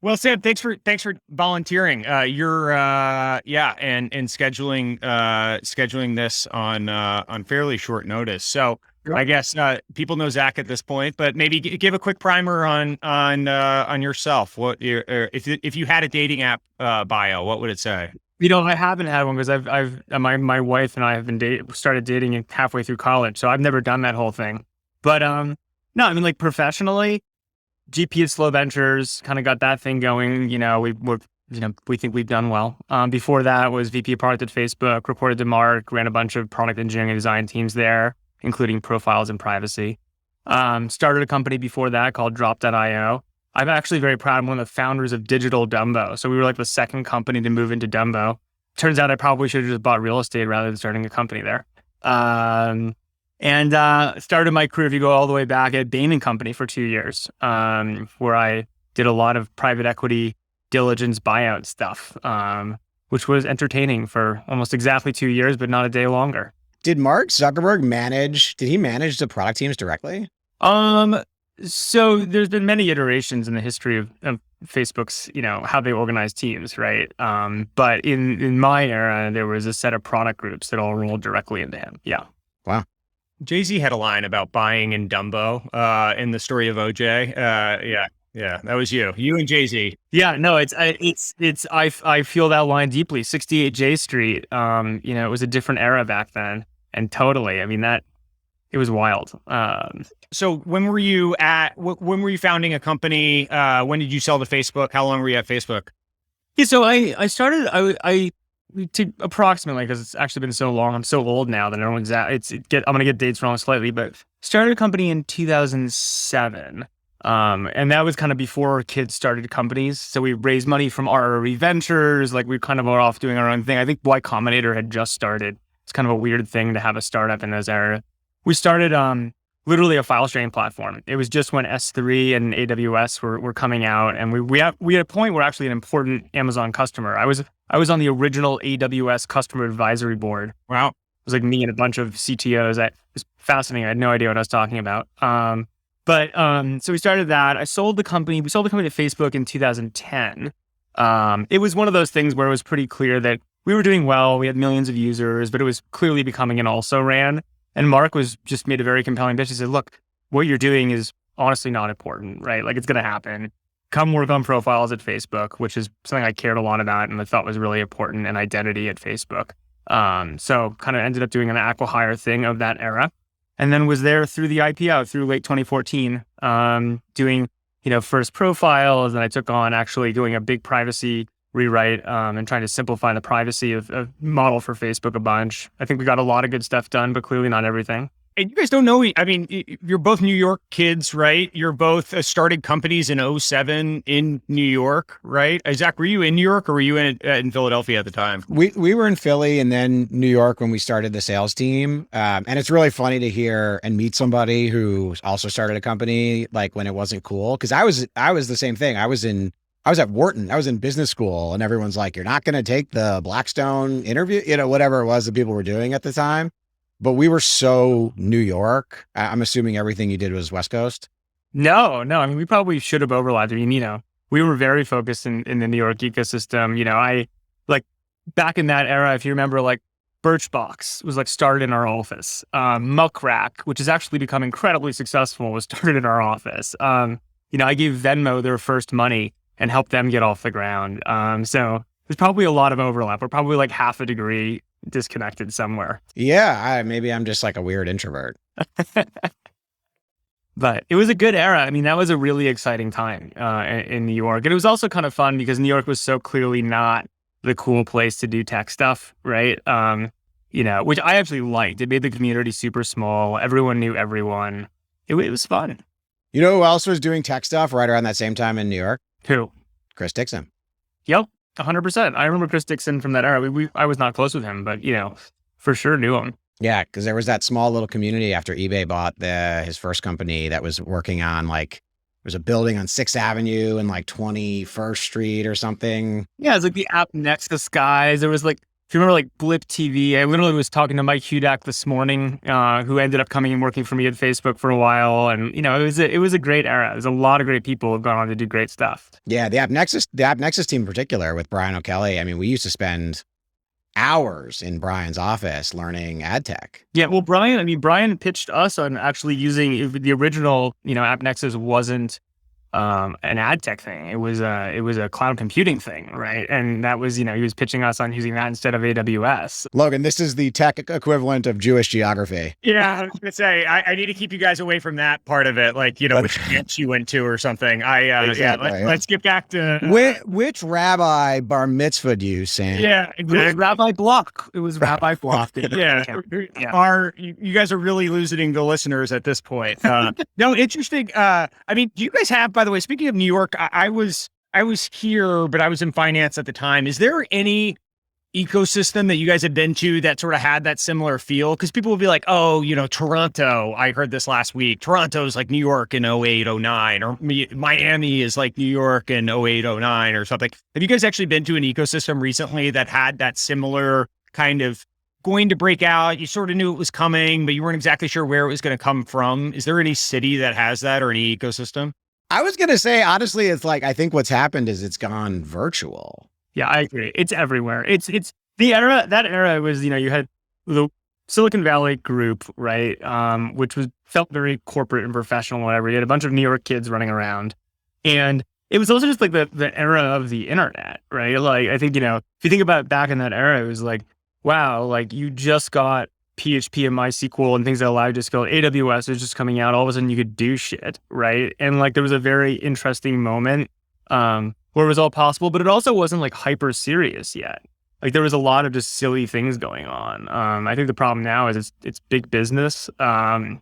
Well, Sam, thanks for volunteering. And scheduling this on fairly short notice. So Yep. I guess people know Zach at this point, but maybe give a quick primer on yourself. If you had a dating app bio, what would it say? I haven't had one because my wife and I have been started dating halfway through college, so I've never done that whole thing. But no, I mean, like, professionally, GP of Slow Ventures kind of got that thing going. We think we've done well. Before that was VP of product at Facebook, reported to Mark, ran a bunch of product engineering and design teams there, including profiles and privacy. Started a company before that called Drop.io. I'm actually very proud. I'm one of the founders of Digital Dumbo. So we were like the second company to move into Dumbo. Turns out I probably should have just bought real estate rather than starting a company there. Started my career, if you go all the way back, at Bain & Company for 2 years, where I did a lot of private equity diligence buyout stuff, which was entertaining for almost exactly 2 years, but not a day longer. Did Mark Zuckerberg did he manage the product teams directly? So there's been many iterations in the history of Facebook's, how they organize teams, right? But in my era, there was a set of product groups that all rolled directly into him. Yeah. Wow. Jay-Z had a line about buying in Dumbo in the story of OJ. Yeah, that was you and Jay-Z. Yeah, no, I feel that line deeply. 68 J Street, it was a different era back then. And totally, I mean, it was wild. So when were you founding a company? When did you sell to Facebook? How long were you at Facebook? Yeah, so I started, I to approximately, because it's actually been so long, I'm so old now that I don't exactly, I'm going to get dates wrong slightly, but started a company in 2007. And that was kind of before kids started companies. So we raised money from RRE Ventures. Like, we kind of were off doing our own thing. I think Y Combinator had just started. It's kind of a weird thing to have a startup in those eras. We started literally a file sharing platform. It was just when S3 and AWS were coming out, and we had a point where actually an important Amazon customer. I was on the original AWS customer advisory board. Wow. It was like me and a bunch of CTOs. It was fascinating. I had no idea what I was talking about. So we started that. We sold the company to Facebook in 2010. It was one of those things where it was pretty clear that we were doing well. We had millions of users, but it was clearly becoming an also-ran. And Mark just made a very compelling pitch. He said, look, what you're doing is honestly not important, right? Like, it's going to happen. Come work on profiles at Facebook, which is something I cared a lot about and I thought was really important, and identity at Facebook. So kind of ended up doing an acqui-hire thing of that era. And then was there through the IPO, through late 2014, doing, first profiles. And I took on actually doing a big privacy rewrite and trying to simplify the privacy of model for Facebook a bunch. I think we got a lot of good stuff done, but clearly not everything. And you guys don't know, I mean, you're both New York kids, right? You're both started companies in 2007 in New York, right? Zach, were you in New York or were you in Philadelphia at the time? We were in Philly and then New York when we started the sales team. And it's really funny to hear and meet somebody who also started a company, like, when it wasn't cool. Cause I was the same thing. I was at Wharton. I was in business school, and everyone's like, you're not going to take the Blackstone interview, whatever it was that people were doing at the time. But we were so New York. I'm assuming everything you did was West Coast. No. I mean, we probably should have overlapped. I mean, we were very focused in the New York ecosystem. I, like, back in that era, if you remember, like, Birchbox was, like, started in our office. Muckrack, which has actually become incredibly successful, was started in our office. I gave Venmo their first money and help them get off the ground. So there's probably a lot of overlap. We're probably like half a degree disconnected somewhere. Yeah, maybe I'm just like a weird introvert. But it was a good era. I mean, that was a really exciting time in New York. And it was also kind of fun because New York was so clearly not the cool place to do tech stuff, right? Which I actually liked. It made the community super small. Everyone knew everyone. It was fun. You know who else was doing tech stuff right around that same time in New York? Who? Chris Dixon. Yep, 100%. I remember Chris Dixon from that era. I was not close with him, but, for sure knew him. Yeah, because there was that small little community after eBay bought his first company that was working on, like, there's a building on 6th Avenue and like 21st Street or something. Yeah, it's like the app next to Skies. There was like if you remember like Blip TV, I literally was talking to Mike Hudak this morning, who ended up coming and working for me at Facebook for a while. And, it was a great era. There's a lot of great people who've gone on to do great stuff. Yeah, the AppNexus team in particular with Brian O'Kelly. I mean, we used to spend hours in Brian's office learning ad tech. Yeah, well, Brian pitched us on actually using the original, AppNexus wasn't an ad tech thing. It was a cloud computing thing, right? And that was, he was pitching us on using that instead of AWS. Logan, this is the tech equivalent of Jewish geography. Yeah, I was gonna say I need to keep you guys away from that part of it, like which camps you went to or something. Let's get back to which rabbi bar mitzvahed you, Sam? Yeah, exactly. It was Rabbi Block. It was Rabbi Block. You guys are really losing the listeners at this point. No, interesting. I mean, do you guys have? By the way, speaking of New York, I was here, but I was in finance at the time. Is there any ecosystem that you guys have been to that sort of had that similar feel? Because people will be like, oh, Toronto, I heard this last week. Toronto is like New York in 08, 09, or Miami is like New York in 08, 09 or something. Have you guys actually been to an ecosystem recently that had that similar kind of going to break out? You sort of knew it was coming, but you weren't exactly sure where it was going to come from. Is there any city that has that or any ecosystem? I was going to say, honestly, it's like, I think what's happened is it's gone virtual. Yeah, I agree. It's everywhere. It's the era, that era was, you had the Silicon Valley group, right? Which felt very corporate and professional, whatever. You had a bunch of New York kids running around. And it was also just like the era of the internet, right? Like, I think, if you think about back in that era, it was like, wow, like you just got PHP and MySQL and things that allow you to scale. AWS is just coming out. All of a sudden you could do shit, right? And like there was a very interesting moment where it was all possible, but it also wasn't like hyper serious yet. Like there was a lot of just silly things going on. I think the problem now is it's big business. And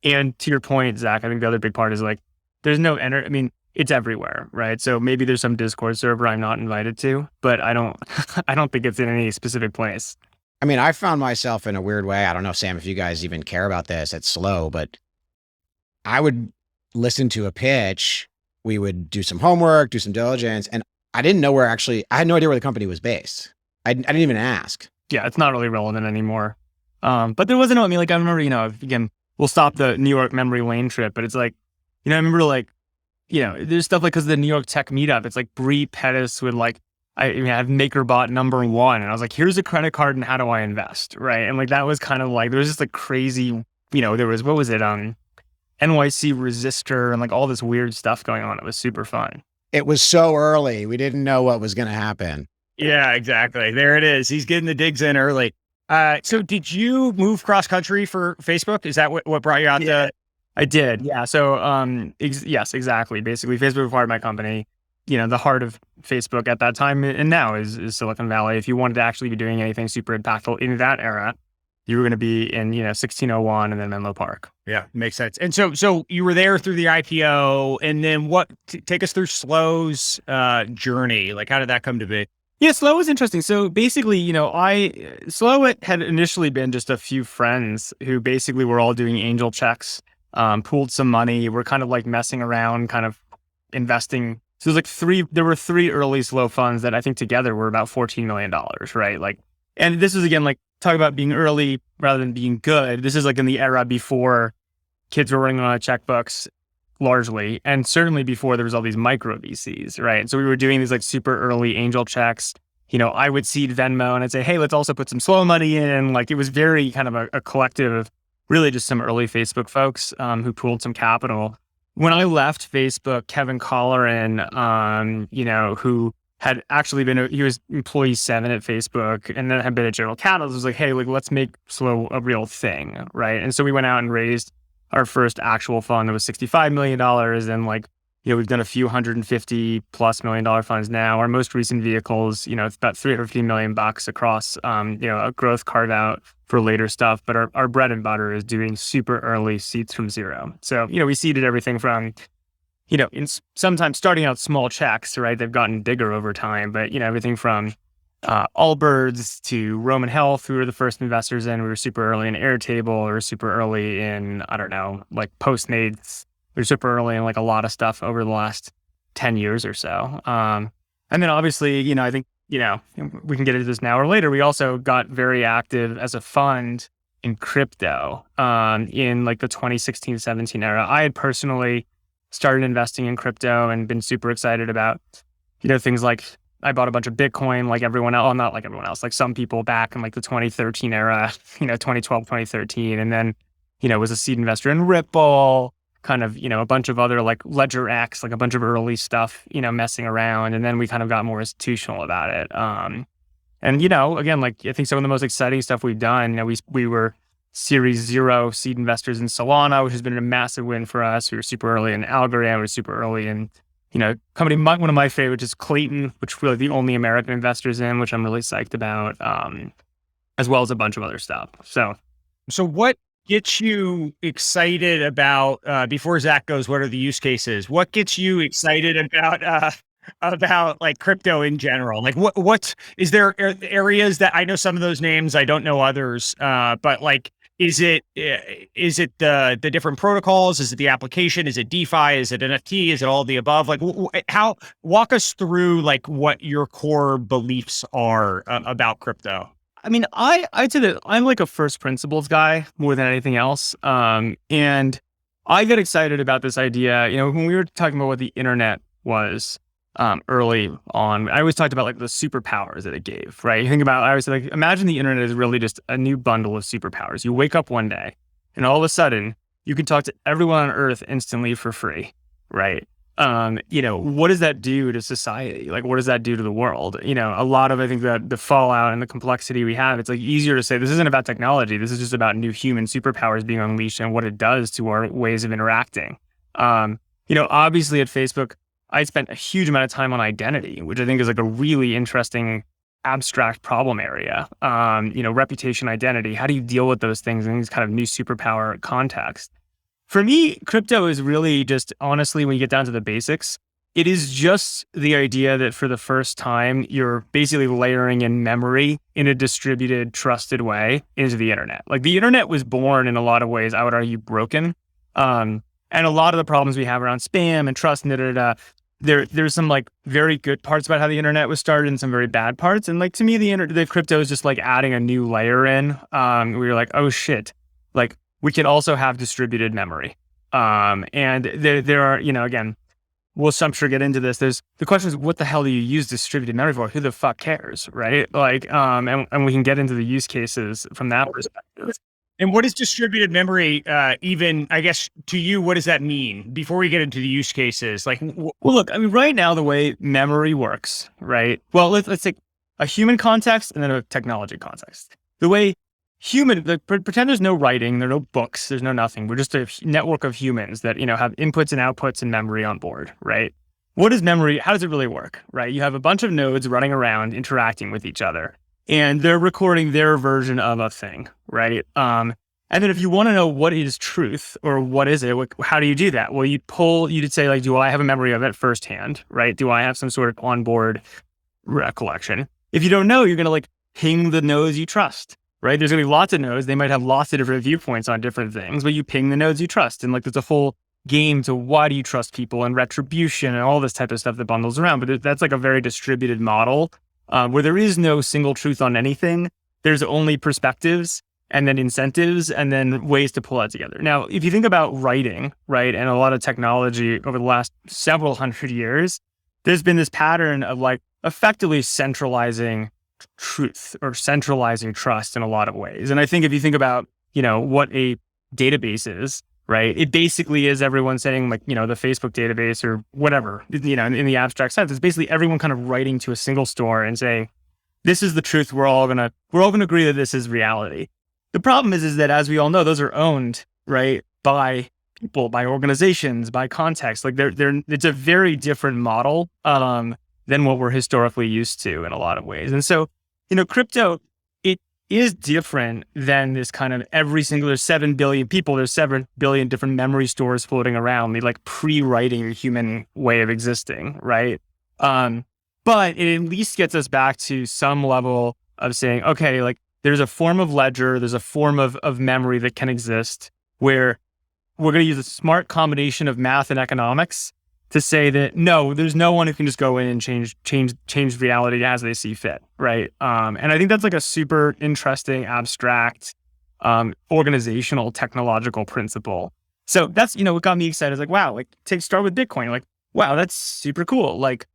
to your point, Zach, I think the other big part is like there's no it's everywhere, right? So maybe there's some Discord server I'm not invited to, but I don't think it's in any specific place. I mean, I found myself in a weird way. I don't know, Sam, if you guys even care about this. It's slow, but I would listen to a pitch. We would do some homework, do some diligence, and I didn't know I had no idea where the company was based. I didn't even ask. Yeah, it's not really relevant anymore. But there wasn't, I remember, again, we'll stop the New York memory lane trip, but it's like, I remember like, there's stuff like, because the New York Tech Meetup, it's like Bree Pettis would like, I have MakerBot #1, and I was like, here's a credit card and how do I invest, right? And like that was kind of like, there was just like crazy, there was, what was it, NYC Resistor and like all this weird stuff going on. It was super fun. It was so early. We didn't know what was going to happen. Yeah, exactly. There it is. He's getting the digs in early. So did you move cross country for Facebook? Is that what brought you out to? I did. Yeah. So, yes, exactly. Basically, Facebook acquired my company. The heart of Facebook at that time and now is Silicon Valley. If you wanted to actually be doing anything super impactful in that era, you were going to be in, 1601 and then Menlo Park. Yeah, makes sense. And so you were there through the IPO, and then take us through Slow's journey. Like, how did that come to be? Yeah, Slow was interesting. So basically, Slow had initially been just a few friends who basically were all doing angel checks, pooled some money. We're kind of like messing around, kind of investing. So there were three early Slow funds that I think together were about $14 million, right? Like, and this is again, like talk about being early rather than being good. This is like in the era before kids were running on checkbooks largely. And certainly before there was all these micro VCs, right? So we were doing these like super early angel checks. I would seed Venmo and I'd say, hey, let's also put some Slow money in. Like it was very kind of a collective of really just some early Facebook folks who pooled some capital. When I left Facebook, Kevin Colleran, who had actually he was employee 7 at Facebook and then had been at General Catalyst, was like, hey, like, let's make Slow a real thing, right? And so we went out and raised our first actual fund that was $65 million. And like, we've done a few $150+ million funds now. Our most recent vehicles, it's about $350 million across, a growth carve out for later stuff. But our bread and butter is doing super early seeds from zero. So, we seeded everything from, sometimes starting out small checks, right? They've gotten bigger over time, but, everything from Allbirds to Roman Health, who were the first investors in. We were super early in Airtable. We were super early in, I don't know, like Postmates. We were super early in like a lot of stuff over the last 10 years or so. And then obviously, I think we can get into this now or later. We also got very active as a fund in crypto in like the 2016-17 era. I had personally started investing in crypto and been super excited about, things like I bought a bunch of Bitcoin like everyone else, well, not like everyone else, like some people back in like the 2013 era, 2012, 2013. And then, was a seed investor in Ripple, kind of, a bunch of other like Ledger X, like a bunch of early stuff, messing around. And then we kind of got more institutional about it. And, again, like I think some of the most exciting stuff we've done, we were Series 0 seed investors in Solana, which has been a massive win for us. We were super early in Algorand. We were super early in, company, one of my favorites is Clayton, which we're the only American investors in, which I'm really psyched about, as well as a bunch of other stuff. So what gets you excited about, before Zach goes, what are the use cases? What gets you excited about like crypto in general? Like what is there areas that I know some of those names, I don't know others, but like, is it the different protocols? Is it the application? Is it DeFi? Is it NFT? Is it all the above? Like walk us through like what your core beliefs are about crypto. I mean, I'd say that I'm like a first principles guy more than anything else. And I get excited about this idea, when we were talking about what the internet was, early on, I always talked about like the superpowers that it gave, right? You think about, I always say, like, imagine the internet is really just a new bundle of superpowers. You wake up one day and all of a sudden you can talk to everyone on earth instantly for free, right? What does that do to society? Like, what does that do to the world? A lot of, I think that the fallout and the complexity we have, it's like easier to say, this isn't about technology. This is just about new human superpowers being unleashed and what it does to our ways of interacting. Obviously at Facebook, I spent a huge amount of time on identity, which I think is like a really interesting abstract problem area. Reputation, identity, how do you deal with those things in these kind of new superpower context? For me, crypto is really just, honestly, when you get down to the basics, it is just the idea that for the first time, you're basically layering in memory in a distributed, trusted way into the internet. Like the internet was born in a lot of ways, I would argue, broken. And a lot of the problems we have around spam and trust and there's some like very good parts about how the internet was started and some very bad parts. And like to me, the crypto is just like adding a new layer in. We were like, oh shit, like we can also have distributed memory. And there are, again, we'll I'm sure get into this. The question is, what the hell do you use distributed memory for? Who the fuck cares, right? Like, and we can get into the use cases from that perspective. And what is distributed memory, even, I guess, to you, what does that mean? Before we get into the use cases, like... Well, look, I mean, right now, the way memory works, right? Well, let's take a human context and then a technology context. The way pretend there's no writing, there are no books, there's no nothing. We're just a network of humans that, have inputs and outputs and memory on board, right? What is memory? How does it really work, right? You have a bunch of nodes running around, interacting with each other. And they're recording their version of a thing, right? And then if you want to know what is truth or what is it, how do you do that? Well, you'd say like, do I have a memory of it firsthand, right? Do I have some sort of onboard recollection? If you don't know, you're going to like ping the nodes you trust, right? There's going to be lots of nodes. They might have lots of different viewpoints on different things, but you ping the nodes you trust. And like, there's a whole game to why do you trust people and retribution and all this type of stuff that bundles around. But that's like a very distributed model. Where there is no single truth on anything. There's only perspectives and then incentives and then ways to pull that together. Now, if you think about writing, right, and a lot of technology over the last several hundred years, there's been this pattern of like effectively centralizing truth or centralizing trust in a lot of ways. And I think if you think about, what a database is, right? It basically is everyone saying like, the Facebook database or whatever, in the abstract sense. It's basically everyone kind of writing to a single store and saying, this is the truth. We're all gonna agree that this is reality. The problem is that as we all know, those are owned, right, by people, by organizations, by context. Like it's a very different model than what we're historically used to in a lot of ways. And so, crypto, is different than this kind of there's 7 billion people, there's 7 billion different memory stores floating around, they like pre-writing the human way of existing, right? But it at least gets us back to some level of saying, okay, like there's a form of ledger, there's a form of memory that can exist where we're going to use a smart combination of math and economics to say that no, there's no one who can just go in and change reality as they see fit, right? And I think that's like a super interesting, abstract, organizational, technological principle. So that's, what got me excited is like, wow, like start with Bitcoin. Like, wow, that's super cool. Like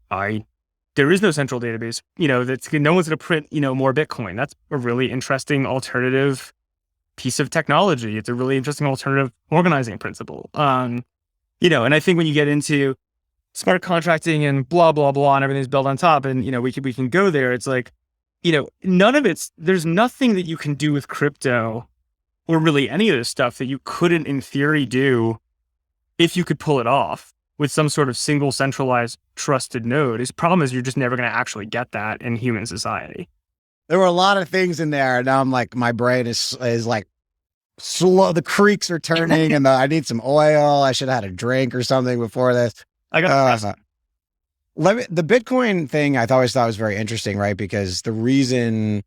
there is no central database, that's no one's going to print, more Bitcoin. That's a really interesting alternative piece of technology. It's a really interesting alternative organizing principle. And I think when you get into smart contracting and blah, blah, blah, and everything's built on top and, we can go there. It's like, there's nothing that you can do with crypto or really any of this stuff that you couldn't in theory do if you could pull it off with some sort of single centralized trusted node. His problem is you're just never going to actually get that in human society. There were a lot of things in there. Now I'm like, my brain is like slow. The creeks are turning and I need some oil. I should have had a drink or something before this. I got the Bitcoin thing I always thought was very interesting, right? Because the reason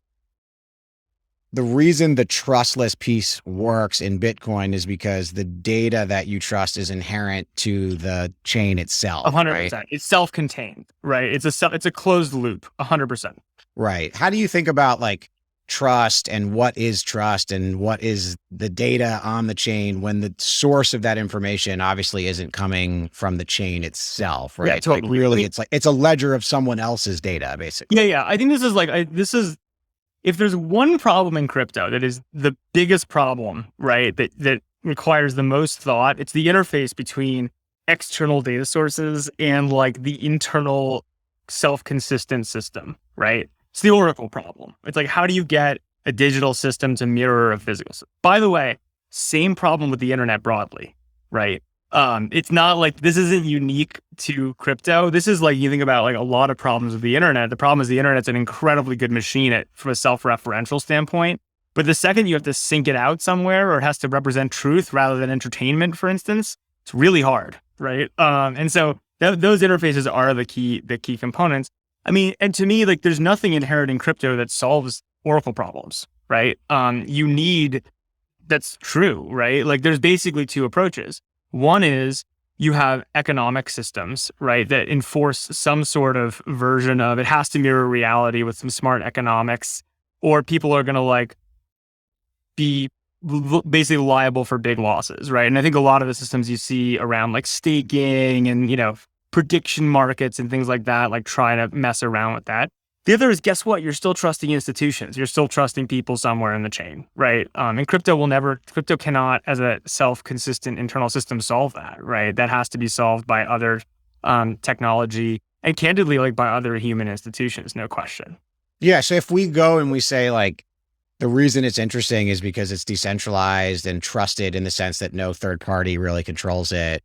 the trustless piece works in Bitcoin is because the data that you trust is inherent to the chain itself. 100%. Right? It's self-contained, right? It's a closed loop, 100%. Right. How do you think about like trust and what is trust and what is the data on the chain when the source of that information obviously isn't coming from the chain itself, right? Yeah, totally. Like really, it's a ledger of someone else's data, basically. Yeah. I think this is if there's one problem in crypto that is the biggest problem, right, that requires the most thought, it's the interface between external data sources and like the internal self-consistent system, right? It's the Oracle problem. It's like, how do you get a digital system to mirror a physical system? By the way, same problem with the internet broadly, right? It's not like this isn't unique to crypto. This is like, you think about like a lot of problems with the internet. The problem is the internet's an incredibly good machine from a self-referential standpoint. But the second you have to sync it out somewhere or it has to represent truth rather than entertainment, for instance, it's really hard, right? And so those interfaces are the key components. I mean, and to me, like there's nothing inherent in crypto that solves Oracle problems, right? That's true, right? Like there's basically two approaches. One is you have economic systems, right, that enforce some sort of version of it has to mirror reality with some smart economics, or people are going to like be basically liable for big losses, right? And I think a lot of the systems you see around like staking and, prediction markets and things like that, like trying to mess around with that. The other is, guess what? You're still trusting institutions. You're still trusting people somewhere in the chain, right? And crypto cannot, as a self-consistent internal system, solve that, right? That has to be solved by other technology and candidly, like by other human institutions, no question. Yeah. So if we go and we say like, the reason it's interesting is because it's decentralized and trusted in the sense that no third party really controls it.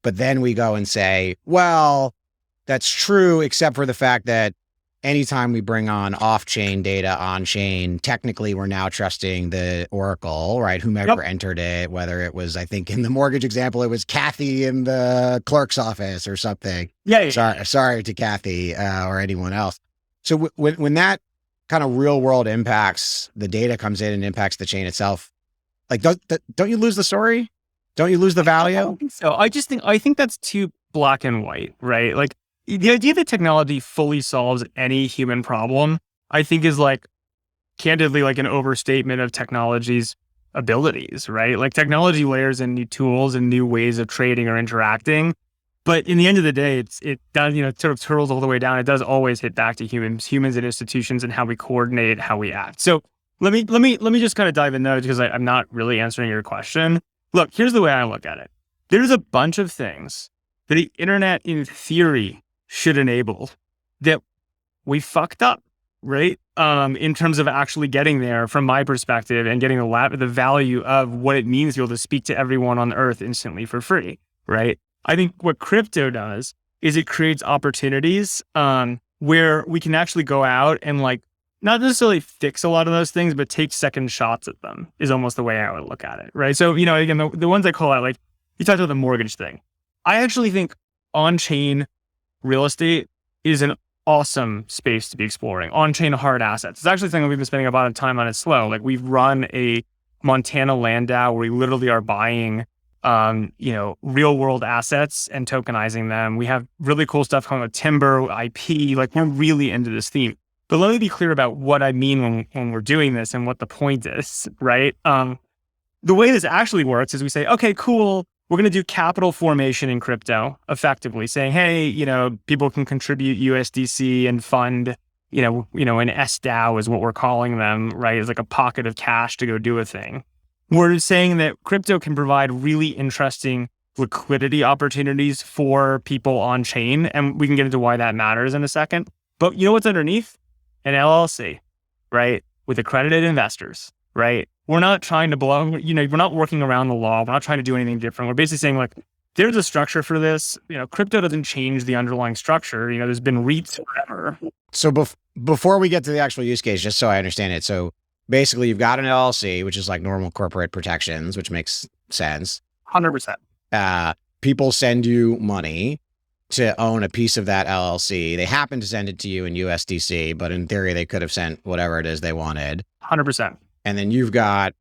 But then we go and say, well, that's true, except for the fact that anytime we bring on off-chain data on-chain, technically we're now trusting the Oracle, right? Whomever entered it, whether it was, I think in the mortgage example, it was Kathy in the clerk's office or something. Yeah. Sorry to Kathy or anyone else. So when that kind of real world impacts, the data comes in and impacts the chain itself, like don't you lose the story? Don't you lose the value? I don't think so. I think that's too black and white, right? Like the idea that technology fully solves any human problem, I think is like candidly like an overstatement of technology's abilities, right? Like technology layers in new tools and new ways of trading or interacting. But in the end of the day, it does, sort of turtles all the way down. It does always hit back to humans and institutions and how we coordinate, how we act. So let me just kind of dive in there because I'm not really answering your question. Look, here's the way I look at it. There's a bunch of things that the internet in theory should enable that we fucked up, right? In terms of actually getting there from my perspective and getting the value of what it means to be able to speak to everyone on earth instantly for free, right? I think what crypto does is it creates opportunities where we can actually go out and like not necessarily fix a lot of those things, but take second shots at them is almost the way I would look at it, right? So, again, the ones I call out, like you talked about the mortgage thing. I actually think on-chain real estate is an awesome space to be exploring. On-chain hard assets. It's actually something we've been spending a lot of time on at Slow. Like we've run a Montana land DAO where we literally are buying real world assets and tokenizing them. We have really cool stuff coming with timber, IP, like we're really into this theme. But let me be clear about what I mean when we're doing this and what the point is, right? The way this actually works is we say, okay, cool. We're going to do capital formation in crypto, effectively saying, hey, people can contribute USDC and fund, an SDAO is what we're calling them, right? It's like a pocket of cash to go do a thing. We're saying that crypto can provide really interesting liquidity opportunities for people on chain. And we can get into why that matters in a second. But you know what's underneath? An LLC, right? With accredited investors, right? We're not trying to we're not working around the law. We're not trying to do anything different. We're basically saying like, there's a structure for this. Crypto doesn't change the underlying structure. There's been REITs forever. So before we get to the actual use case, just so I understand it. So basically you've got an LLC, which is like normal corporate protections, which makes sense. 100%. People send you money to own a piece of that LLC. They happen to send it to you in USDC, but in theory, they could have sent whatever it is they wanted. 100%. And then you've got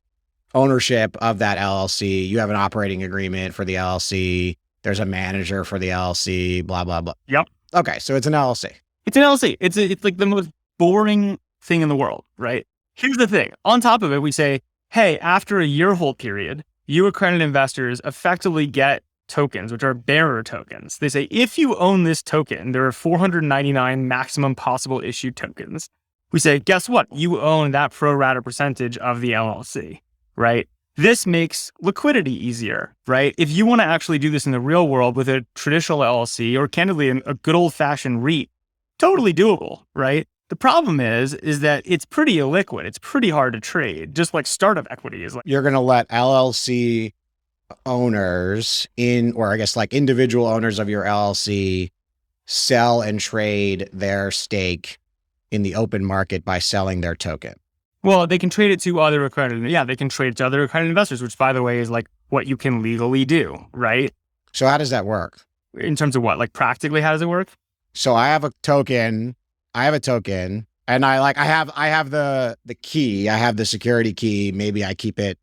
ownership of that LLC. You have an operating agreement for the LLC. There's a manager for the LLC, blah, blah, blah. Yep. Okay. So it's an LLC. It's an LLC. It's like the most boring thing in the world, right? Here's the thing. On top of it, we say, hey, after a year hold period, you accredited investors effectively get tokens, which are bearer tokens. They say, if you own this token, there are 499 maximum possible issued tokens. We say, guess what? You own that pro rata percentage of the LLC, right? This makes liquidity easier, right? If you want to actually do this in the real world with a traditional LLC or candidly a good old fashioned REIT, totally doable, right? The problem is that it's pretty illiquid. It's pretty hard to trade, just like startup equity is. You're going to let LLC owners or I guess like individual owners of your LLC sell and trade their stake in the open market by selling their token. Well, they can trade it to other accredited. Yeah, they can trade it to other accredited investors, which by the way is like what you can legally do, right? So how does that work? In terms of what? Like practically, how does it work? So I have a token, and I have the key, I have the security key. Maybe I keep it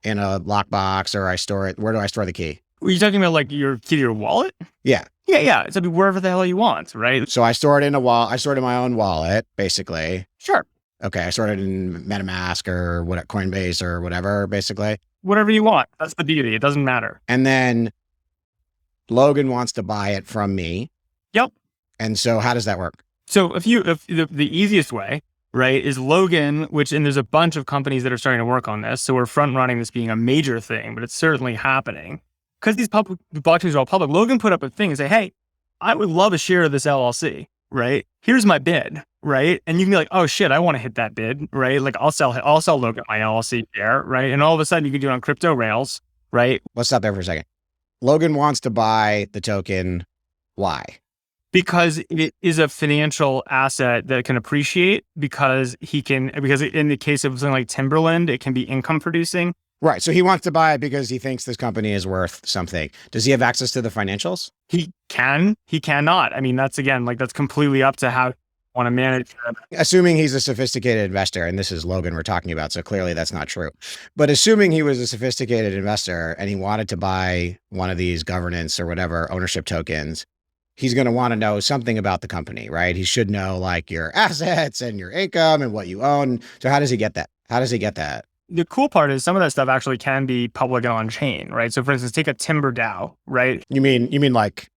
in a lockbox or I store it. Where do I store the key? Are you talking about like your key to your wallet? Yeah. Yeah. So wherever the hell you want, right? So I store it in a wallet. I store it in my own wallet, basically. Sure. Okay. I store it in MetaMask or Coinbase or whatever, basically. Whatever you want. That's the beauty. It doesn't matter. And then Logan wants to buy it from me. Yep. And so how does that work? So if the easiest way, right, is Logan, and there's a bunch of companies that are starting to work on this. So we're front running this being a major thing, but it's certainly happening. Because these public blockchains are all public, Logan put up a thing and say, hey, I would love a share of this LLC, right? Here's my bid, right? And you can be like, oh shit, I want to hit that bid, right? Like I'll sell Logan my LLC share, right? And all of a sudden you can do it on crypto rails, right? Let's stop there for a second. Logan wants to buy the token. Why? Because it is a financial asset that can appreciate because in the case of something like Timberland, it can be income producing. Right. So he wants to buy it because he thinks this company is worth something. Does he have access to the financials? He cannot. I mean, that's completely up to how you want to manage it. Assuming he's a sophisticated investor, and this is Logan we're talking about, so clearly that's not true. But assuming he was a sophisticated investor and he wanted to buy one of these governance or whatever ownership tokens, he's going to want to know something about the company, right? He should know like your assets and your income and what you own. So how does he get that? The cool part is some of that stuff actually can be public and on chain, right? So for instance, take a Timber DAO, right? You mean like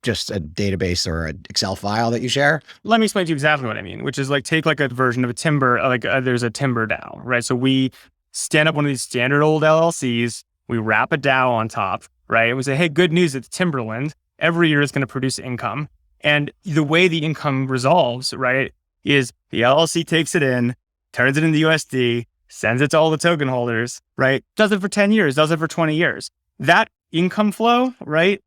just a database or an Excel file that you share? Let me explain to you exactly what I mean, which is like take like a version of a Timber, there's a Timber DAO, right? So we stand up one of these standard old LLCs, we wrap a DAO on top, right? And we say, hey, good news, it's Timberland. Every year it's going to produce income. And the way the income resolves, right, is the LLC takes it in, turns it into USD, sends it to all the token holders, right? Does it for 10 years, does it for 20 years. That income flow, right,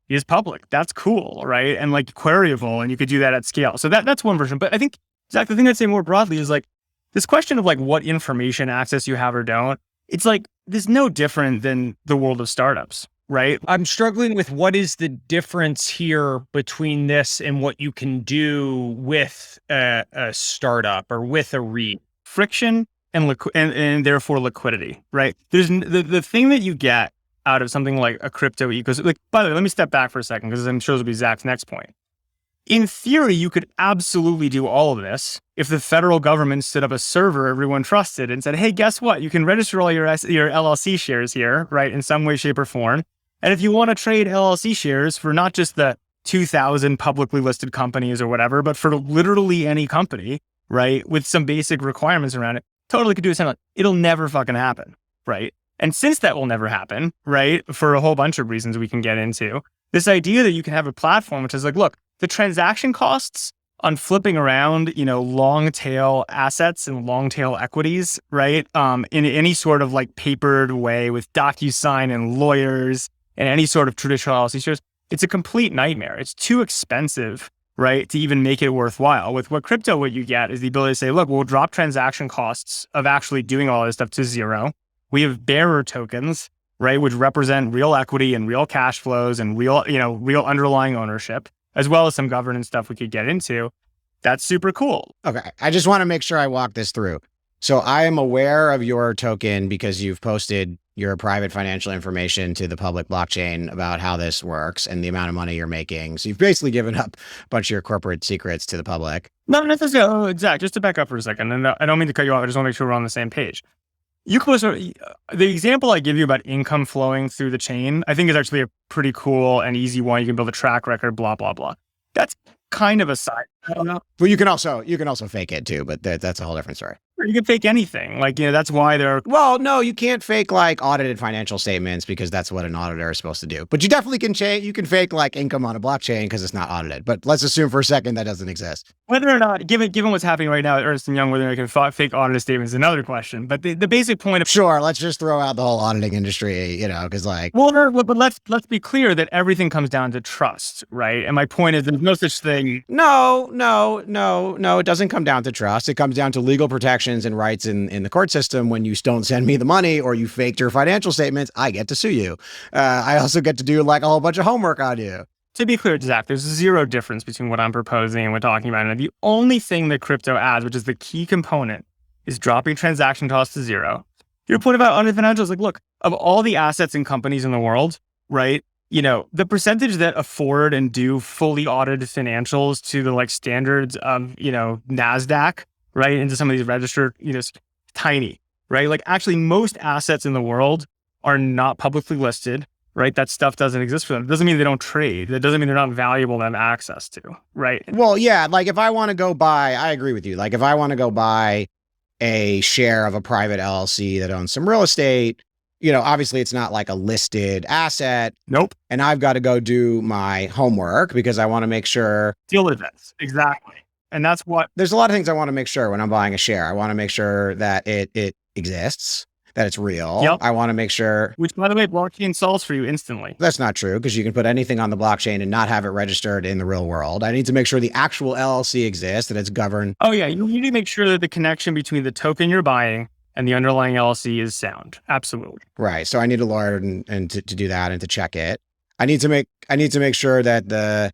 is public. That's cool, right? And like queryable, and you could do that at scale. So that's one version. But I think, Zach, the thing I'd say more broadly is like this question of like what information access you have or don't, it's like, there's no different than the world of startups, right? I'm struggling with what is the difference here between this and what you can do with a startup or with a REIT. Friction and therefore liquidity, right? There's the thing that you get out of something like a crypto ecosystem. Like, by the way, let me step back for a second because I'm sure this will be Zach's next point. In theory, you could absolutely do all of this if the federal government stood up a server everyone trusted and said, hey, guess what? You can register all your LLC shares here, right, in some way, shape, or form. And if you want to trade LLC shares for not just the 2,000 publicly listed companies or whatever, but for literally any company, right, with some basic requirements around it, totally could do it. It'll never fucking happen, right? And since that will never happen, right, for a whole bunch of reasons we can get into, this idea that you can have a platform which is like, look, the transaction costs on flipping around, long tail assets and long tail equities, right, in any sort of like papered way with DocuSign and lawyers and any sort of traditional LLC shares, it's a complete nightmare. It's too expensive, right, to even make it worthwhile. With what you get is the ability to say, look, we'll drop transaction costs of actually doing all this stuff to zero. We have bearer tokens, right, which represent real equity and real cash flows and real underlying ownership, as well as some governance stuff we could get into. That's super cool. Okay. I just want to make sure I walk this through. So I am aware of your token because you've posted your private financial information to the public blockchain about how this works and the amount of money you're making. So you've basically given up a bunch of your corporate secrets to the public. No, necessarily. Zach, just to back up for a second, and I don't mean to cut you off. I just want to make sure we're on the same page. You can the example I give you about income flowing through the chain, I think is actually a pretty cool and easy one. You can build a track record, blah, blah, blah. That's kind of a side. I don't know. Well, you can also fake it too, but that's a whole different story. Or you can fake anything. Like, that's why well, no, you can't fake like audited financial statements because that's what an auditor is supposed to do. But you definitely can you can fake like income on a blockchain because it's not audited. But let's assume for a second that doesn't exist. Whether or not, given what's happening right now at Ernst & Young, whether they can fake audited statements is another question. But the basic point of... Sure, let's just throw out the whole auditing industry, because like... Well, but let's be clear that everything comes down to trust, right? And my point is there's no such thing... No, it doesn't come down to trust. It comes down to legal protections and rights in the court system. When you don't send me the money or you faked your financial statements, I get to sue you. I also get to do like a whole bunch of homework on you. To be clear, Zach, there's zero difference between what I'm proposing and we're talking about. And the only thing that crypto adds, which is the key component, is dropping transaction costs to zero. Your point about audited financials, like, look, of all the assets and companies in the world, right, the percentage that afford and do fully audited financials to the like standards of, NASDAQ, right, into some of these registered, tiny, right? Like actually most assets in the world are not publicly listed, right? That stuff doesn't exist for them. It doesn't mean they don't trade. That doesn't mean they're not valuable to have access to, right? Well, yeah, like if I want to go buy, I agree with you. Like if I want to go buy a share of a private LLC that owns some real estate, obviously it's not like a listed asset. Nope. And I've got to go do my homework because I want to make sure. Deal events. Exactly. And that's what... There's a lot of things I want to make sure when I'm buying a share. I want to make sure that it exists, that it's real. Yep. I want to make sure... Which, by the way, blockchain solves for you instantly. That's not true because you can put anything on the blockchain and not have it registered in the real world. I need to make sure the actual LLC exists, that it's governed. Oh, yeah. You need to make sure that the connection between the token you're buying and the underlying LLC is sound. Absolutely. Right. So I need a lawyer and to do that and to check it. I need to make sure that the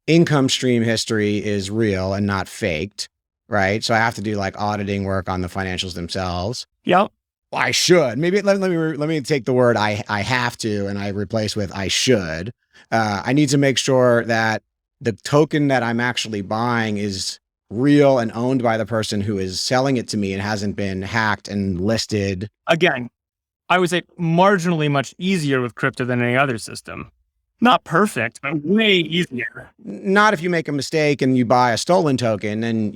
income stream history is real and not faked, right? So I have to do like auditing work on the financials themselves. Yep. Well, I should. Maybe let me take the word I have to and I replace with I should. I need to make sure that the token that I'm actually buying is real and owned by the person who is selling it to me and hasn't been hacked and listed. Again, I would say marginally much easier with crypto than any other system. Not perfect, but way easier. Not if you make a mistake and you buy a stolen token and,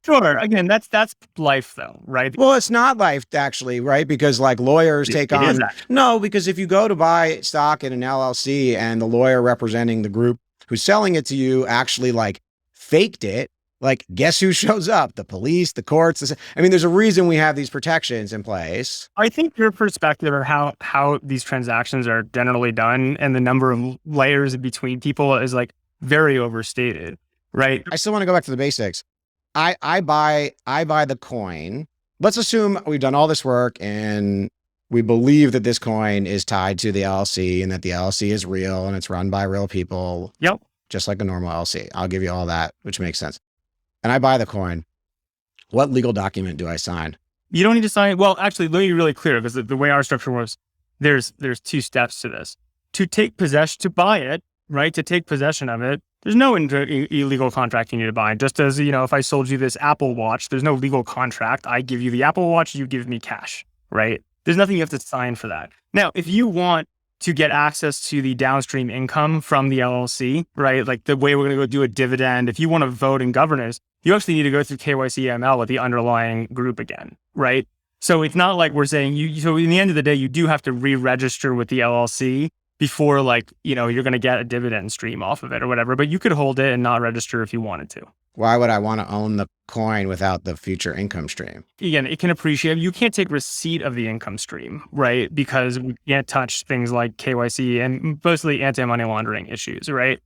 Sure. Again, that's life though, right? Well, it's not life actually, right? Because like lawyers take on... No, because if you go to buy stock in an LLC and the lawyer representing the group who's selling it to you actually like faked it, like guess who shows up? The police, the courts. There's a reason we have these protections in place. I think your perspective or how these transactions are generally done and the number of layers between people is like very overstated, right? I still want to go back to the basics. I buy the coin. Let's assume we've done all this work and we believe that this coin is tied to the LLC and that the LLC is real and it's run by real people. Yep. Just like a normal LLC. I'll give you all that, which makes sense. And I buy the coin. What legal document do I sign? You don't need to sign. Well, actually, let me be really clear because the way our structure works, there's two steps to this. To take possession, to buy it, right? To take possession of it, there's no illegal contract you need to buy. Just as, if I sold you this Apple Watch, there's no legal contract. I give you the Apple Watch, you give me cash, right? There's nothing you have to sign for that. Now, if you want to get access to the downstream income from the LLC, right? Like the way we're going to go do a dividend, if you want to vote in governance, you actually need to go through KYC AML with the underlying group again, right? So it's not like we're saying so in the end of the day, you do have to re-register with the LLC before you're going to get a dividend stream off of it or whatever, but you could hold it and not register if you wanted to. Why would I want to own the coin without the future income stream? Again, it can appreciate. You can't take receipt of the income stream, right? Because we can't touch things like KYC and mostly anti-money laundering issues, right?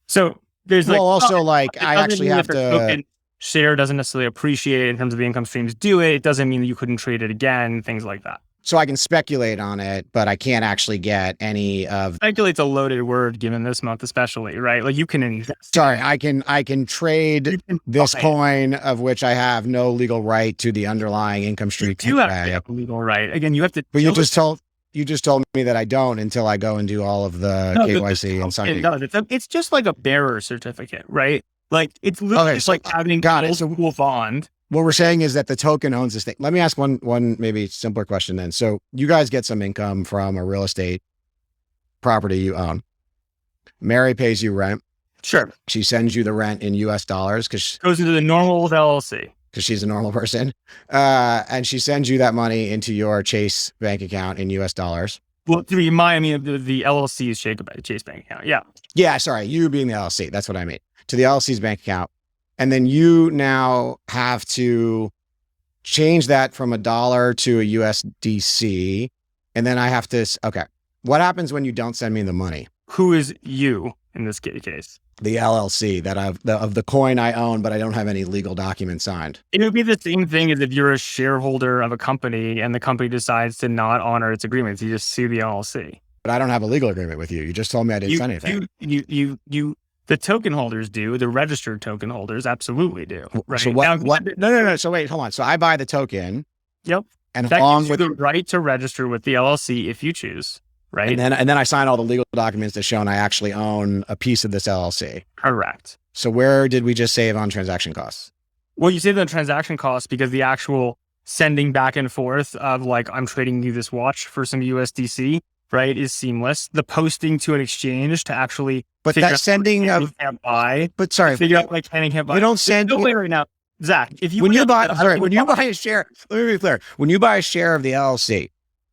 So there's I actually have to. Token share doesn't necessarily appreciate in terms of the income streams. It doesn't mean that you couldn't trade it again, things like that. So I can speculate on it, but I can't actually get any of. Speculate's a loaded word given this month, especially, right? Like you can invest. Sorry, I can trade this coin of which I have no legal right to the underlying income stream. You have a legal right. Again, you have to. But you just told me that I don't until I go and do all of the KYC and signing. It's just like a bearer certificate, right? Like it's literally like having a cool bond. What we're saying is that the token owns this thing. Let me ask one maybe simpler question then. So you guys get some income from a real estate property you own. Mary pays you rent. Sure. She sends you the rent in US dollars because goes into the normal LLC. Because she's a normal person. And she sends you that money into your Chase bank account in US dollars. Well, the LLC's Chase bank account. Yeah. Yeah, sorry. You being the LLC. That's what I mean. To the LLC's bank account. And then you now have to change that from $1 to a USDC. And then I have to, okay. What happens when you don't send me the money? Who is you in this case? The LLC of the coin I own, but I don't have any legal document signed. It would be the same thing as if you're a shareholder of a company and the company decides to not honor its agreements. You just sue the LLC. But I don't have a legal agreement with you. You just told me I didn't sign anything. The token holders do. The registered token holders absolutely do. Right? So what? No. So wait, hold on. So I buy the token. Yep. And that along gives with you the right to register with the LLC if you choose. Right. And then I sign all the legal documents that show I actually own a piece of this LLC. Correct. So where did we just save on transaction costs? Well, you save on transaction costs because the actual sending back and forth of I'm trading you this watch for some USDC. Right, is seamless. The posting to an exchange to actually, but that sending of can't buy. But sorry, figure out can't buy. You don't send. No way right now, Zach. When you buy a share, let me be clear. When you buy a share of the LLC,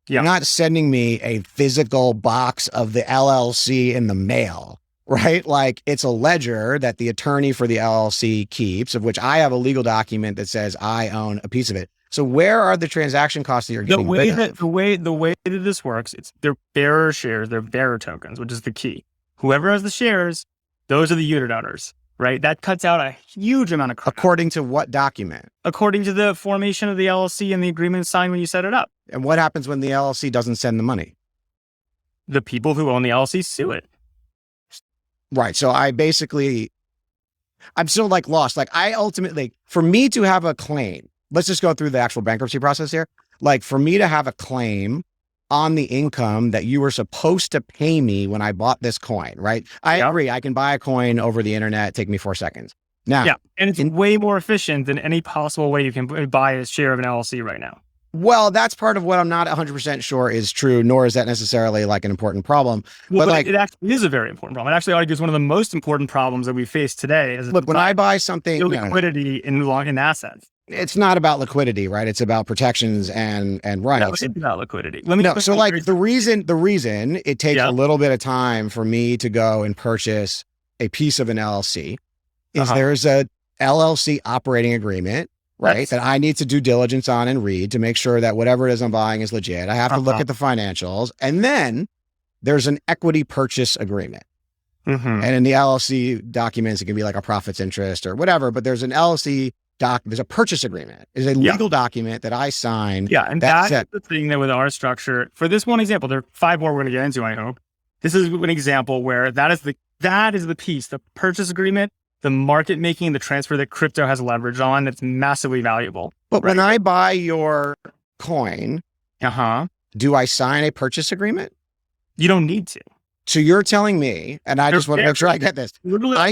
you're not sending me a physical box of the LLC in the mail, right? Like it's a ledger that the attorney for the LLC keeps, of which I have a legal document that says I own a piece of it. So where are the transaction costs that you're getting? The way that this works, they're bearer shares, they're bearer tokens, which is the key. Whoever has the shares, those are the unit owners, right? That cuts out a huge amount of crap. According to what document? According to the formation of the LLC and the agreement signed when you set it up. And what happens when the LLC doesn't send the money? The people who own the LLC sue it. Right. So I'm still lost. I ultimately, for me to have a claim, let's just go through the actual bankruptcy process here. For me to have a claim on the income that you were supposed to pay me when I bought this coin, right? I agree. I can buy a coin over the internet. Take me 4 seconds. Now, and it's way more efficient than any possible way you can buy a share of an LLC right now. Well, that's part of what I'm not 100% sure is true, nor is that necessarily an important problem. Well, but it actually is a very important problem. It actually argues one of the most important problems that we face today. Look, when I buy something, liquidity in assets. It's not about liquidity, right? It's about protections and rights. No, it's about liquidity. The reason it takes a little bit of time for me to go and purchase a piece of an LLC is there's a LLC operating agreement, right? That I need to do diligence on and read to make sure that whatever it is I'm buying is legit. I have to look at the financials, and then there's an equity purchase agreement. And in the LLC documents, it can be a profits interest or whatever, but there's an LLC there's a purchase agreement. It's a legal document that I signed. Yeah, and that's the thing that with our structure, for this one example, there are 5 more we're going to get into, I hope. This is an example where that is the piece, the purchase agreement, the market making, the transfer that crypto has leverage on that's massively valuable. But when I buy your coin, do I sign a purchase agreement? You don't need to. So you're telling me, and I just want to make sure I get this. I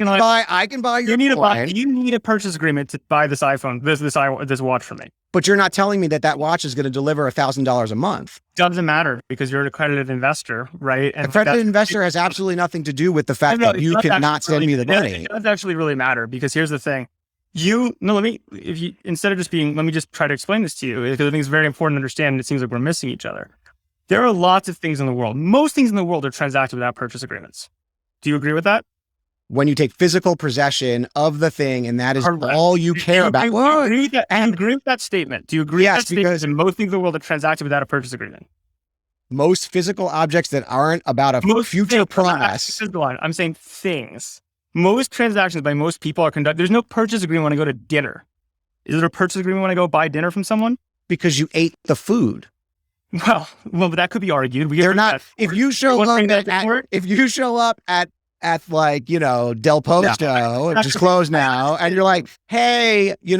can buy your coin. You need a purchase agreement to buy this iPhone, this watch from me. But you're not telling me that watch is going to deliver $1,000 a month. Doesn't matter because you're an accredited investor, right? And accredited investor has absolutely nothing to do with the fact that you cannot send me the money. It does actually really matter because here's the thing. Let me just try to explain this to you because I think it's very important to understand. And it seems like we're missing each other. There are lots of things in the world. Most things in the world are transacted without purchase agreements. Do you agree with that? When you take physical possession of the thing, and that is all you care about. Do you agree with that statement? Do you agree with that statement? Because most things in the world are transacted without a purchase agreement. Most physical objects that aren't about a future promise. I'm saying things. Most transactions by most people are conducted. There's no purchase agreement when I go to dinner. Is there a purchase agreement when I go buy dinner from someone? Because you ate the food. Well, but that could be argued. They're not. If you show up at like, Del Posto, which is closed now, and you're like, hey, you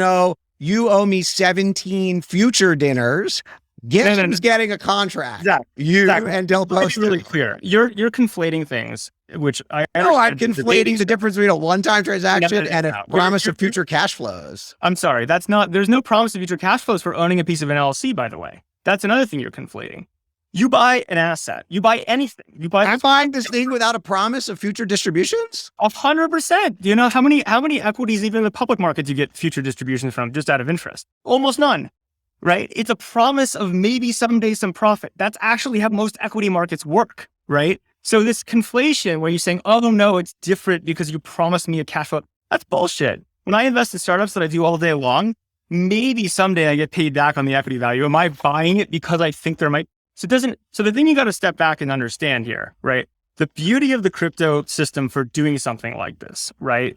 owe me 17 future dinners. Guess who's getting a contract? Zach, and Del Posto. It's really clear. You're conflating things, which I'm conflating the difference between a one-time transaction and a promise of future cash flows. I'm sorry. There's no promise of future cash flows for owning a piece of an LLC, by the way. That's another thing you're conflating. You buy an asset. You buy anything. I'm buying this thing without a promise of future distributions? 100%. Do you know how many equities, even in the public markets, you get future distributions from just out of interest? Almost none, right? It's a promise of maybe someday some profit. That's actually how most equity markets work, right? So this conflation where you're saying, oh no, it's different because you promised me a cash flow. That's bullshit. When I invest in startups that I do all day long, maybe someday I get paid back on the equity value. Am I buying it because I think there might? So the thing you got to step back and understand here, right? The beauty of the crypto system for doing something like this, right?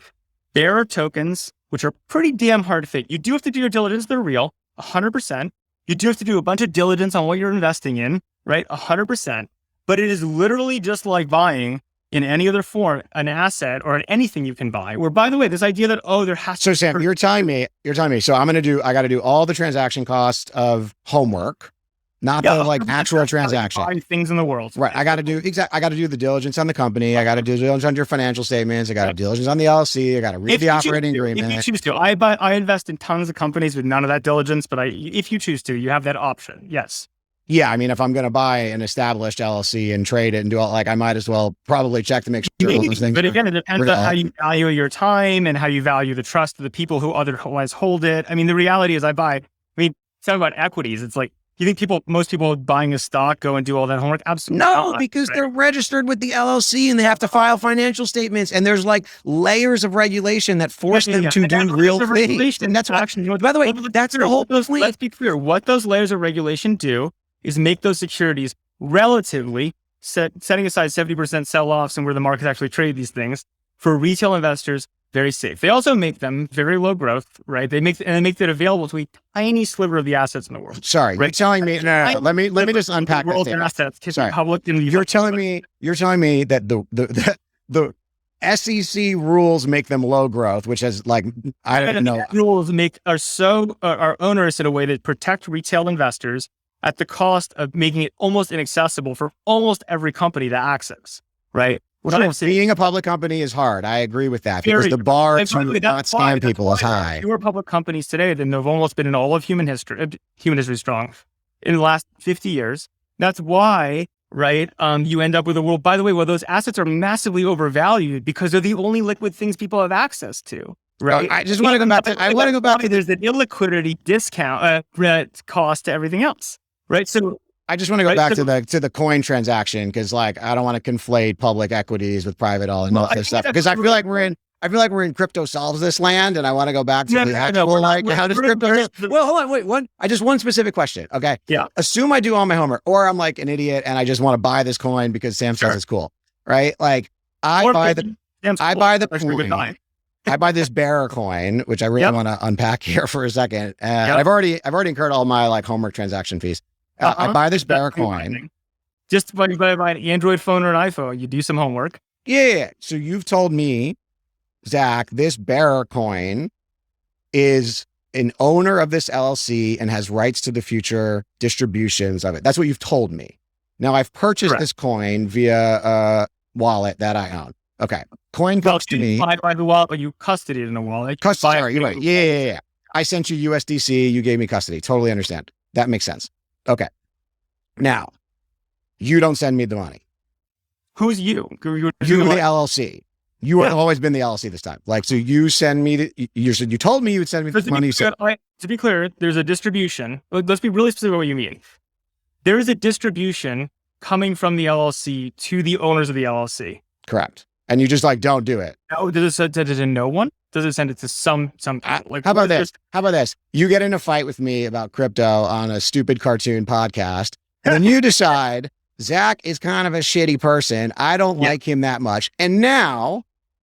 There are tokens, which are pretty damn hard to fake. You do have to do your diligence. They're real, 100%. You do have to do a bunch of diligence on what you're investing in, right? 100%. But it is literally just like buying in any other form, an asset or anything you can buy. Where, by the way, this idea that, there has to. So Sam, you're telling me, so I got to do all the transaction costs of homework, not the actual transaction. Buying things in the world. Right. I got to do the diligence on the company. I got to do diligence on your financial statements. I got to do diligence on the LLC. I got to read the operating agreement. If you choose to. I invest in tons of companies with none of that diligence, but if you choose to, you have that option. Yes. Yeah, I mean, if I'm going to buy an established LLC and trade it and do all, I might as well probably check to make sure all those things. But again, it depends on how you value your time and how you value the trust of the people who otherwise hold it. I mean, the reality is talking about equities. It's like, you think most people buying a stock go and do all that homework? Absolutely not, because they're registered with the LLC and they have to file financial statements, and there's layers of regulation that force them to do real things. And that's what actually, by the way, that's the whole point. Let's be clear. What those layers of regulation do is make those securities relatively, setting aside 70% sell-offs and where the markets actually trade these things, for retail investors, very safe. They also make them very low growth, right? They make that available to a tiny sliver of the assets in the world. Sorry, right? You're telling me, no, let me just unpack that. Assets, public in the you're telling me that the SEC rules make them low growth, which is I don't know. Rules are onerous in a way that protect retail investors at the cost of making it almost inaccessible for almost every company to access, right? Being a public company is hard. I agree with that because the bar to not scam people is high. Fewer public companies today than there've almost been in all of human history strong in the last 50 years. That's why, right? You end up with a world, by the way, where those assets are massively overvalued because they're the only liquid things people have access to. Right. I just want to go back to. There's an illiquidity discount cost to everything else. Right. So I just want to go back to the coin transaction because I don't want to conflate public equities with private all this stuff because I feel like we're in crypto solves this land, and I want to go back to the actual how does crypto. Well, hold on, wait, one specific question. Okay. Yeah. Assume I do all my homework, or I'm like an idiot and I just want to buy this coin because Sam says it's cool, right? I buy the coin. I buy this bearer coin, which I really want to unpack here for a second. I've already incurred all my homework transaction fees. I buy this bearer coin. Just by an Android phone or an iPhone, you do some homework. Yeah. So you've told me, Zach, this bearer coin is an owner of this LLC and has rights to the future distributions of it. That's what you've told me. Now I've purchased this coin via a wallet that I own. Okay. Coin comes to me. Buy the wallet, but you custody it in a wallet. Sorry, you're right. Yeah. I sent you USDC. You gave me custody. Totally understand. That makes sense. Okay. Now, you don't send me the money. Who's you? You're the LLC. You have always been the LLC this time. Like, so you send me you told me you would send me the money. To be clear, there's a distribution. Let's be really specific what you mean. There is a distribution coming from the LLC to the owners of the LLC. Correct. And you just like, don't do it. Oh, does it send it to no one? Does it send it to some like, how about this? How about this? You get in a fight with me about crypto on a stupid cartoon podcast, and then you decide Zach is kind of a shitty person. I don't like him that much. And now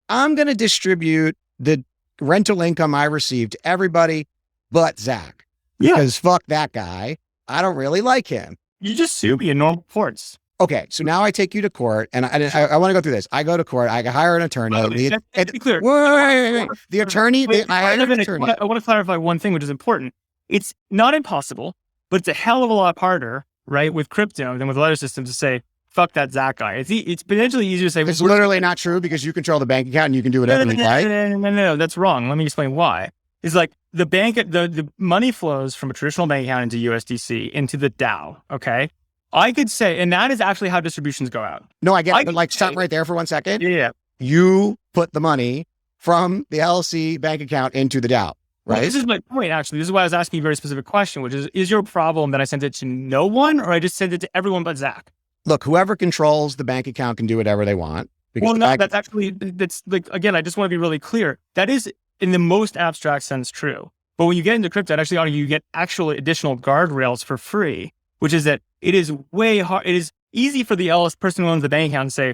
I'm going to distribute the rental income I received to everybody but Zach. Because fuck that guy. I don't really like him. You just sue me in normal courts. Okay, so now I take you to court, and I want to go through this. I go to court. I hire an attorney. To be clear. Wait. The attorney. I want to clarify one thing, which is important. It's not impossible, but it's a hell of a lot harder, right, with crypto than with other systems to say, fuck that Zach guy. It's potentially easier to say. It's literally not true because you control the bank account and you can do whatever you like. No, that's wrong. Let me explain why. It's like the money flows from a traditional bank account into USDC into the DAO. Okay. I could say, and that is actually how distributions go out. No, I get it, but like stop right there for 1 second. Yeah. You put the money from the LLC bank account into the DAO, right? Well, this is my point, actually. This is why I was asking you a very specific question, which is your problem that I sent it to no one or I just sent it to everyone but Zach? Look, whoever controls the bank account can do whatever they want. Well, no, that's like, again, I just want to be really clear. That is in the most abstract sense true. But when you get into crypto, actually, you get actual additional guardrails for free, which is that it is way hard. It is easy for the person who owns the bank account to say,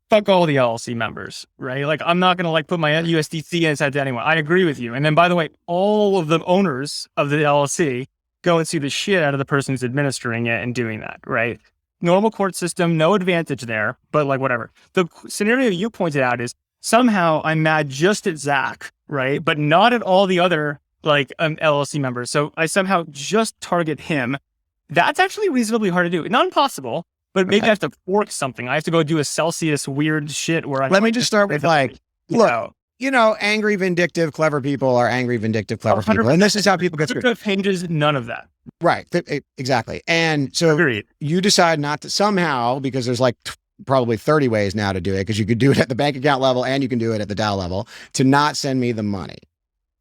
fuck all the LLC members, right? Like, I'm not going to like put my USDC inside to anyone. I agree with you. And then by the way, all of the owners of the LLC go and sue the shit out of the person who's administering it and doing that, right? Normal court system, no advantage there, but like whatever. The scenario you pointed out is somehow I'm mad just at Zach, right? But not at all the other like LLC members. So I somehow just target him. That's actually reasonably hard to do. Not impossible, but maybe I have to fork something. I have to go do a Celsius weird shit where Let me just start with like, look, angry, vindictive, clever people are angry, vindictive, clever people. And this is how people get screwed. Crypto changes none of that. Right. Exactly. And so you decide not to somehow, because there's like probably 30 ways now to do it, because you could do it at the bank account level and you can do it at the DAO level, to not send me the money.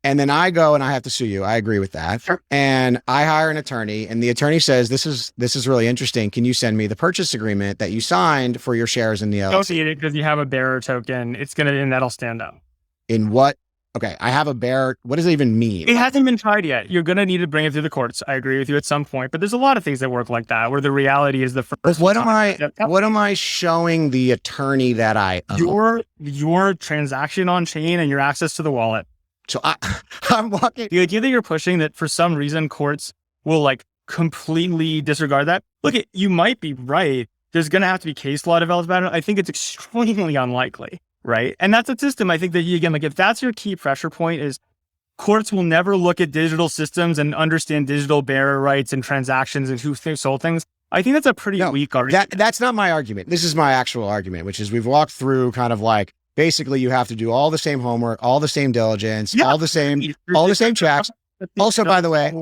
And then I go and I have to sue you. I agree with that. Sure. And I hire an attorney and the attorney says, this is really interesting. Can you send me the purchase agreement that you signed for your shares in the LLC? Don't need it because you have a bearer token. And that'll stand up. In what? Okay. I have a bearer. What does it even mean? It hasn't been tried yet. You're going to need to bring it through the courts. I agree with you at some point, but there's a lot of things that work like that, where the reality is the first. What am I showing the attorney that I own? Your transaction on chain and your access to the wallet. So I'm walking. The idea that you're pushing that for some reason courts will like completely disregard that. Look, you might be right. There's going to have to be case law developed about it. I think it's extremely unlikely, right? And that's a system. I think that again, like if that's your key pressure point is courts will never look at digital systems and understand digital bearer rights and transactions and who sold things. I think that's a pretty weak argument. That's not my argument. This is my actual argument, which is we've walked through kind of like, basically, you have to do all the same homework, all the same diligence, all the same checks. Also, by the way,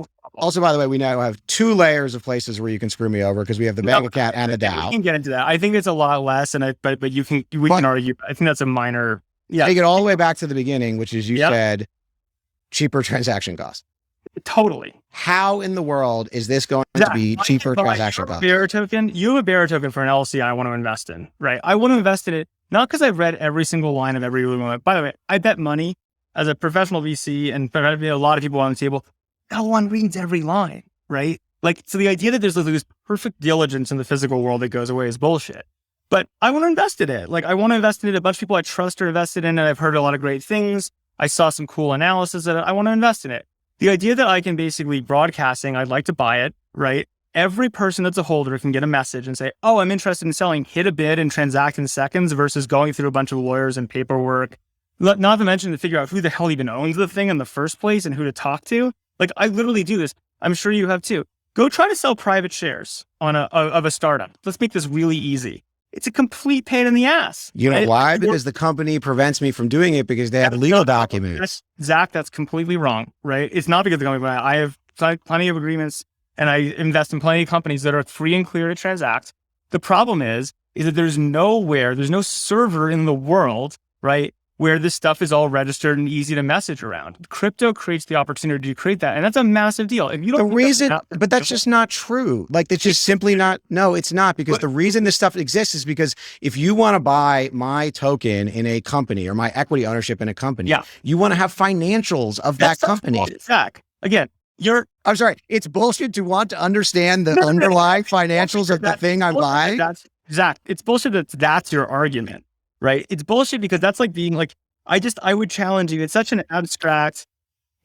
we now have 2 layers of places where you can screw me over because we have the bank account and the DAO. We can get into that. I think it's a lot less, but we can argue. I think that's a minor. Yeah, take it all the way back to the beginning, which is you said cheaper transaction costs. Totally. How in the world is this going to be cheaper transaction costs? You have a bearer token for an LLC I want to invest in, right? I want to invest in it. Not because I've read every single line of every rumor. By the way, I bet money as a professional VC and a lot of people on the table, no one reads every line, right? Like, so the idea that there's this perfect diligence in the physical world that goes away is bullshit. But I want to invest in it. Like, I want to invest in it. A bunch of people I trust are invested in it. I've heard a lot of great things. I saw some cool analysis of it. I want to invest in it. The idea that I can basically broadcasting, I'd like to buy it, right? Every person that's a holder can get a message and say, oh, I'm interested in selling, hit a bid and transact in seconds versus going through a bunch of lawyers and paperwork. Not to mention to figure out who the hell even owns the thing in the first place and who to talk to. Like I literally do this. I'm sure you have too. Go try to sell private shares on of a startup. Let's make this really easy. It's a complete pain in the ass. You know why? Because the company prevents me from doing it because they have legal documents. Zach, that's completely wrong, right? It's not because of the company, but I have plenty of agreements and I invest in plenty of companies that are free and clear to transact. The problem is that there's no server in the world, right, where this stuff is all registered and easy to message around. Crypto creates the opportunity to create that. And that's a massive deal. If you don't but that's just not true. Like, it's just simply not, no, it's not, because the reason this stuff exists is because if you want to buy my token in a company or my equity ownership in a company, you want to have financials of that company. Zach, again, I'm sorry, it's bullshit to want to understand the underlying financials of the thing I'm buying. Zach, it's bullshit that's your argument. Right. It's bullshit because that's like being like, I would challenge you. It's such an abstract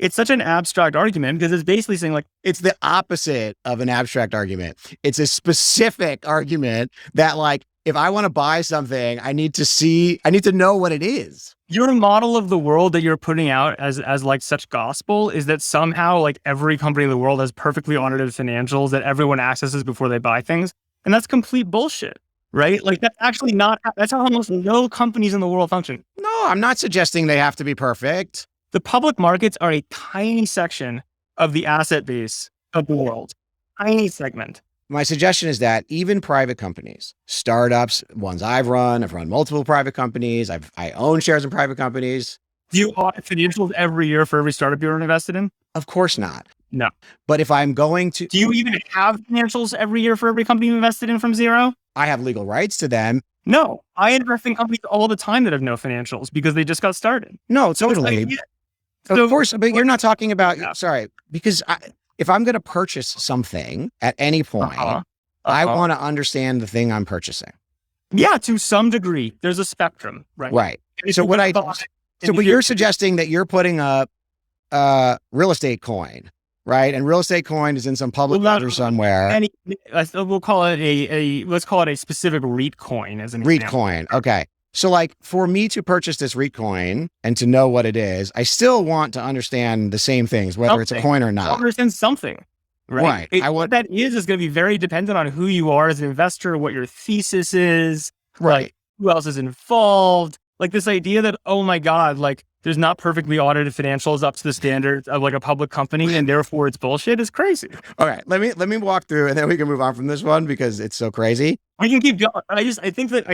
argument because it's basically saying like, it's the opposite of an abstract argument. It's a specific argument that like, if I want to buy something, I need to know what it is. Your model of the world that you're putting out as like such gospel is that somehow like every company in the world has perfectly audited financials that everyone accesses before they buy things. And that's complete bullshit. Right? Like that's actually that's how almost no companies in the world function. No, I'm not suggesting they have to be perfect. The public markets are a tiny section of the asset base of the world. Tiny segment. My suggestion is that even private companies, startups, ones I've run multiple private companies. I own shares in private companies. Do you audit financials every year for every startup you're invested in? Of course not. No. But if I'm going to... Do you even have financials every year for every company you invested in from zero? I have legal rights to them. No. I invest in companies all the time that have no financials because they just got started. No, totally. Of course, but you're not talking about... Sorry, because if I'm going to purchase something at any point, I want to understand the thing I'm purchasing. Yeah, to some degree. There's a spectrum, right? Right. But you're suggesting that you're putting up real estate coin, right? And real estate coin is in some public ledger somewhere. We'll call it let's call it a specific REIT coin as an REIT example. coin. Okay. So like for me to purchase this REIT coin and to know what it is, I still want to understand the same things, whether it's a coin or not. Understand something, right? What that is going to be very dependent on who you are as an investor, what your thesis is, right? Like, who else is involved? Like this idea that, oh my God, like there's not perfectly audited financials up to the standards of like a public company and therefore it's bullshit is crazy. All right. Let me walk through and then we can move on from this one because it's so crazy. We can keep going. I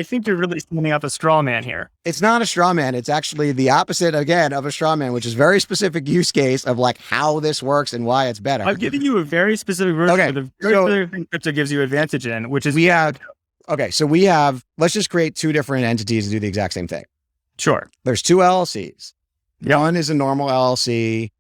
think you're really standing up a straw man here. It's not a straw man. It's actually the opposite again of a straw man, which is very specific use case of like how this works and why it's better. I've given you a very specific version of the very specific thing crypto gives you advantage in, which is let's just create two different entities to do the exact same thing. Sure. There's two LLCs. Yep. One is a normal LLC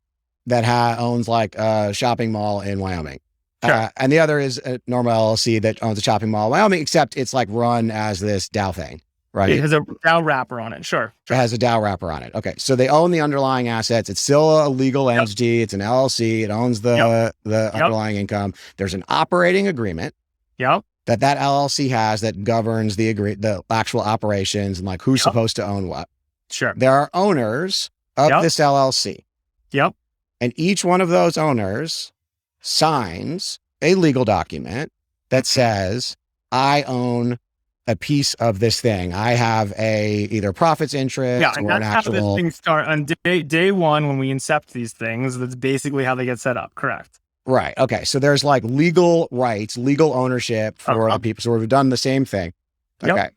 that owns like a shopping mall in Wyoming. Sure. And the other is a normal LLC that owns a shopping mall in Wyoming, except it's like run as this DAO thing, right? It has a DAO wrapper on it. Sure. It has a DAO wrapper on it. Okay. So they own the underlying assets. It's still a legal entity. It's an LLC. It owns the underlying income. There's an operating agreement. Yep. That LLC has that governs the actual operations and like who's supposed to own what. Sure. There are owners of this LLC. Yep. And each one of those owners signs a legal document that says, I own a piece of this thing. I have either profits interest or an actual... how this thing start on day one when we incept these things. That's basically how they get set up. Correct. Right. Okay. So there's like legal rights, legal ownership for the people. So we've done the same thing. Okay. Yep.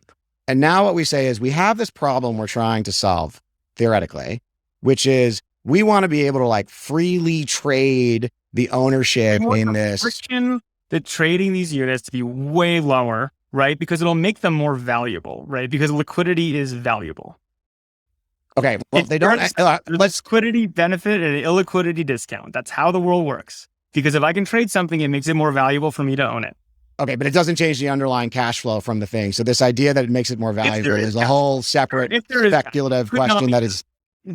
And now what we say is we have this problem we're trying to solve theoretically, which is we want to be able to like freely trade the ownership in this. Friction that trading these units to be way lower, right? Because it'll make them more valuable, right? Because liquidity is valuable. Okay. Well, they don't. Let's liquidity benefit and an illiquidity discount. That's how the world works. Because if I can trade something, it makes it more valuable for me to own it. Okay, but it doesn't change the underlying cash flow from the thing. So this idea that it makes it more valuable is a whole separate speculative question that is...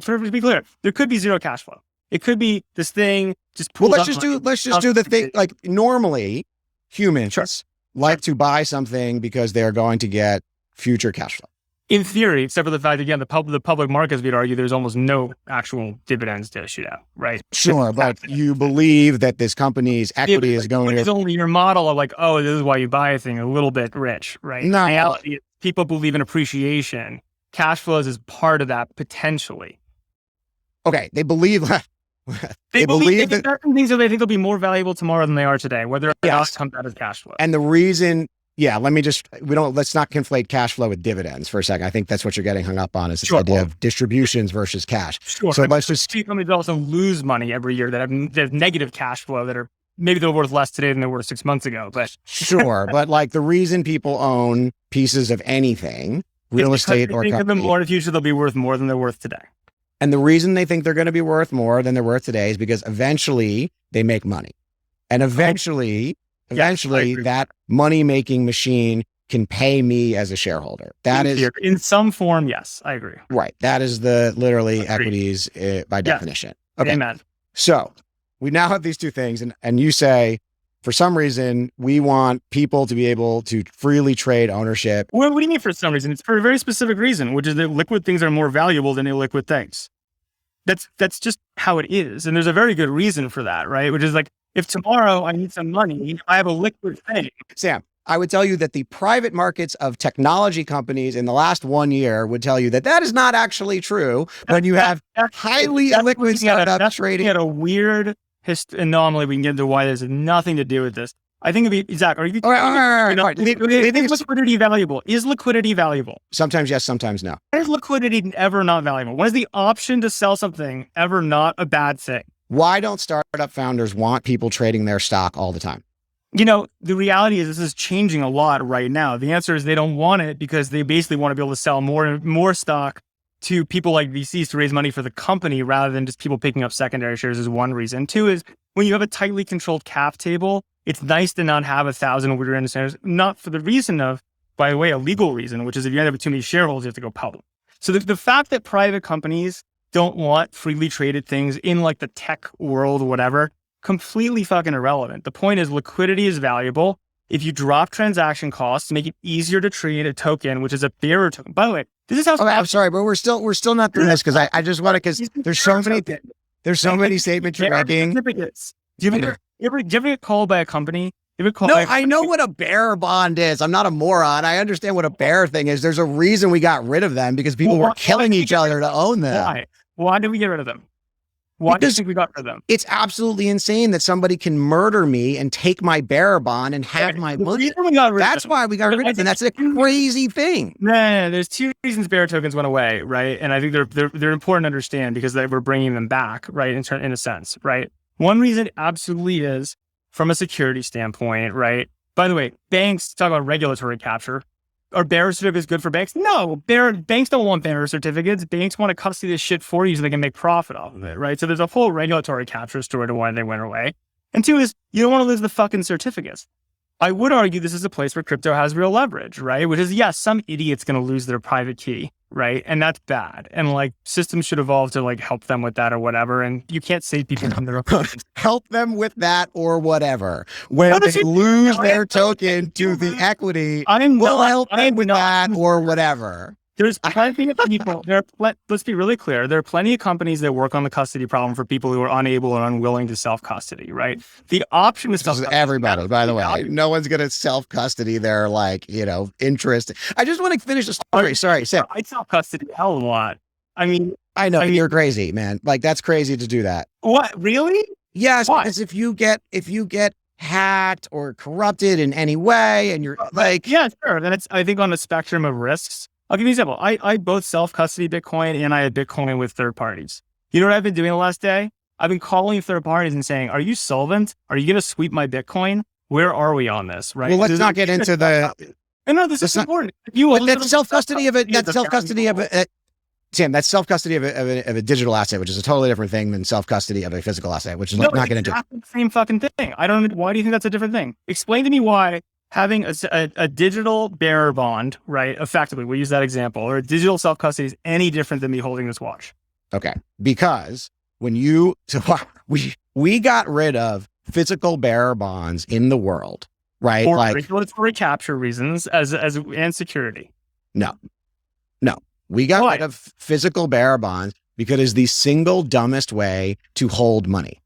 To be clear, there could be zero cash flow. It could be this thing just... Well, let's just do the thing. Like normally, humans like to buy something because they're going to get future cash flow. In theory, except for the fact, again, the public markets, we'd argue there's almost no actual dividends to shoot out, right? Sure, but you believe that this company's equity is going It's to... only your model of like, oh, this is why you buy a thing, a little bit rich, right? No. Reality is people believe in appreciation. Cash flows is part of that potentially. Okay, they believe... They believe that... certain things that they think they'll be more valuable tomorrow than they are today, whether it Yes. comes out as cash flow. And the reason... Yeah, let's not conflate cash flow with dividends for a second. I think that's what you're getting hung up on, is this idea of distributions versus cash. Sure. So let's just... Companies also lose money every year that have negative cash flow that are, maybe they're worth less today than they were 6 months ago, but... Sure, but like the reason people own pieces of anything, real estate or think of them company, more in the future, they'll be worth more than they're worth today. and the reason they think they're going to be worth more than they're worth today is because eventually they make money. And eventually that money-making machine can pay me as a shareholder. That is in some form, yes, I agree. right. That is the literally Agreed. equities by definition. Okay. Amen. So we now have these two things, and you say, for some reason, we want people to be able to freely trade ownership. Well, what do you mean for some reason? It's for a very specific reason, which is that liquid things are more valuable than illiquid things. That's just how it is. And there's a very good reason for that, right? Which is like, if tomorrow I need some money, I have a liquid thing. Sam, I would tell you that the private markets of technology companies in the last 1 year would tell you that that is not actually true when you have highly illiquid startups trading. At a weird anomaly, we can get into why there's nothing to do with this. I think it'd be, Zach, are you... All right. Is liquidity valuable? Is liquidity valuable? Sometimes yes, sometimes no. Why is liquidity ever not valuable? When is the option to sell something ever not a bad thing? Why don't startup founders want people trading their stock all the time? You know, the reality is this is changing a lot right now. The answer is they don't want it because they basically want to be able to sell more stock to people like VCs to raise money for the company rather than just people picking up secondary shares is one reason. Two is when you have a tightly controlled cap table, it's nice to not have 1,000 weird incentives, not for the reason of, by the way, a legal reason, which is if you end up with too many shareholders, you have to go public. So the fact that private companies don't want freely traded things in like the tech world, whatever, completely fucking irrelevant. The point is liquidity is valuable. If you drop transaction costs, make it easier to trade a token, which is a bearer token. By the way, this is how... I'm sorry, but we're still not doing this because I just want to, because there's so many statements you're making. Do you ever get called by a company? I know what a bearer bond is. I'm not a moron. I understand what a bearer thing is. There's a reason we got rid of them because people were killing each other to own them. Why did we get rid of them? Why do you think we got rid of them? It's absolutely insane that somebody can murder me and take my bearer bond and have my money. That's why we got rid of them. That's a crazy thing. No. There's two reasons bearer tokens went away, right? And I think they're important to understand because we're bringing them back, right? In a sense, right? One reason absolutely is from a security standpoint, right? By the way, banks talk about regulatory capture. Are bearer certificates good for banks? No, banks don't want bearer certificates. Banks want to custody this shit for you so they can make profit off of it, right? So there's a whole regulatory capture story to why they went away. And two is you don't want to lose the fucking certificates. I would argue this is a place where crypto has real leverage, right? Which is, yes, some idiot's going to lose their private key, right? And that's bad. And like systems should evolve to like help them with that or whatever. And you can't save people from their own. Help them with that or whatever. When they lose their token to the equity, we'll help them with that or whatever. There's plenty of people, let's be really clear. There are plenty of companies that work on the custody problem for people who are unable or unwilling to self-custody, right? The option is everybody, by the way. No one's going to self-custody their interest. I just want to finish the story. Sorry, Sam. I self-custody a hell of a lot. I mean, you're crazy, man. Like that's crazy to do that. What? Really? Yes, why? Because if you get hacked or corrupted in any way and you're like... Yeah, sure. Then it's, I think, on a spectrum of risks. I'll give you an example. I both self-custody Bitcoin and I had Bitcoin with third parties. You know what I've been doing the last day? I've been calling third parties and saying, are you solvent? Are you going to sweep my Bitcoin? Where are we on this? Right. Well, let's not get into the... No, this is important. That's self-custody of it. That's self-custody of it. Sam, that's self-custody of a digital asset, which is a totally different thing than self-custody of a physical asset, which is not going to do the same fucking thing. I don't know. Why do you think that's a different thing? Explain to me why having a digital bearer bond, right? Effectively, we'll use that example, or a digital self-custody is any different than me holding this watch. Okay. Because we got rid of physical bearer bonds in the world, right? For regulatory capture reasons and security. No. No, we got rid of physical bearer bonds because it is the single dumbest way to hold money.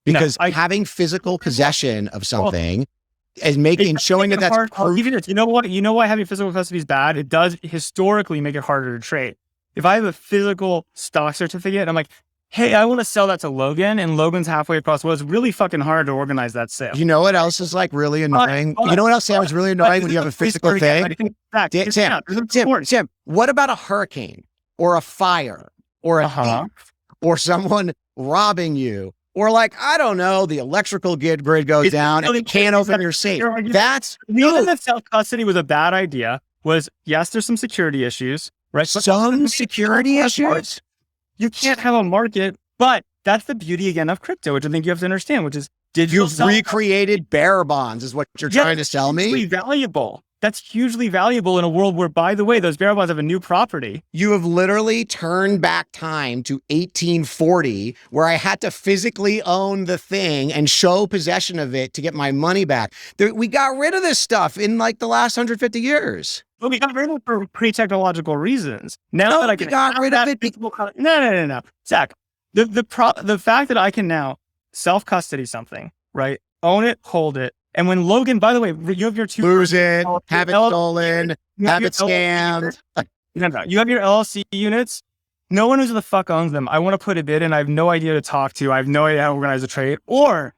Because having physical possession of something is showing that that's proof. You know why having physical custody is bad? It does historically make it harder to trade. If I have a physical stock certificate, I'm like, hey, I want to sell that to Logan, and Logan's halfway across. Well, it's really fucking hard to organize that sale. You know what else is like really annoying? You know what else, Sam, is really annoying when you have a physical thing? Sam, what about a hurricane or a fire or a thief or someone robbing you? Or like, I don't know, the electrical grid goes down and you can't open your safe. That's the reason that self-custody was a bad idea was, yes, there's some security issues, right? Some security issues? You can't have a market, but that's the beauty again of crypto, which I think you have to understand, which is digital. You've recreated bearer bonds is what you're trying to sell me? Hugely valuable. That's hugely valuable in a world where, by the way, those bearer bonds have a new property. You have literally turned back time to 1840, where I had to physically own the thing and show possession of it to get my money back. We got rid of this stuff in like the last 150 years. Well, we got rid of it for pre-technological reasons. Now that I can got rid of it. No. Zach, the fact that I can now self-custody something, right? Own it, hold it. And when Logan, by the way, you have your lose it, have it stolen, have it scammed. No. You have your LLC units. No one knows who the fuck owns them. I want to put a bid in. I have no idea to talk to. I have no idea how to organize a trade. Or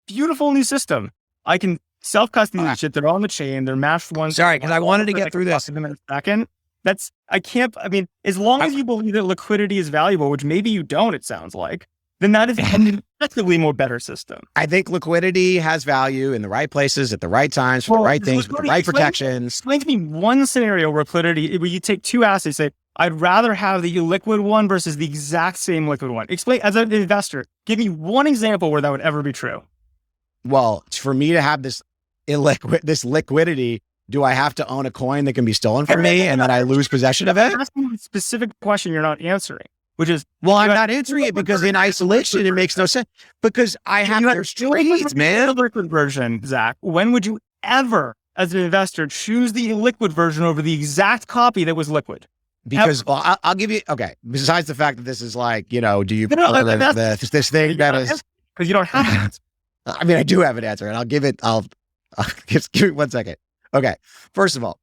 beautiful new system. I can self-custody this shit. They're on the chain. They're matched one. Sorry, because I wanted to get through this. In a second. As long as you believe that liquidity is valuable, which maybe you don't, it sounds like, then that is an effectively more better system. I think liquidity has value in the right places at the right times for the right things with the right protections. Explain to me one scenario where liquidity, where you take two assets, say, I'd rather have the illiquid one versus the exact same liquid one. Explain, as an investor, give me one example where that would ever be true. Well, for me to have this liquidity, do I have to own a coin that can be stolen from me and then I lose possession of it? That's a specific question you're not answering. Which is, well, I'm not answering it because in isolation, it makes no sense. Because I have their trades, man. The liquid version, Zach. When would you ever, as an investor, choose the illiquid version over the exact copy that was liquid? Because I'll give you, okay, besides the fact that this is like, do you, this thing that is. Because you don't have an answer. I mean, I do have an answer and I'll give me 1 second. Okay. First of all,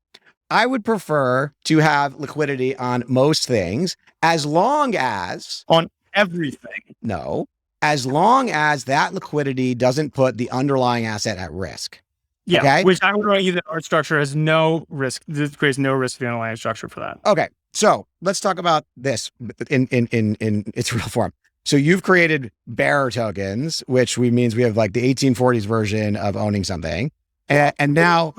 I would prefer to have liquidity on most things as long as... On everything. No. As long as that liquidity doesn't put the underlying asset at risk. Yeah. Okay? Which I would argue that our structure has no risk. This creates no risk to the underlying structure for that. Okay. So let's talk about this in its real form. So you've created bearer tokens, which means we have like the 1840s version of owning something. And now...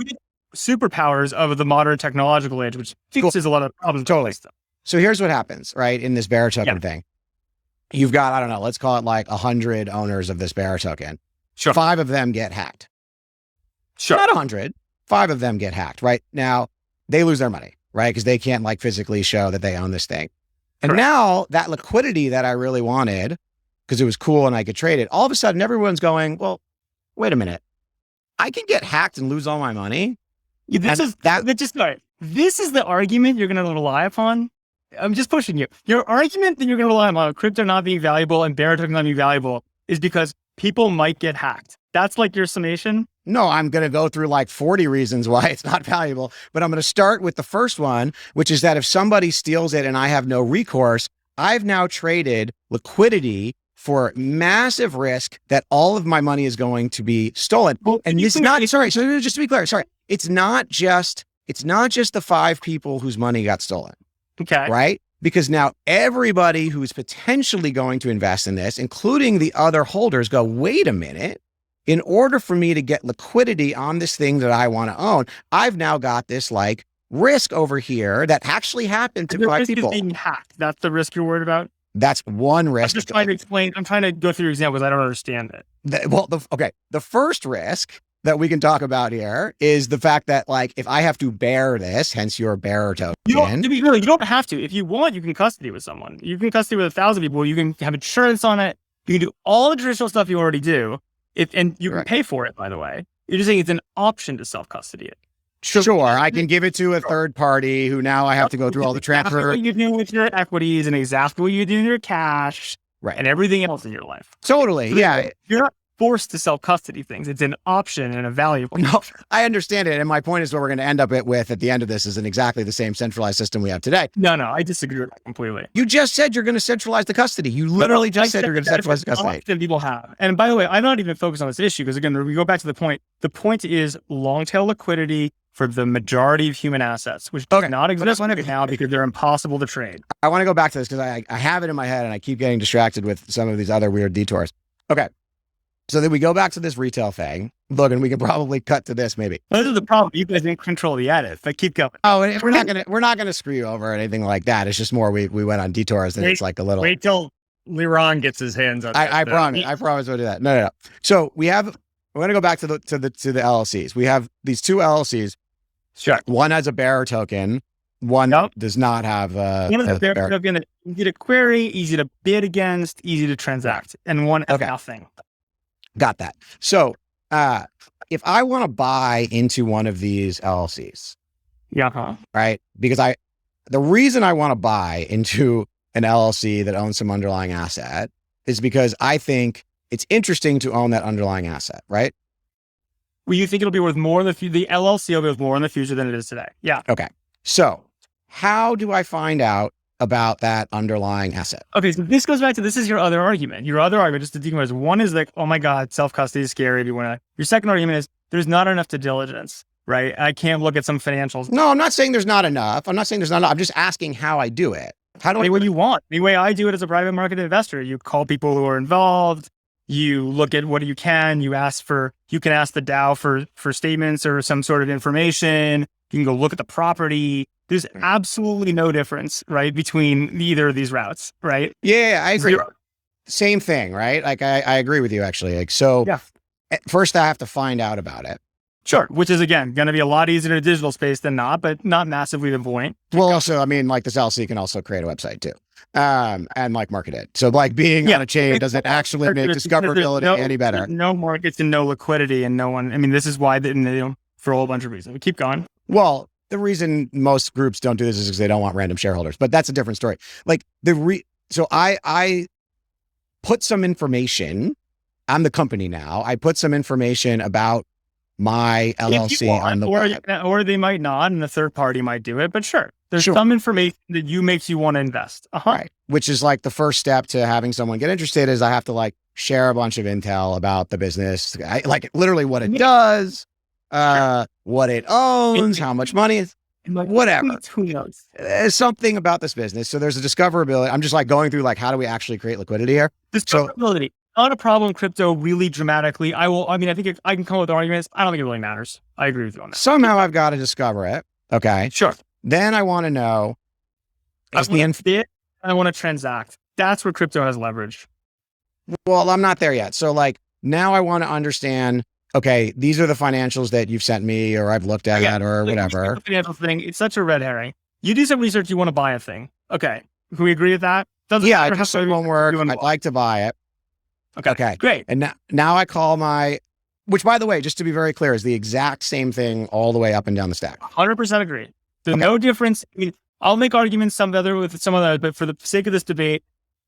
superpowers of the modern technological age, which fixes a lot of problems. Totally. So here's what happens, right? In this bearer token thing, you've got, I don't know, let's call it like 100 owners of this bearer token. Sure. 5 of them get hacked. Sure. Not 100. 5 of them get hacked, right? Now they lose their money, right? Because they can't like physically show that they own this thing. And now that liquidity that I really wanted, because it was cool and I could trade it, all of a sudden everyone's going, well, wait a minute. I can get hacked and lose all my money. This is the argument you're going to rely upon. I'm just pushing you. Your argument that you're going to rely on crypto not being valuable and bearer token not being valuable is because people might get hacked. That's like your summation? No, I'm going to go through like 40 reasons why it's not valuable, but I'm going to start with the first one, which is that if somebody steals it and I have no recourse, I've now traded liquidity for massive risk that all of my money is going to be stolen. Well, and this is not, sorry, so just to be clear, sorry. It's not just the 5 people whose money got stolen. Okay. Right? Because now everybody who's potentially going to invest in this, including the other holders, go, wait a minute. In order for me to get liquidity on this thing that I want to own, I've now got this like risk over here that actually happened to 5 people. Is being hacked. That's the risk you're worried about? That's one risk. I'm just trying to explain. I'm trying to go through examples. I don't understand it. The first risk that we can talk about here is the fact that like, if I have to bear this, hence your bearer token. You don't have to. If you want, you can custody with someone. You can custody with 1,000 people. You can have insurance on it. You can do all the traditional stuff you already do. And you can pay for it, by the way. You're just saying it's an option to self-custody it. Sure, I can give it to a third party who now I have to go through all the Exactly transfer. what you do with your equities and exactly what you do in your cash Right. and everything else in your life. Totally. Yeah. You're not forced to self-custody things. It's an option and a valuable No, option. I understand it. And my point is what we're going to end up with at the end of this is exactly the same centralized system we have today. No, I disagree with that completely. You just said you're going to centralize the custody. You literally just said you're going to centralize the custody. That people have. And by the way, I'm not even focused on this issue because again, we go back to the point. The point is long tail liquidity for the majority of human assets, which does not exist now because they're impossible to trade. I want to go back to this because I have it in my head and I keep getting distracted with some of these other weird detours. Okay. So then we go back to this retail thing. Logan, we can probably cut to this maybe. This is the problem. You guys didn't control the edit, but keep going. Oh, and we're not gonna screw you over or anything like that. It's just more we went on detours and it's like a little. Wait till Liron gets his hands on. I promise we'll do that. No. So we're gonna go back to the LLCs. We have these two LLCs. Sure. One has a bearer token. One does not have one is a bearer token that's easy to query, easy to bid against, easy to transact, and one has nothing. Got that. So if I want to buy into one of these LLCs, right? Because the reason I want to buy into an LLC that owns some underlying asset is because I think it's interesting to own that underlying asset, right? Well, you think it'll be worth more in the future? The LLC will be worth more in the future than it is today. Yeah. Okay. So how do I find out about that underlying asset? Okay, so this goes back to, this is your other argument. Your other argument, just to decompose, one is like, oh my God, self-custody is scary. Your second argument is there's not enough due diligence, right? I can't look at some financials. No, I'm not saying there's not enough. I'm just asking how I do it. How do I? What you want. The way I do it as a private market investor, you call people who are involved. You look at what you can. You can ask the DAO for statements or some sort of information. You can go look at the property. There's absolutely no difference, right, between either of these routes, right? Yeah, I agree. Same thing, right? Like I agree with you actually. Like so. Yeah. First, I have to find out about it. Sure, which is again going to be a lot easier in a digital space than not, but not massively the point. Well, also, I mean, like this LLC can also create a website too, and like market it. So, like being on a chain doesn't actually make discoverability any better. No markets and no liquidity, and no one. I mean, this is why for a whole bunch of reasons. We keep going. Well, the reason most groups don't do this is because they don't want random shareholders, but that's a different story. Like so I put some information. I'm the company now. I put some information about my LLC on the web. Or they might not, and the third party might do it. But sure, there's some information that makes you want to invest. Right. Which is like the first step to having someone get interested is I have to like share a bunch of intel about the business, like literally what it does, what it owns, how much money is, whatever. Who knows? There's something about this business. So there's a discoverability. I'm just like going through like, how do we actually create liquidity here? Discoverability. Not a problem in crypto really dramatically. I think I can come up with arguments. I don't think it really matters. I agree with you on that. Somehow I've got to discover it. Okay. Sure. Then I want to know. I want to transact. That's where crypto has leverage. Well, I'm not there yet. So like now I want to understand, okay, these are the financials that you've sent me or I've looked at or whatever. The financial thing, it's such a red herring. You do some research, you want to buy a thing. Okay. Can we agree with that? I do some homework. I'd like to buy it. Okay. Great. And now I call which by the way, just to be very clear, is the exact same thing all the way up and down the stack. 100% agree. There's no difference. I mean, I'll make arguments with some of that, but for the sake of this debate,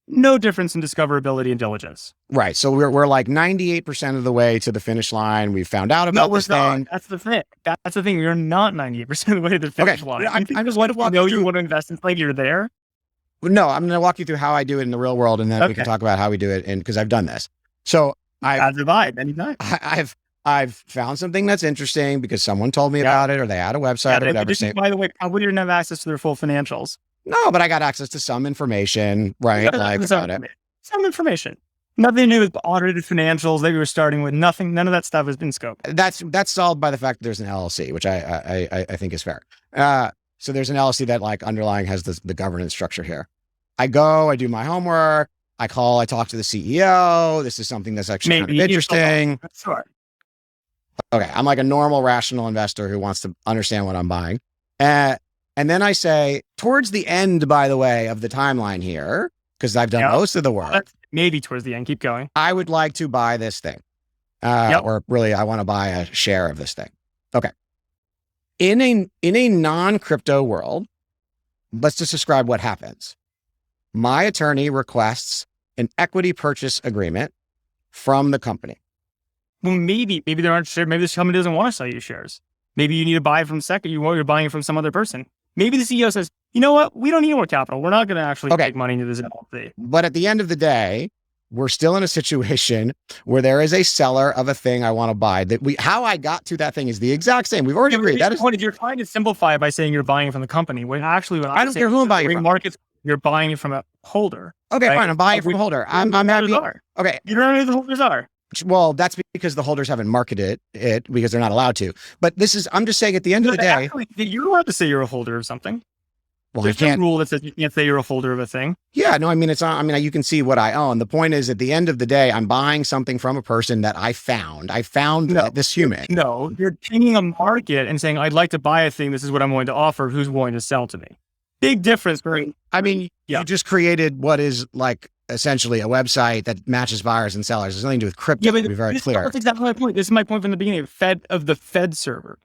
no difference in discoverability and diligence. Right. So we're like 98% of the way to the finish line. We found out about this thing. That's the thing. That's the thing. You're not 98% of the way to the finish line. I'm just want to know you want to invest in something. You're there. No, I'm going to walk you through how I do it in the real world, and then we can talk about how we do it. And because I've done this, so I've found something that's interesting because someone told me about it, or they had a website or whatever. By the way, probably didn't have access to their full financials. No, but I got access to some information, right? Like about it. Some information. Nothing new with audited financials that we were starting with. Nothing. None of that stuff has been scoped. That's solved by the fact that there's an LLC, which I think is fair. So there's an LLC that like underlying has the governance structure here. I do my homework. I talk to the CEO. This is something that's actually kind of interesting. Sure. Okay. I'm like a normal, rational investor who wants to understand what I'm buying. And then I say towards the end, by the way, of the timeline here, because I've done most of the work. Maybe towards the end. Keep going. I would like to buy this thing. Or really, I want to buy a share of this thing. Okay. in a non-crypto world, let's just describe what happens. My attorney requests an equity purchase agreement from the company. Well, maybe there aren't shares. Maybe this company doesn't want to sell you shares. Maybe you need to buy from you're buying from some other person. Maybe the CEO says, you know what? We don't need more capital. We're not going to actually take money into this LLC. But at the end of the day, we're still in a situation where there is a seller of a thing I want to buy. How I got to that thing is the exact same. We've already agreed. That is point. You're trying to simplify it by saying you're buying from the company. When actually, I don't care who I'm buying from. Markets, you're buying it from a holder. Okay, right? Fine. I'm buying it from a holder. I'm happy. Okay. You don't know who the holders are. Well, that's because the holders haven't marketed it because they're not allowed to. But I'm just saying at the end of the day. Actually, you're allowed to say you're a holder of something. Well, there's no rule that says you can't say you're a holder of a thing. Yeah, no, I mean, you can see what I own. The point is, at the end of the day, I'm buying something from a person that I found. I found this human. No, you're taking a market and saying, I'd like to buy a thing. This is what I'm going to offer. Who's willing to sell to me? Big difference. I mean, you just created what is like essentially a website that matches buyers and sellers. There's nothing to do with crypto. Yeah, but to be very clear. That's exactly my point. This is my point from the beginning of the Fed server.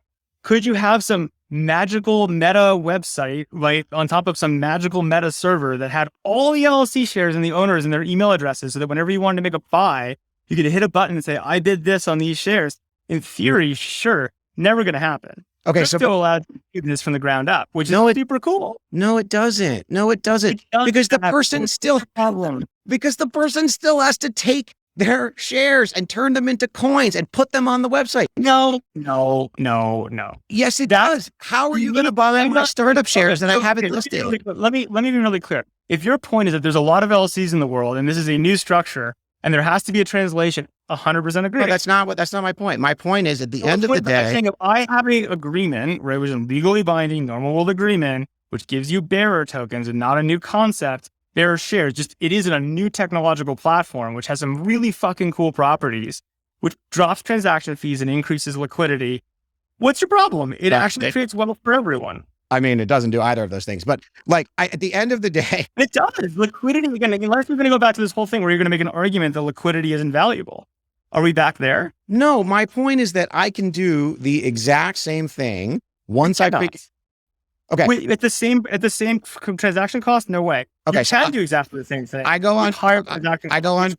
Could you have some magical meta website, right, on top of some magical meta server that had all the LLC shares and the owners and their email addresses so that whenever you wanted to make a buy, you could hit a button and say, I did this on these shares? In theory, sure. Never going to happen. Okay, so still allowed to do this from the ground up, which is super cool. No, it doesn't. Because the person still has to take their shares and turn them into coins and put them on the website. No. Yes, it does. How are you going to buy my startup shares that I haven't listed? Let me be really clear. If your point is that there's a lot of LLCs in the world and this is a new structure and there has to be a translation, 100% agree. No, that's not my point. My point is at the end of the day. If I have an agreement, right, which is a legally binding, normal world agreement, which gives you bearer tokens and not a new concept, bearer shares, it is in a new technological platform, which has some really fucking cool properties, which drops transaction fees and increases liquidity. What's your problem? It actually creates wealth for everyone. I mean, it doesn't do either of those things, but at the end of the day, it does. Liquidity, unless we're going to go back to this whole thing where you're going to make an argument that liquidity is invaluable. Are we back there? No, my point is that I can do the exact same thing once I pick. Okay. Wait, at the same transaction cost? No way. Okay. You can do exactly the same thing. I go on Carta.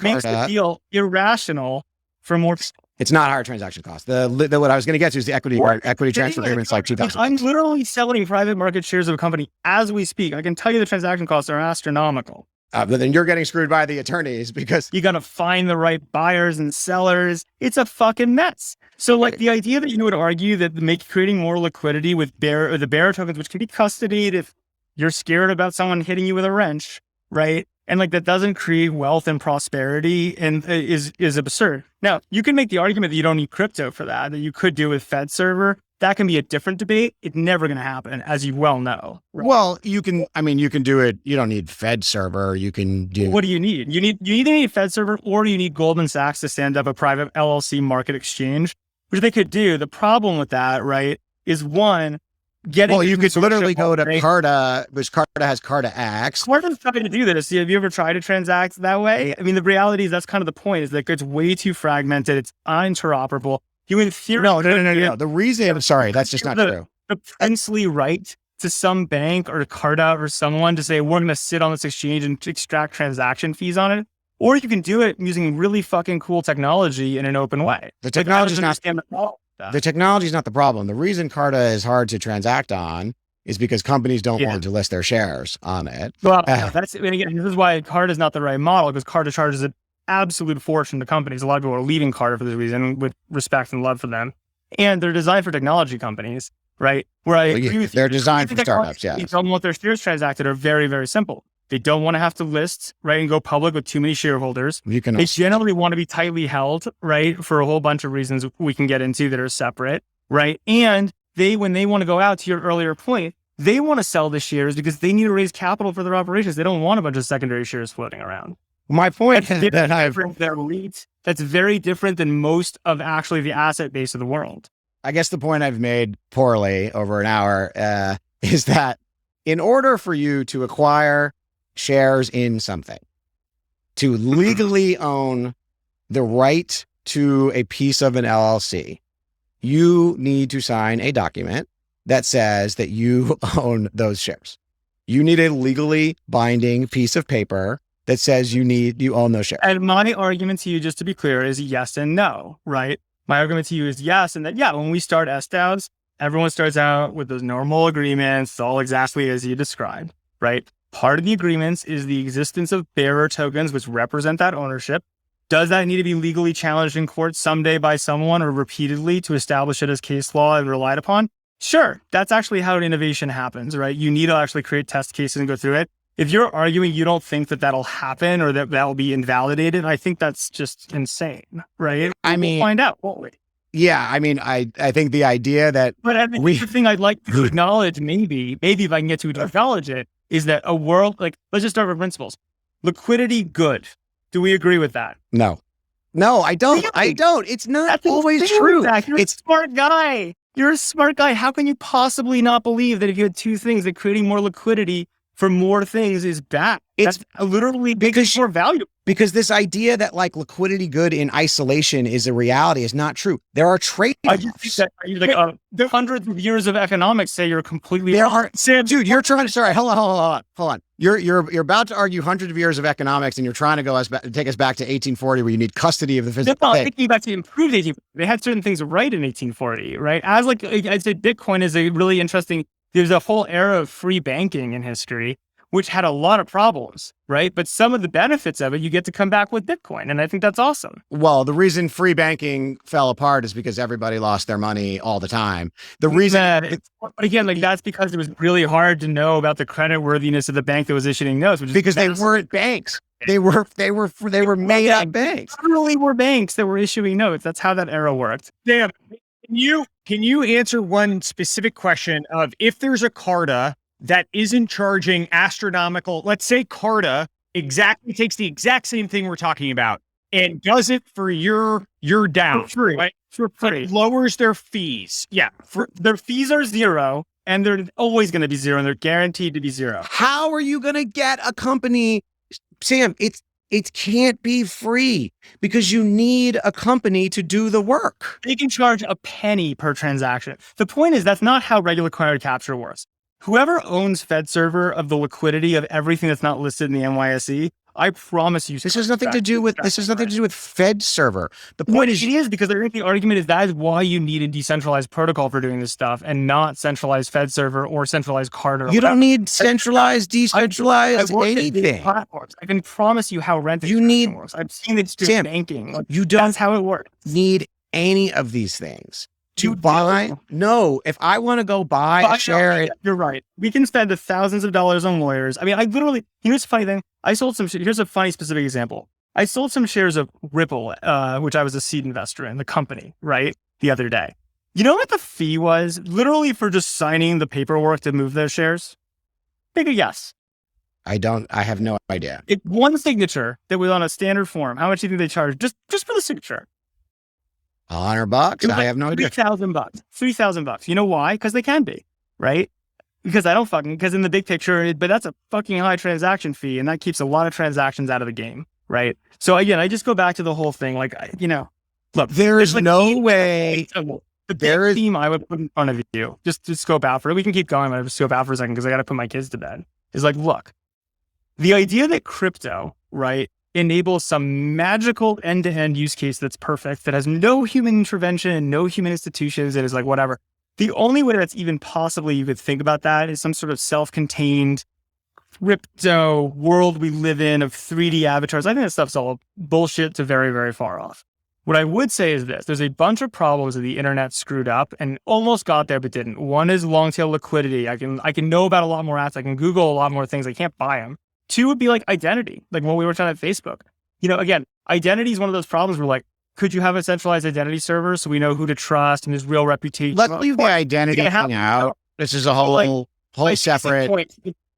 Makes the deal irrational for more. It's not higher transaction cost. What I was going to get to is the equity transfer agreement's like $2,000. I'm literally selling private market shares of a company as we speak. I can tell you the transaction costs are astronomical. But then you're getting screwed by the attorneys because you got to find the right buyers and sellers. It's a fucking mess. So the idea that you would argue that creating more liquidity with the bearer tokens, which can be custodied if you're scared about someone hitting you with a wrench, right? And that doesn't create wealth and prosperity and is absurd. Now, you can make the argument that you don't need crypto for that you could do with Fed server. That can be a different debate. It's never going to happen, as you well know. Right? Well, you can do it. You don't need Fed server. You can do. What do you need? You either need Fed server or you need Goldman Sachs to stand up a private LLC market exchange, which they could do. The problem with that, right, is one, you could literally go to Carta, which Carta has Carta X. Carta's trying to do this. Have you ever tried to transact that way? I mean, the reality is that's kind of the point, is that it's way too fragmented. It's uninteroperable. You in theory, no. The reason, I'm sorry, that's just not true. The princely right to some bank or to Carta or someone to say, we're going to sit on this exchange and extract transaction fees on it. Or you can do it using really fucking cool technology in an open way. The technology is not the problem. The reason Carta is hard to transact on is because companies don't want to list their shares on it. Well, this is why Carta is not the right model, because Carta charges an absolute fortune to companies. A lot of people are leaving Carta for this reason, with respect and love for them. And they're designed for technology companies, right? They're designed for startups, yeah. They don't want their shares transacted are very, very simple. They don't want to have to list, right, and go public with too many shareholders. They generally want to be tightly held, right, for a whole bunch of reasons we can get into that are separate, right? And when they want to go out, to your earlier point, they want to sell the shares because they need to raise capital for their operations. They don't want a bunch of secondary shares floating around. My point is that's very different than most of actually the asset base of the world. I guess the point I've made poorly over an hour is that in order for you to acquire shares in something, to legally own the right to a piece of an LLC, you need to sign a document that says that you own those shares. You need a legally binding piece of paper that says you own those shares. And my argument to you, just to be clear, is yes and no, right? My argument to you is yes, and that, yeah, when we start SDAOs, everyone starts out with those normal agreements, all exactly as you described, right? Part of the agreements is the existence of bearer tokens, which represent that ownership. Does that need to be legally challenged in court someday by someone or repeatedly to establish it as case law and relied upon? Sure, that's actually how innovation happens, right? You need to actually create test cases and go through it. If you're arguing you don't think that that'll happen or that will be invalidated, I think that's just insane, right? We'll find out, won't we? Yeah, I mean, I think the idea that... But I mean, the thing I'd like to acknowledge, maybe if I can get to acknowledge it, is that a world, like, let's just start with principles. Liquidity, good. Do we agree with that? No, I don't. Really? I don't. It's not That's always insane, true. Zach. You're a smart guy. You're a smart guy. How can you possibly not believe that if you had two things, that creating more liquidity for more things is bad? That's literally because more valuable. Because this idea that like liquidity good in isolation is a reality is not true. There are trade-offs. The hundreds of years of economics say you're completely... Sam, dude, you're trying to... Sorry, hold on. You're about to argue hundreds of years of economics, and you're trying to take us back to 1840, where you need custody of the physical thing. Taking you back to improved 1840. They had certain things right in 1840, right? As like I'd say, Bitcoin is a really interesting... There's a whole era of free banking in history, which had a lot of problems, right? But some of the benefits of it, you get to come back with Bitcoin. And I think that's awesome. Well, the reason free banking fell apart is because everybody lost their money all the time. The reason... But again, like that's because it was really hard to know about the credit worthiness of the bank that was issuing notes. Because they weren't banks. They were made up banks. Literally were banks that were issuing notes. That's how that era worked. Damn. Can you answer one specific question of if there's a Carta that isn't charging astronomical, let's say Carta exactly takes the exact same thing we're talking about and does it for your DAO, right? For free. Lowers their fees. Yeah. Their fees are zero and they're always going to be zero and they're guaranteed to be zero. How are you going to get a company, Sam, it can't be free because you need a company to do the work. They can charge a penny per transaction. The point is that's not how regular credit capture works. Whoever owns Fed server of the liquidity of everything that's not listed in the NYSE, I promise you. This has nothing to do with Fed server. The point is, it is because the argument is that is why you need a decentralized protocol for doing this stuff and not centralized Fed server or centralized Carta. You don't need centralized, decentralized anything. Platforms. I can promise you how rent works. I've seen it through banking. You don't. That's how it works. Need any of these things. To buy? No. If I want to go buy a share... You're right. We can spend thousands of dollars on lawyers. I mean, here's the funny thing. Here's a funny specific example. I sold some shares of Ripple, which I was a seed investor in, the company, right? The other day. You know what the fee was? Literally for just signing the paperwork to move those shares? Take a guess. I have no idea. One signature that was on a standard form. How much do you think they charged just for the signature? $100? I have no idea. $3,000. $3,000. You know why? Because they can be, right? Because in the big picture, but that's a fucking high transaction fee, and that keeps a lot of transactions out of the game, right? So again, I just go back to the whole thing, like, look, there is no way. The big theme I would put in front of you, just to scope out for it. We can keep going, but I just scope out for a second because I got to put my kids to bed. Is like, look, the idea that crypto, right, enables some magical end-to-end use case that's perfect, that has no human intervention, no human institutions, and is like whatever. The only way that's even possibly you could think about that is some sort of self-contained crypto world we live in of 3D avatars. I think that stuff's all bullshit to very, very far off. What I would say is this. There's a bunch of problems that the internet screwed up and almost got there but didn't. One is long-tail liquidity. I can know about a lot more apps. I can Google a lot more things. I can't buy them. Two would be like identity, like when we were talking about Facebook. Again, identity is one of those problems where like, could you have a centralized identity server so we know who to trust and there's real reputation? Let's leave the identity thing out. This is a whole separate point.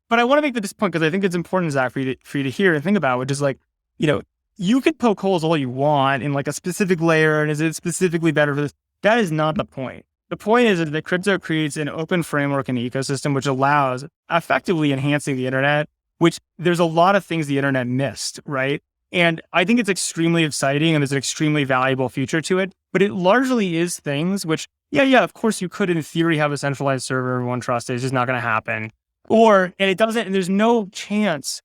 But I want to make this point because I think it's important, Zach, for you to hear and think about, which is like, you could poke holes all you want in like a specific layer and is it specifically better for this? That is not the point. The point is that crypto creates an open framework and ecosystem which allows effectively enhancing the internet, which there's a lot of things the internet missed, right? And I think it's extremely exciting and there's an extremely valuable future to it, but it largely is things which Yeah, of course you could in theory have a centralized server everyone trusts. It's just not going to happen. And it doesn't, and there's no chance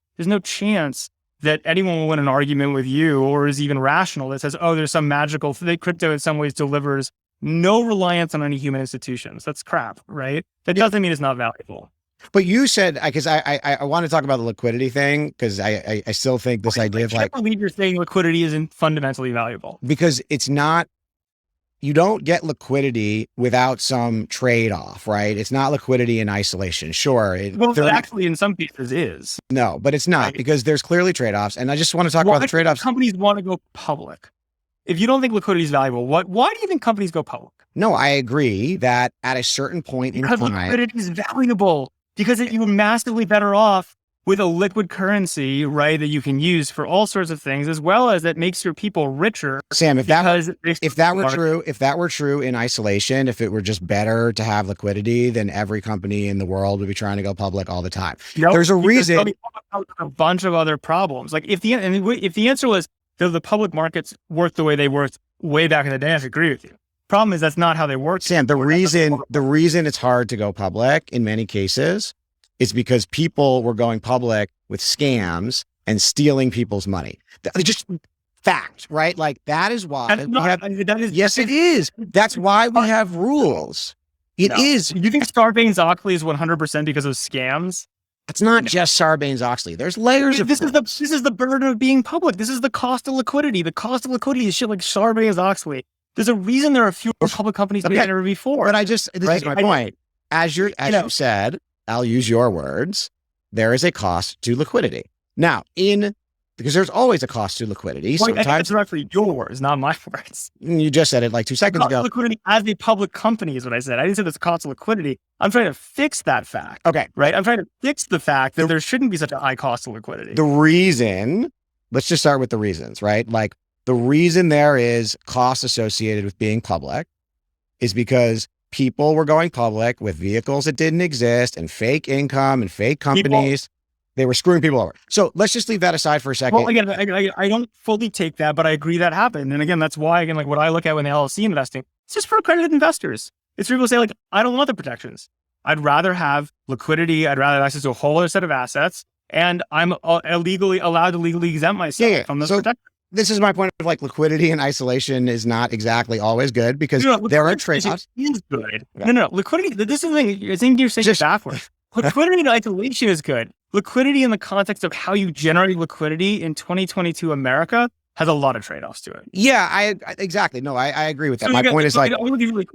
that anyone will win an argument with you or is even rational that says, oh, there's some magical that crypto in some ways delivers no reliance on any human institutions. That's crap, right? That doesn't mean it's not valuable. But you said, because I want to talk about the liquidity thing, because I still think this idea of I believe you're saying liquidity isn't fundamentally valuable. Because it's not, you don't get liquidity without some trade-off, right? It's not liquidity in isolation. Sure. Actually in some cases is. No, but it's not, because there's clearly trade-offs. And I just want to talk about the trade-offs. Companies want to go public. If you don't think liquidity is valuable, why do you think companies go public? No, I agree that at a certain point in time, liquidity is valuable. Because you're massively better off with a liquid currency, right, that you can use for all sorts of things, as well as it makes your people richer. Sam, if that were true in isolation, if it were just better to have liquidity, then every company in the world would be trying to go public all the time. Nope, there's a reason. A bunch of other problems. Like if the answer was the public markets worked the way they worked way back in the day, I agree with you. Problem is that's not how they work. Sam, the reason it's hard to go public in many cases is because people were going public with scams and stealing people's money. Just fact, right? Like that is why yes, it is. That's why we have rules. It is. You think Sarbanes-Oxley is 100% because of scams? It's not just Sarbanes-Oxley. There's layers of. This is the burden of being public. This is the cost of liquidity. The cost of liquidity is shit like Sarbanes-Oxley. There's a reason there are fewer public companies than ever before. But this is my point. As you said, I'll use your words. There is a cost to liquidity. Now, because there's always a cost to liquidity. Sometimes it's directly your words, not my words. You just said it like 2 seconds ago. Liquidity as a public company is what I said. I didn't say there's a cost to liquidity. I'm trying to fix that fact. Okay. Right? I'm trying to fix the fact that there shouldn't be such a high cost to liquidity. The reason, let's just start with the reasons, right? Like the reason there is costs associated with being public is because people were going public with vehicles that didn't exist and fake income and fake companies. They were screwing people over. So let's just leave that aside for a second. Well, again, I don't fully take that, but I agree that happened. And again, that's why, again, like what I look at when the LLC investing, it's just for accredited investors. It's for people who say like, I don't want the protections. I'd rather have liquidity. I'd rather have access to a whole other set of assets. And I'm illegally allowed to legally exempt myself from those protections. This is my point of like liquidity in isolation is not exactly always good because there are trade-offs. Is good. Okay. No. Liquidity. This is the thing. I think you're saying it backwards. Liquidity in isolation is good. Liquidity in the context of how you generate liquidity in 2022 America has a lot of trade-offs to it. Yeah, exactly. No, I agree with that. My point is like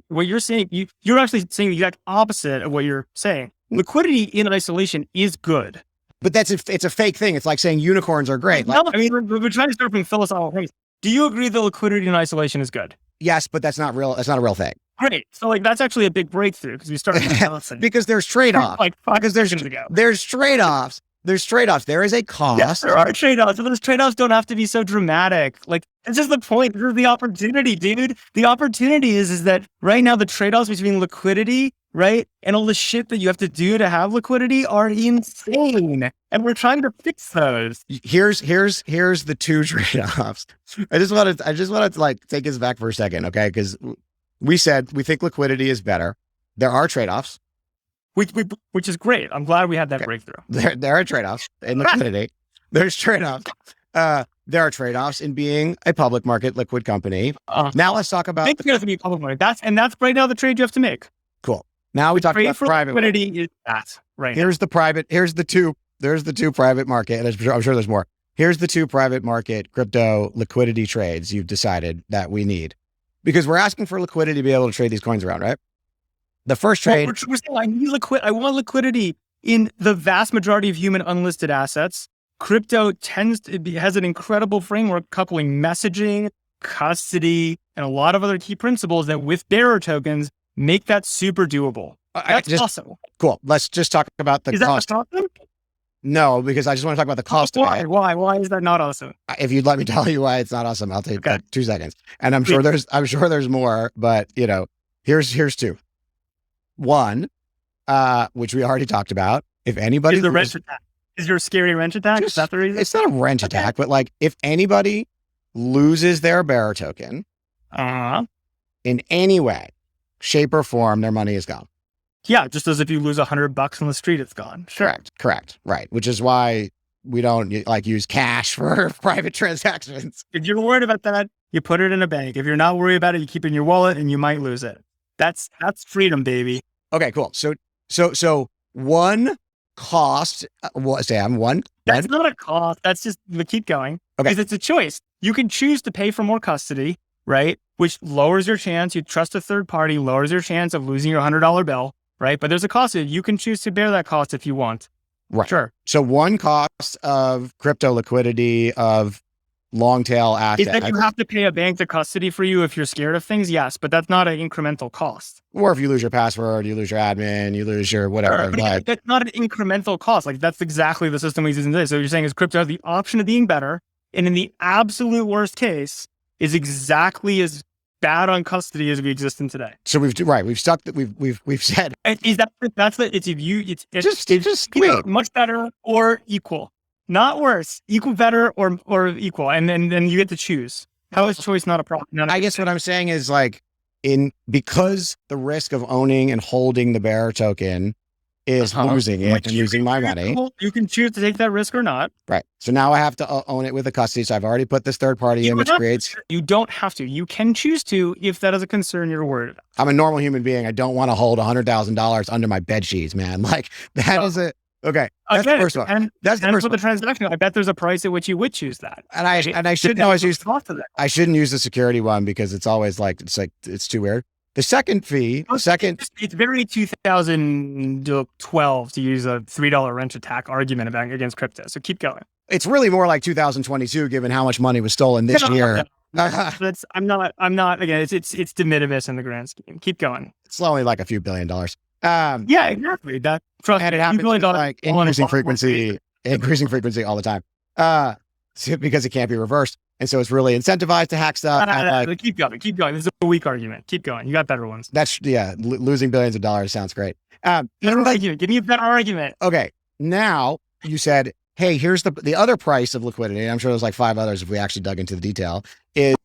what you're saying. You're actually saying the exact opposite of what you're saying. Liquidity in isolation is good. But it's a fake thing. It's like saying unicorns are great. No, I mean, we're trying to start from philosophical things. Do you agree that liquidity in isolation is good? Yes, but that's not real. That's not a real thing. Great. So like that's actually a big breakthrough because we started because there's trade-offs. Like 5 seconds ago. There's trade-offs. There's trade-offs. There is a cost. Yes, there are trade-offs. But those trade-offs don't have to be so dramatic. Like it's just the point. This is the opportunity, dude. The opportunity is that right now the trade-offs between liquidity, right, and all the shit that you have to do to have liquidity are insane. And we're trying to fix those. Here's the two trade-offs. I just wanted to like take us back for a second, okay? Because we said we think liquidity is better. There are trade-offs. Which is great. I'm glad we had that breakthrough. There are trade-offs in liquidity. There's trade-offs. There are trade-offs in being a public market liquid company. Now let's talk about to be public market. That's right now the trade you have to make. Cool. Now we talk about private liquidity. Is that right? Here's the two private market, and I'm sure there's more. Here's the two private market crypto liquidity trades you've decided that we need. Because we're asking for liquidity to be able to trade these coins around, right? The first trade. We're saying I need I want liquidity in the vast majority of human unlisted assets. Crypto has an incredible framework coupling messaging, custody, and a lot of other key principles that with bearer tokens make that super doable. That's awesome. Cool. Let's just talk about the cost. Is that awesome? No, because I just want to talk about the cost. Why is that not awesome? If you'd let me tell you why it's not awesome, I'll take 2 seconds. And I'm sure there's more, but here's two. One, which we already talked about. If anybody is the wrench attack. Is your scary wrench attack? Is that the reason? It's not a wrench attack, but like if anybody loses their bearer token in any way, shape, or form, their money is gone. Yeah, just as if you lose $100 on the street, it's gone. Sure. Correct. Right. Which is why we don't like use cash for private transactions. If you're worried about that, you put it in a bank. If you're not worried about it, you keep it in your wallet and you might lose it. That's freedom, baby. Okay, cool. So one cost, Sam, one. That's not a cost. That's just, keep going. Okay. Because it's a choice. You can choose to pay for more custody, right? Which lowers your chance. You trust a third party, lowers your chance of losing your $100 bill, right? But there's a cost. You can choose to bear that cost if you want. Right. Sure. So one cost of crypto liquidity of long tail assets. Is that you have to pay a bank the custody for you if you're scared of things? Yes, but that's not an incremental cost. Or if you lose your password, you lose your admin, you lose your whatever. But that's not an incremental cost. Like that's exactly the system we use in today. So what you're saying is crypto has the option of being better, and in the absolute worst case, is exactly as bad on custody as we exist in today. So we've stuck that we've said. Is that's the it's if you it's Just either much better or equal, not worse, equal, better or equal, and then you get to choose. How is choice not a problem? I guess what I'm saying is like because the risk of owning and holding the bearer token is losing it and losing my money. You can choose to take that risk or not. Right. So now I have to own it with a custody. So I've already put this third party in, which creates. You don't have to. You can choose to if that is a concern you're worried about. I'm a normal human being. I don't want to hold $100,000 under my bed sheets, man. Like that is a. Okay, that's the first one. And that's the first for the transaction. I bet there's a price at which you would choose that. And I shouldn't always use. I shouldn't use the security one because it's always like it's too weird. The second fee, it's very 2012 to use a $3 wrench attack argument against crypto. So keep going. It's really more like 2022, given how much money was stolen this year. I'm not. Again, it's de minimis in the grand scheme. Keep going. It's only like a few $1 billion. Yeah, exactly. And it happens like increasing frequency all the time. Because it can't be reversed. And so it's really incentivized to hack stuff. Keep going. This is a weak argument. Keep going. You got better ones. Losing billions of dollars sounds great. Give me a better argument. Okay. Now you said, hey, here's the other price of liquidity. I'm sure there's like 5 others if we actually dug into the detail. The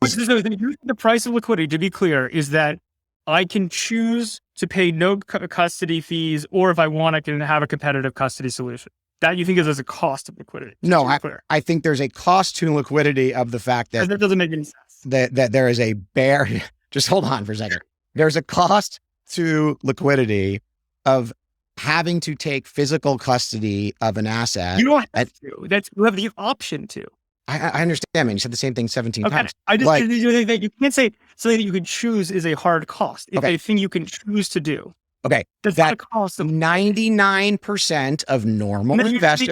price of liquidity, to be clear, is that I can choose to pay no custody fees, or if I want, I can have a competitive custody solution. That you think is as a cost of liquidity? No, I think there's a cost to liquidity of the fact that doesn't make any sense. That there is a bear. Just hold on for a second. There's a cost to liquidity of having to take physical custody of an asset. You don't have to. You have the option to. I understand, man. You said the same thing 17 times. I just you can't say something that you can choose is a hard cost. It's a thing you can choose to do. Okay, that's not a cost of 99% of normal investors.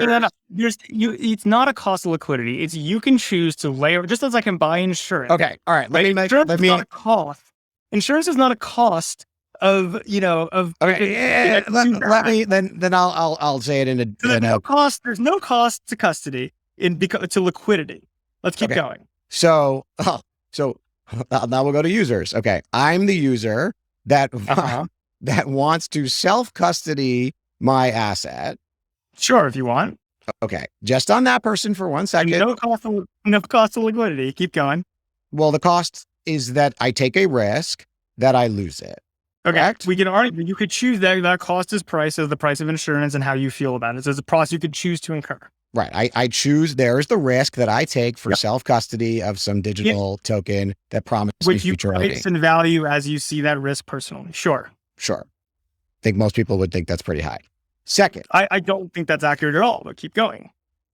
It's not a cost of liquidity. It's you can choose to layer, just as I can buy insurance. Okay, all right. Insurance is not a cost. Insurance is not a cost of. Okay, let me then I'll say it in a. There's no cost to custody to liquidity. Let's keep going. So now we'll go to users. Okay, I'm the user that. That wants to self-custody my asset. Sure, if you want. Okay. Just on that person for 1 second. No cost of liquidity. Keep going. Well, the cost is that I take a risk that I lose it. Okay. Correct? We can argue. You could choose that cost is price as the price of insurance and how you feel about it. So it's a process you could choose to incur. Right. I choose, there's the risk that I take for self-custody of some digital token that promises me future earnings. Which you price and value as you see that risk personally. Sure. I think most people would think that's pretty high. Second. I don't think that's accurate at all, but keep going.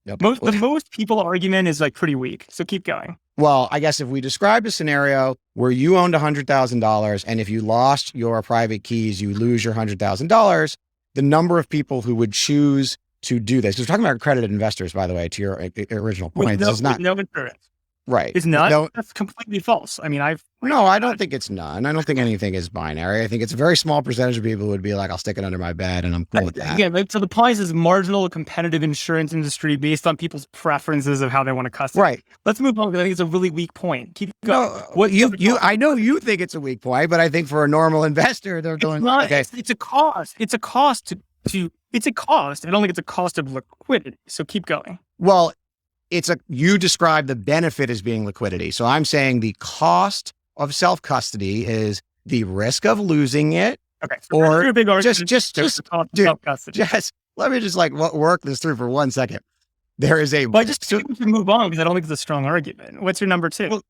Yep. The most people argument is like pretty weak. So keep going. Well, I guess if we described a scenario where you owned $100,000 and if you lost your private keys, you lose your $100,000, the number of people who would choose to do this. We're talking about accredited investors, by the way, to your original point. With no insurance. Right. It's not. That's completely false. I mean, I don't think it's none. I don't think anything is binary. I think it's a very small percentage of people who would be like, I'll stick it under my bed and I'm cool with that. Again, so the price is marginal competitive insurance industry based on people's preferences of how they want to custody. Right. Let's move on because I think it's a really weak point. Keep going. I know you think it's a weak point, but I think for a normal investor, they're doing okay. It's a cost. It's a cost it's a cost. I don't think it's a cost of liquidity. So keep going. Well, you describe the benefit as being liquidity. So I'm saying the cost of self-custody is the risk of losing it, Okay. or a big argument. just dude, just let me just like work this through for 1 second. There is a. Well, I just think we can move on because I don't think it's a strong argument. What's your number two? Well,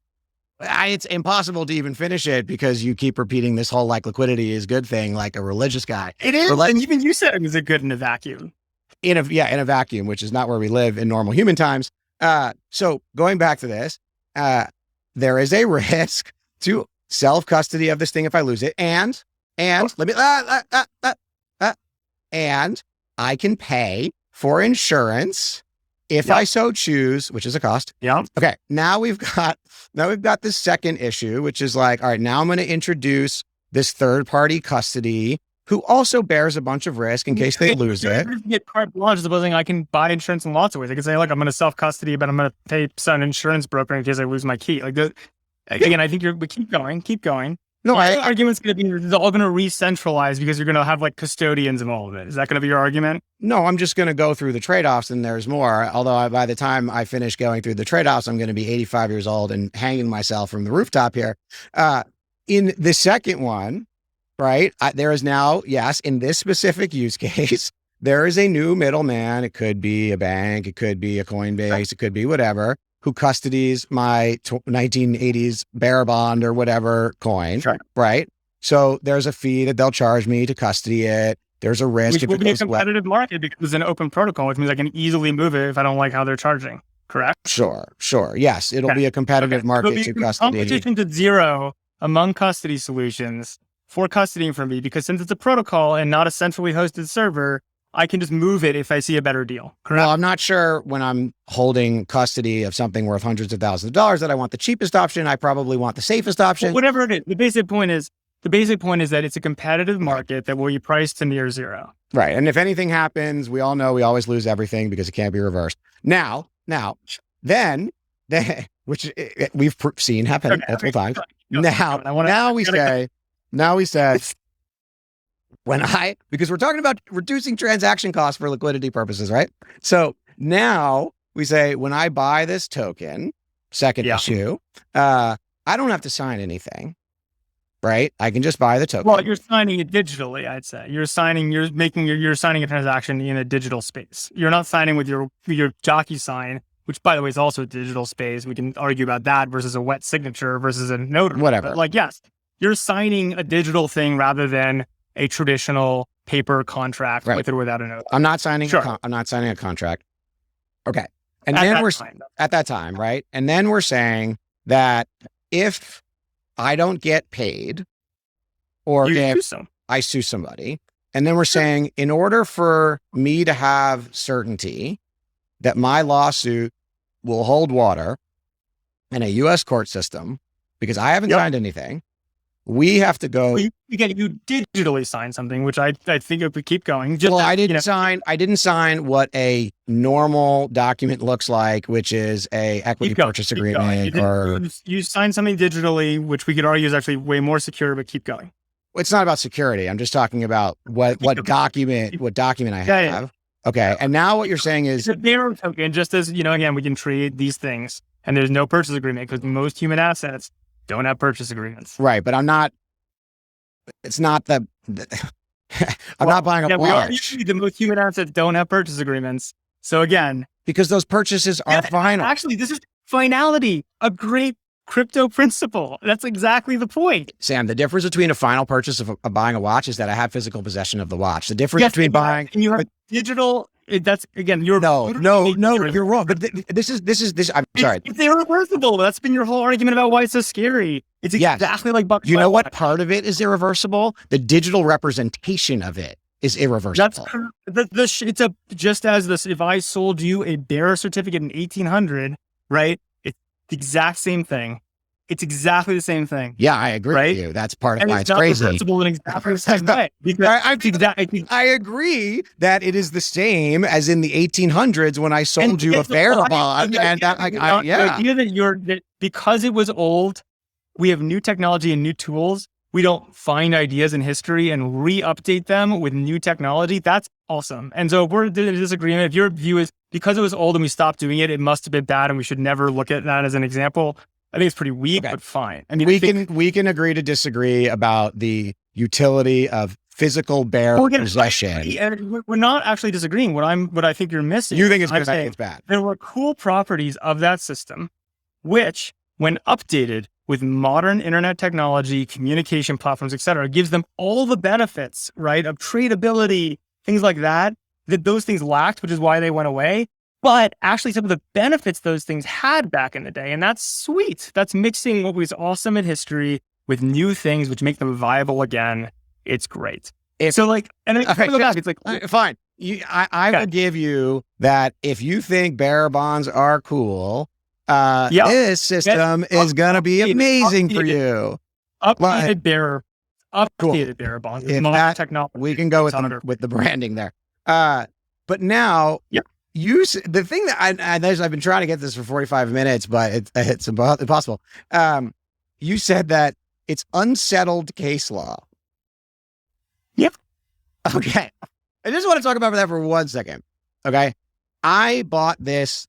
it's impossible to even finish it because you keep repeating this whole like liquidity is good thing, like a religious guy. It is, and even you said it was a good in a vacuum. In a vacuum, which is not where we live in normal human times. So going back to this, there is a risk to self-custody of this thing if I lose it, and let me and I can pay for insurance if I so choose, which is a cost. Yeah. Okay. Now we've got this second issue, which is like, all right, now I'm going to introduce this third-party custody who also bears a bunch of risk in case they lose it. Get carte blanche, supposing I can buy insurance in lots of ways. I can say, look, I'm going to self-custody, but I'm going to pay some insurance broker in case I lose my key. Like, again, I think we keep going. No, the argument's going to be it's all going to re-centralize because you're going to have like custodians and all of it. Is that going to be your argument? No, I'm just going to go through the trade-offs and there's more. Although by the time I finish going through the trade-offs, I'm going to be 85 years old and hanging myself from the rooftop here. In the second one, right, there is now, yes, in this specific use case, there is a new middleman. It could be a bank. It could be a Coinbase. It could be whatever, who custodies my 1980s bearer bond or whatever coin, right? So there's a fee that they'll charge me to custody it. There's a risk. Which will be a competitive market because it's an open protocol, which means I can easily move it if I don't like how they're charging, correct? Sure. Yes, it'll be a competitive market to custody. Competition to zero among custody solutions for custodying for me, because since it's a protocol and not a centrally hosted server, I can just move it if I see a better deal. Correct? Well, I'm not sure when I'm holding custody of something worth hundreds of thousands of dollars that I want the cheapest option. I probably want the safest option. Well, whatever it is. The basic point is that it's a competitive market that will be priced to near zero. Right. And if anything happens, we all know we always lose everything because it can't be reversed. Now, then, which we've seen happen multiple times. Now we say, because we're talking about reducing transaction costs for liquidity purposes, right? So now we say, when I buy this token, second issue, I don't have to sign anything, right? I can just buy the token. Well, you're signing it digitally, I'd say. You're signing a transaction in a digital space. You're not signing with your DocuSign, which by the way is also a digital space. We can argue about that versus a wet signature versus a notary. Whatever. But yes, you're signing a digital thing rather than a traditional paper contract with or without a note. I'm not signing. I'm not signing a contract. Okay, and then we're at that time, right? And then we're saying that if I don't get paid, or if I sue somebody, and then we're saying in order for me to have certainty that my lawsuit will hold water in a U.S. court system, because I haven't signed anything. We have to go. Well, you digitally sign something, which I think if we keep going. I didn't sign what a normal document looks like, which is a equity purchase agreement. You signed something digitally, which we could argue is actually way more secure, but keep going. It's not about security. I'm just talking about what document I have. Yeah. Okay. And now what you're saying is it's a bearer token, just as, again, we can treat these things and there's no purchase agreement because most human assets don't have purchase agreements. Right. But I'm not buying a watch. The most human assets don't have purchase agreements. So again, because those purchases are final. Actually, this is finality, a great crypto principle. That's exactly the point. Sam, the difference between a final purchase of buying a watch is that I have physical possession of the watch. The difference between buying and you have digital. That's again, you're no, you're wrong. But this is. I'm sorry. It's irreversible. That's been your whole argument about why it's so scary. It's exactly like Buck. You know what part of it is irreversible? The digital representation of it is irreversible. It's just as this. If I sold you a bearer certificate in 1800, right? It's the exact same thing. It's exactly the same thing. Yeah, I agree with you. That's part of why it's crazy. In exactly the same way. I agree that it is the same as in the 1800s when I sold you a bearer bond. The idea that because it was old, we have new technology and new tools. We don't find ideas in history and re-update them with new technology. That's awesome. And so if we're in a disagreement, if your view is because it was old and we stopped doing it, it must have been bad and we should never look at that as an example. I think it's pretty weak, Okay. but fine. I mean, we can agree to disagree about the utility of physical bear possession. We're not actually disagreeing. What I think you're missing. You think it's I'm good? saying It's bad. there were cool properties of that system, which, when updated with modern internet technology, communication platforms, et cetera, gives them all the benefits, right, of tradability, things like that those things lacked, which is why they went away. But actually some of the benefits those things had back in the day. And that's sweet. That's mixing what was awesome in history with new things, which make them viable again. It's great. So like, and then go back, it's like, fine. I will give you that if you think bearer bonds are cool, this system is going to be amazing for you. Updated bearer bonds. Modern technology. We can go with the branding there. But now, the thing that I've been trying to get this for 45 minutes, but it's impossible. You said that it's unsettled case law. Yep. Okay. I just want to talk about that for 1 second. Okay. I bought this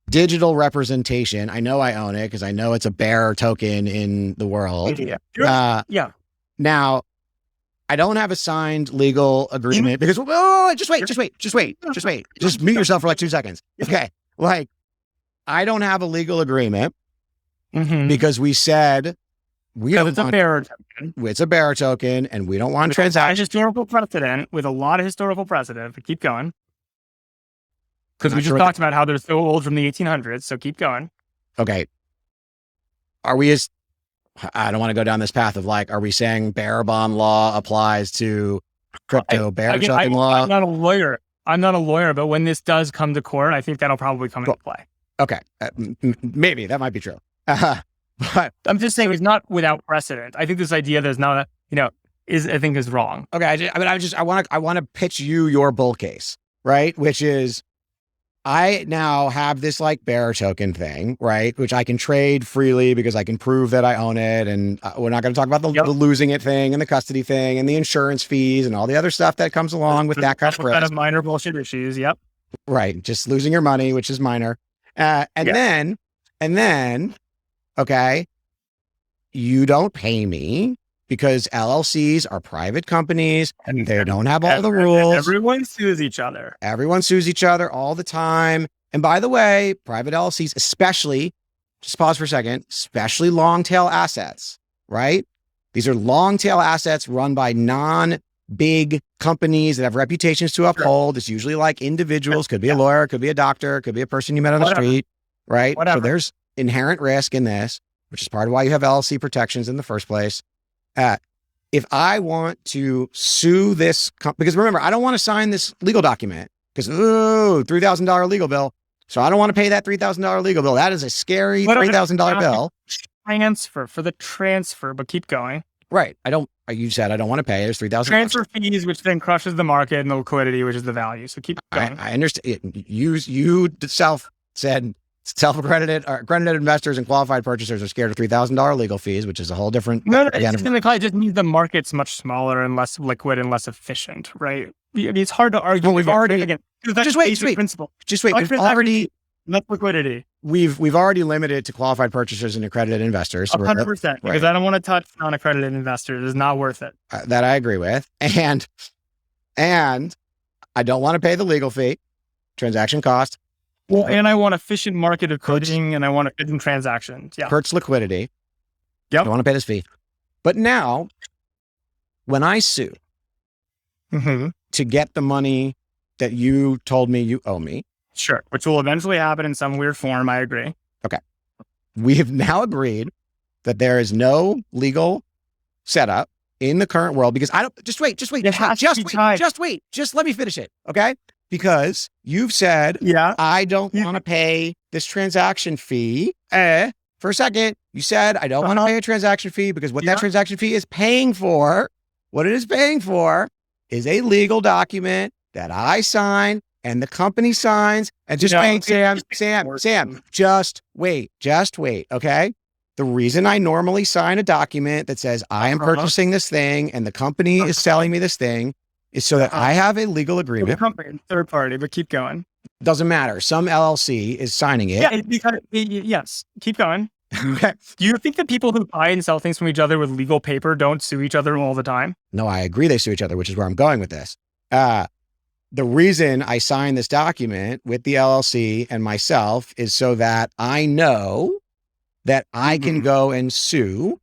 digital representation. I know I own it because I know it's a bearer token in the world. Now, I don't have a signed legal agreement because, just mute yourself for like 2 seconds. Okay. Like, I don't have a legal agreement because we said it's a bearer token. It's a bearer token and we don't want transactions. Historical precedent with a lot of historical precedent, but keep going. Because we just talked about how they're so old from the 1800s. So keep going. Okay. I don't want to go down this path of like, are we saying bearer bond law applies to crypto bearer token law? I'm not a lawyer, but when this does come to court, I think that'll probably come into play. Okay. Maybe that might be true. But I'm just saying it's not without precedent. I think this idea there's not is wrong. Okay. I want to pitch you your bull case, right? Which is, I now have this like bearer token thing, right? Which I can trade freely because I can prove that I own it. And we're not going to talk about the losing it thing and the custody thing and the insurance fees and all the other stuff that comes along with that kind of risk. Kind of minor bullshit issues. Yep. Right. Just losing your money, which is minor. And then, okay, you don't pay me because LLCs are private companies and they don't have all the rules. Everyone sues each other. Everyone sues each other all the time. And by the way, private LLCs, especially, just pause for a second, especially long tail assets, right? These are long tail assets run by non-big companies that have reputations to uphold. It's usually like individuals, could be a lawyer, could be a doctor, could be a person you met on the street, right? So there's inherent risk in this, which is part of why you have LLC protections in the first place. If I want to sue this because remember, I don't want to sign this legal document because, $3,000 legal bill. So I don't want to pay that $3,000 legal bill. That is a scary $3,000 bill. For the transfer, but keep going. Right. You said I don't want to pay. There's $3,000. Transfer fees, which then crushes the market, and the liquidity, which is the value. So keep going. I understand. You said self-accredited or accredited investors and qualified purchasers are scared of $3,000 legal fees, which is a whole different. It just means the market's much smaller and less liquid and less efficient, right? I mean, it's hard to argue. Well, we've already just wait. We've already less liquidity. We've already limited to qualified purchasers and accredited investors. 100%, because I don't want to touch non-accredited investors. It's not worth it. That I agree with, and I don't want to pay the legal fee, transaction cost. Well, and I want efficient market of coding, and I want efficient transactions. Yeah. Hurts liquidity. Yep. I don't want to pay this fee. But now, when I sue to get the money that you told me you owe me. Sure. Which will eventually happen in some weird form. I agree. Okay. We have now agreed that there is no legal setup in the current world because I don't, just wait. Just let me finish it. Okay. Because you've said, I don't want to pay this transaction fee. For a second, you said, I don't want to pay a transaction fee because what that transaction fee is paying for, what it is paying for is a legal document that I sign and the company signs. And just wait, Sam, just wait. Okay. The reason I normally sign a document that says I am purchasing this thing and the company is selling me this thing is so that I have a legal agreement. Company, third party, but keep going. Doesn't matter. Some LLC is signing it. Yes. Keep going. Okay. Do you think that people who buy and sell things from each other with legal paper don't sue each other all the time? No, I agree they sue each other, which is where I'm going with this. The reason I signed this document with the LLC and myself is so that I know that I can go and sue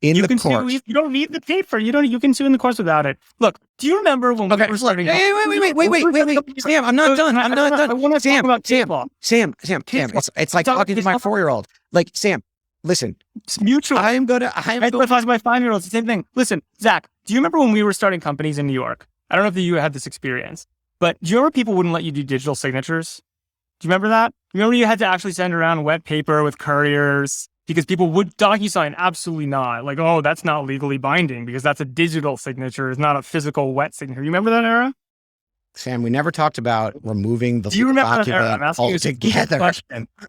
in the court. You don't need the paper. You can sue in the courts without it. Look, do you remember when we were starting? Wait. Sam, I'm not done. I'm not done. I want to talk about case law. Sam. It's like talking to my 4-year-old. Like, Sam, listen. It's mutual. I talk to my 5-year-old. It's the same thing. Listen, Zach, do you remember when we were starting companies in New York? I don't know if you had this experience, but do you remember people wouldn't let you do digital signatures? Do you remember that? You remember you had to actually send around wet paper with couriers because people would DocuSign? Absolutely not. Like, oh, that's not legally binding because that's a digital signature. It's not a physical wet signature. You remember that era? Sam, we never talked about removing the do you remember that era? document I'm asking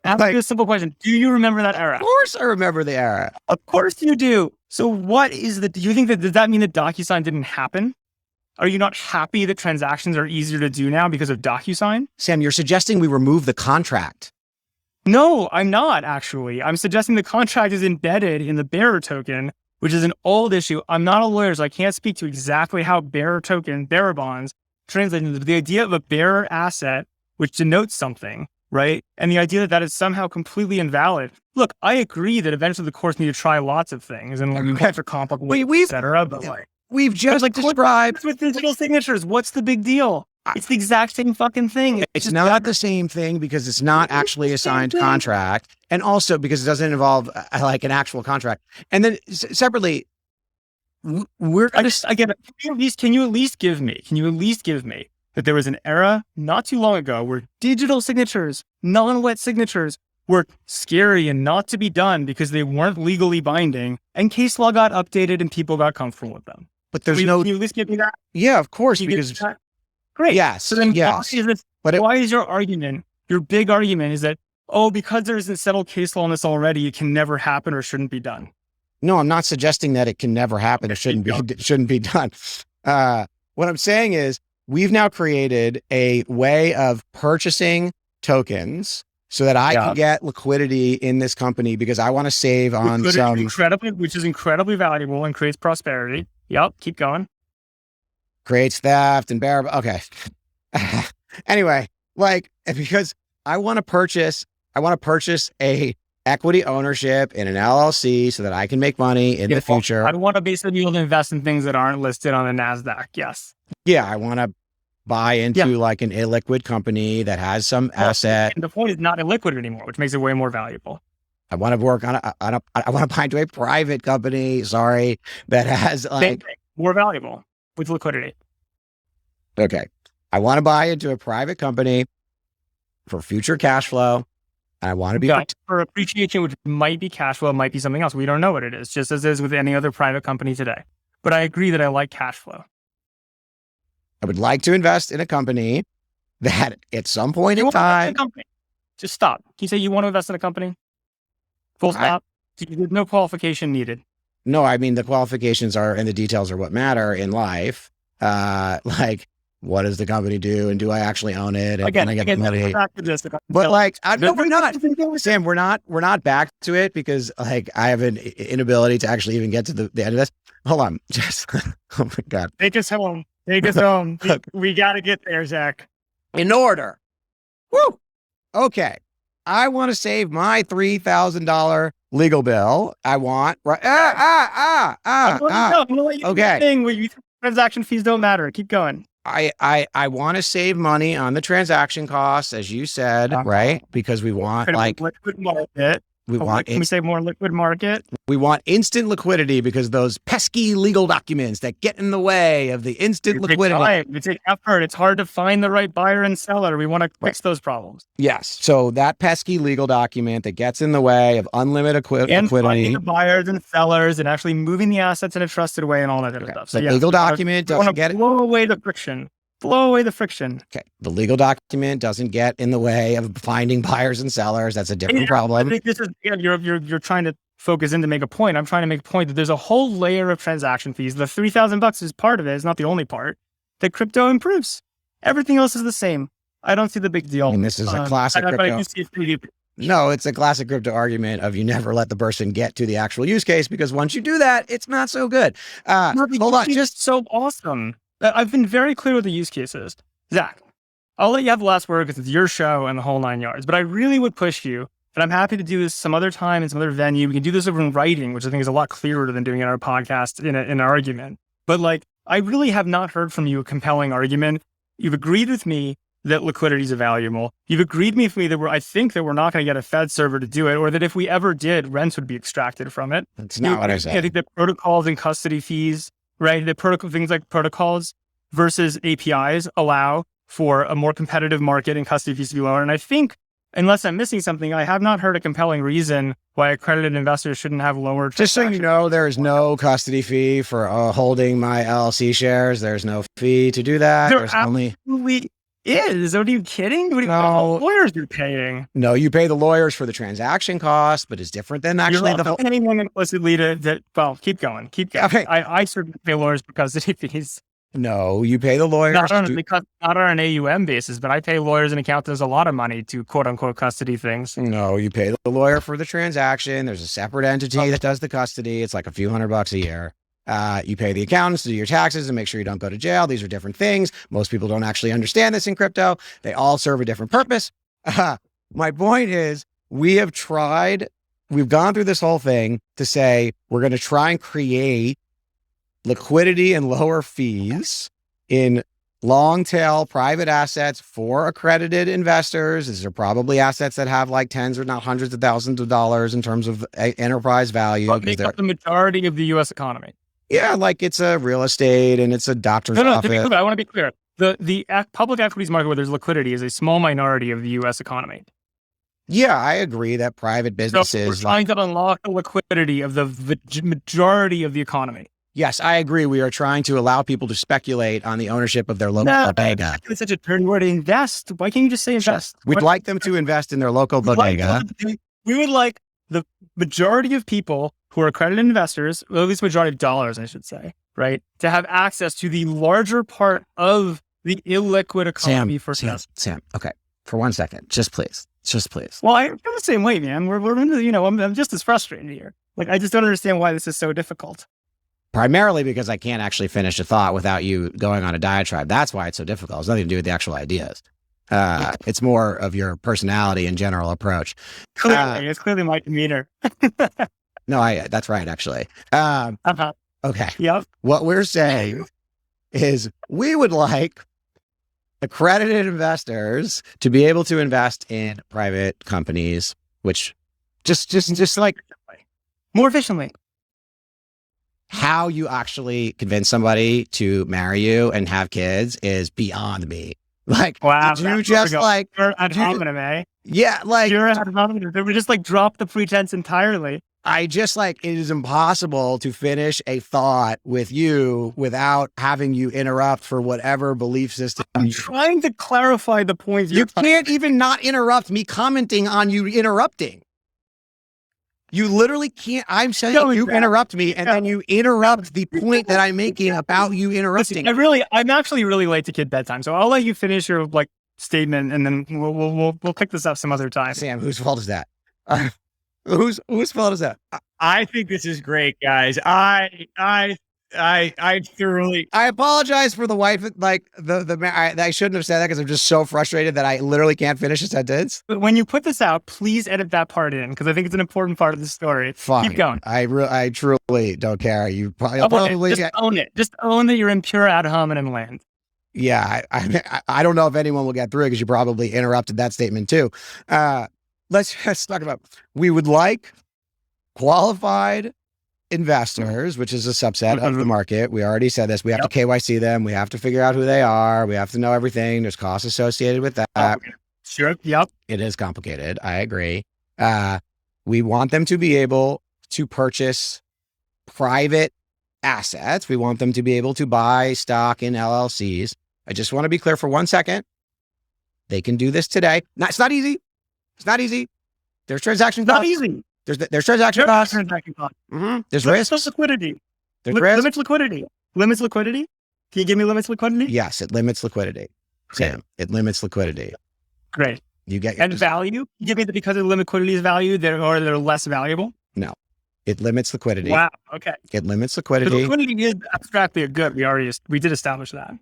altogether. You a simple question. Do you remember that era? Of course I remember the era. Of course you do. So what is do you think does that mean that DocuSign didn't happen? Are you not happy that transactions are easier to do now because of DocuSign? Sam, you're suggesting we remove the contract. No, I'm not actually. I'm suggesting the contract is embedded in the bearer token, which is an old issue. I'm not a lawyer, so I can't speak to exactly how bearer bonds translate into the idea of a bearer asset, which denotes something, right? And the idea that is somehow completely invalid. Look, I agree that eventually the courts need to try lots of things and extra complicated, et cetera, but we've just described with digital signatures. What's the big deal? It's the exact same fucking thing. It's not the same thing because it's not actually a signed contract. And also because it doesn't involve like an actual contract. And then separately, can you at least give me that there was an era not too long ago where digital signatures, non-wet signatures were scary and not to be done because they weren't legally binding and case law got updated and people got comfortable with them. But there's can you at least give me that? Yeah, of course, because great. Yes. So then yes. Why is your argument, your big argument is that, because there isn't settled case law on this already, it can never happen or shouldn't be done? No, I'm not suggesting that it can never happen or shouldn't be done. What I'm saying is we've now created a way of purchasing tokens so that I can get liquidity in this company because I want to save on which is incredibly valuable and creates prosperity. Yep. Keep going. Creates theft and okay. Anyway, because I want to purchase a equity ownership in an LLC so that I can make money in the future. I want to basically be able to invest in things that aren't listed on the NASDAQ. Yes. Yeah. I want to buy into like an illiquid company that has some asset. And the point is not illiquid anymore, which makes it way more valuable. I want to work on I want to buy into a private company. Sorry, that has more valuable with liquidity. Okay. I want to buy into a private company for future cash flow. I want to be for appreciation, which might be cash flow, might be something else. We don't know what it is, just as is with any other private company today. But I agree that I like cash flow. I would like to invest in a company that at some point in time. Just stop. Can you say you want to invest in a company? Full stop. There's no qualification needed. No, I mean, the qualifications are and the details are what matter in life. Like, what does the company do and do I actually own it? And can I get the money? But we're not. Sam, we're not back to it because I have an inability to actually even get to the end of this. Hold on. Just, oh my God. Take us home. Take us home. We got to get there, Zach. In order. Woo. Okay. I want to save my $3,000 legal bill. I want okay. Transaction fees don't matter. Keep going. I want to save money on the transaction costs, as you said, right? Because we want liquid market. Can we say more liquid market? We want instant liquidity because those pesky legal documents that get in the way of the instant liquidity. It's an effort. It's hard to find the right buyer and seller. We want to fix those problems. Yes. So that pesky legal document that gets in the way of unlimited liquidity. And finding the buyers and sellers and actually moving the assets in a trusted way and all that other stuff. So the legal document doesn't get it. Blow away the friction. Okay. The legal document doesn't get in the way of finding buyers and sellers. That's a different problem. I think this is, you're trying to focus in to make a point. I'm trying to make a point that there's a whole layer of transaction fees. The $3,000 is part of it. It's not the only part that crypto improves. Everything else is the same. I don't see the big deal. And this is a classic crypto. No, it's a classic crypto argument of you never let the person get to the actual use case, because once you do that, it's not so good. Hold on, just so awesome. I've been very clear with the use cases. Zach, I'll let you have the last word because it's your show and the whole 9 yards, but I really would push you, and I'm happy to do this some other time in some other venue. We can do this over in writing, which I think is a lot clearer than doing it on our podcast in an argument. But like, I really have not heard from you a compelling argument. You've agreed with me that liquidity is valuable. You've agreed with me that I think that we're not going to get a Fed server to do it, or that if we ever did, rents would be extracted from it. That's not what I said. I think that protocols and custody fees, right? The things like protocols versus APIs allow for a more competitive market and custody fees to be lower. And I think, unless I'm missing something, I have not heard a compelling reason why accredited investors shouldn't have lower. Just so you know, there is no custody fee for holding my LLC shares. There's no fee to do that. There There's only is. Are you kidding? No. Lawyers you're paying. No, you pay the lawyers for the transaction cost, but it's different than actually the anyone implicitly to well, keep going. Okay. I certainly pay lawyers for custody fees. No, you pay the lawyers. Not on an AUM basis, but I pay lawyers and accountants a lot of money to quote unquote custody things. No, you pay the lawyer for the transaction. There's a separate entity that does the custody. It's like a few $100 a year. You pay the accountants to do your taxes and make sure you don't go to jail. These are different things. Most people don't actually understand this in crypto. They all serve a different purpose. My point is, we've gone through this whole thing to say, we're going to try and create liquidity and lower fees in long tail private assets for accredited investors. These are probably assets that have like tens or not hundreds of thousands of dollars in terms of enterprise value. But make up the majority of the U.S. economy. Yeah, like it's a real estate and it's a doctor's office. To be clear, I want to be clear. The public equities market where there's liquidity is a small minority of the U.S. economy. Yeah, I agree that private businesses... So we're trying to unlock the liquidity of the majority of the economy. Yes, I agree. We are trying to allow people to speculate on the ownership of their local bodega. It's such a turn word, invest. Why can't you just say invest? We'd like them to invest in their local bodega. We would like the majority of people who are accredited investors, or at least majority of dollars, I should say, right, to have access to the larger part of the illiquid economy Sam, okay, for 1 second, just please. Well, I feel the same way, man. I'm just as frustrated here. Like, I just don't understand why this is so difficult. Primarily because I can't actually finish a thought without you going on a diatribe. That's why it's so difficult. It's nothing to do with the actual ideas. It's more of your personality and general approach. It's clearly my demeanor. No, that's right, actually. Okay. Yep. What we're saying is we would like accredited investors to be able to invest in private companies, which just like more efficiently. How you actually convince somebody to marry you and have kids is beyond me. Like, wow, did you just like you're ad hominem, eh? Yeah, like you're ad hominem. We just like drop the pretense entirely. I just like, it is impossible to finish a thought with you without having you interrupt for whatever belief system. I'm trying to clarify the point. You can't even not interrupt me commenting on you interrupting. You literally can't. I'm saying you interrupt me and then you interrupt the point that I'm making about you interrupting. Listen, I'm actually really late to kid bedtime, so I'll let you finish your like statement and then we'll pick this up some other time. Sam, whose fault is that? Whose fault is that? I think this is great, guys. I thoroughly. I apologize for the wife. Like I shouldn't have said that because I'm just so frustrated that I literally can't finish a sentence. But when you put this out, please edit that part in because I think it's an important part of the story. Fine. Keep going. I truly don't care. You probably just own it. Just own that you're in pure ad hominem land. Yeah, I don't know if anyone will get through because you probably interrupted that statement too. Let's talk about. We would like qualified investors, which is a subset of the market. We already said this. We have to KYC them. We have to figure out who they are. We have to know everything. There's costs associated with that. Sure. Yep. It is complicated. I agree. We want them to be able to purchase private assets. We want them to be able to buy stock in LLCs. I just want to be clear for 1 second. They can do this today. It's not easy. It's not easy. There's transaction costs. Not easy. There's transaction costs. Mm-hmm. There's risk. Liquidity. There's risk. Limits liquidity. Limits liquidity. Can you give me limits liquidity? Yes, it limits liquidity. Sam, it limits liquidity. Great. You get and value. You give me that because of the liquidity is value, they're less valuable. No, it limits liquidity. Wow. Okay. It limits The liquidity. liquidity is abstractly a good. We did establish that.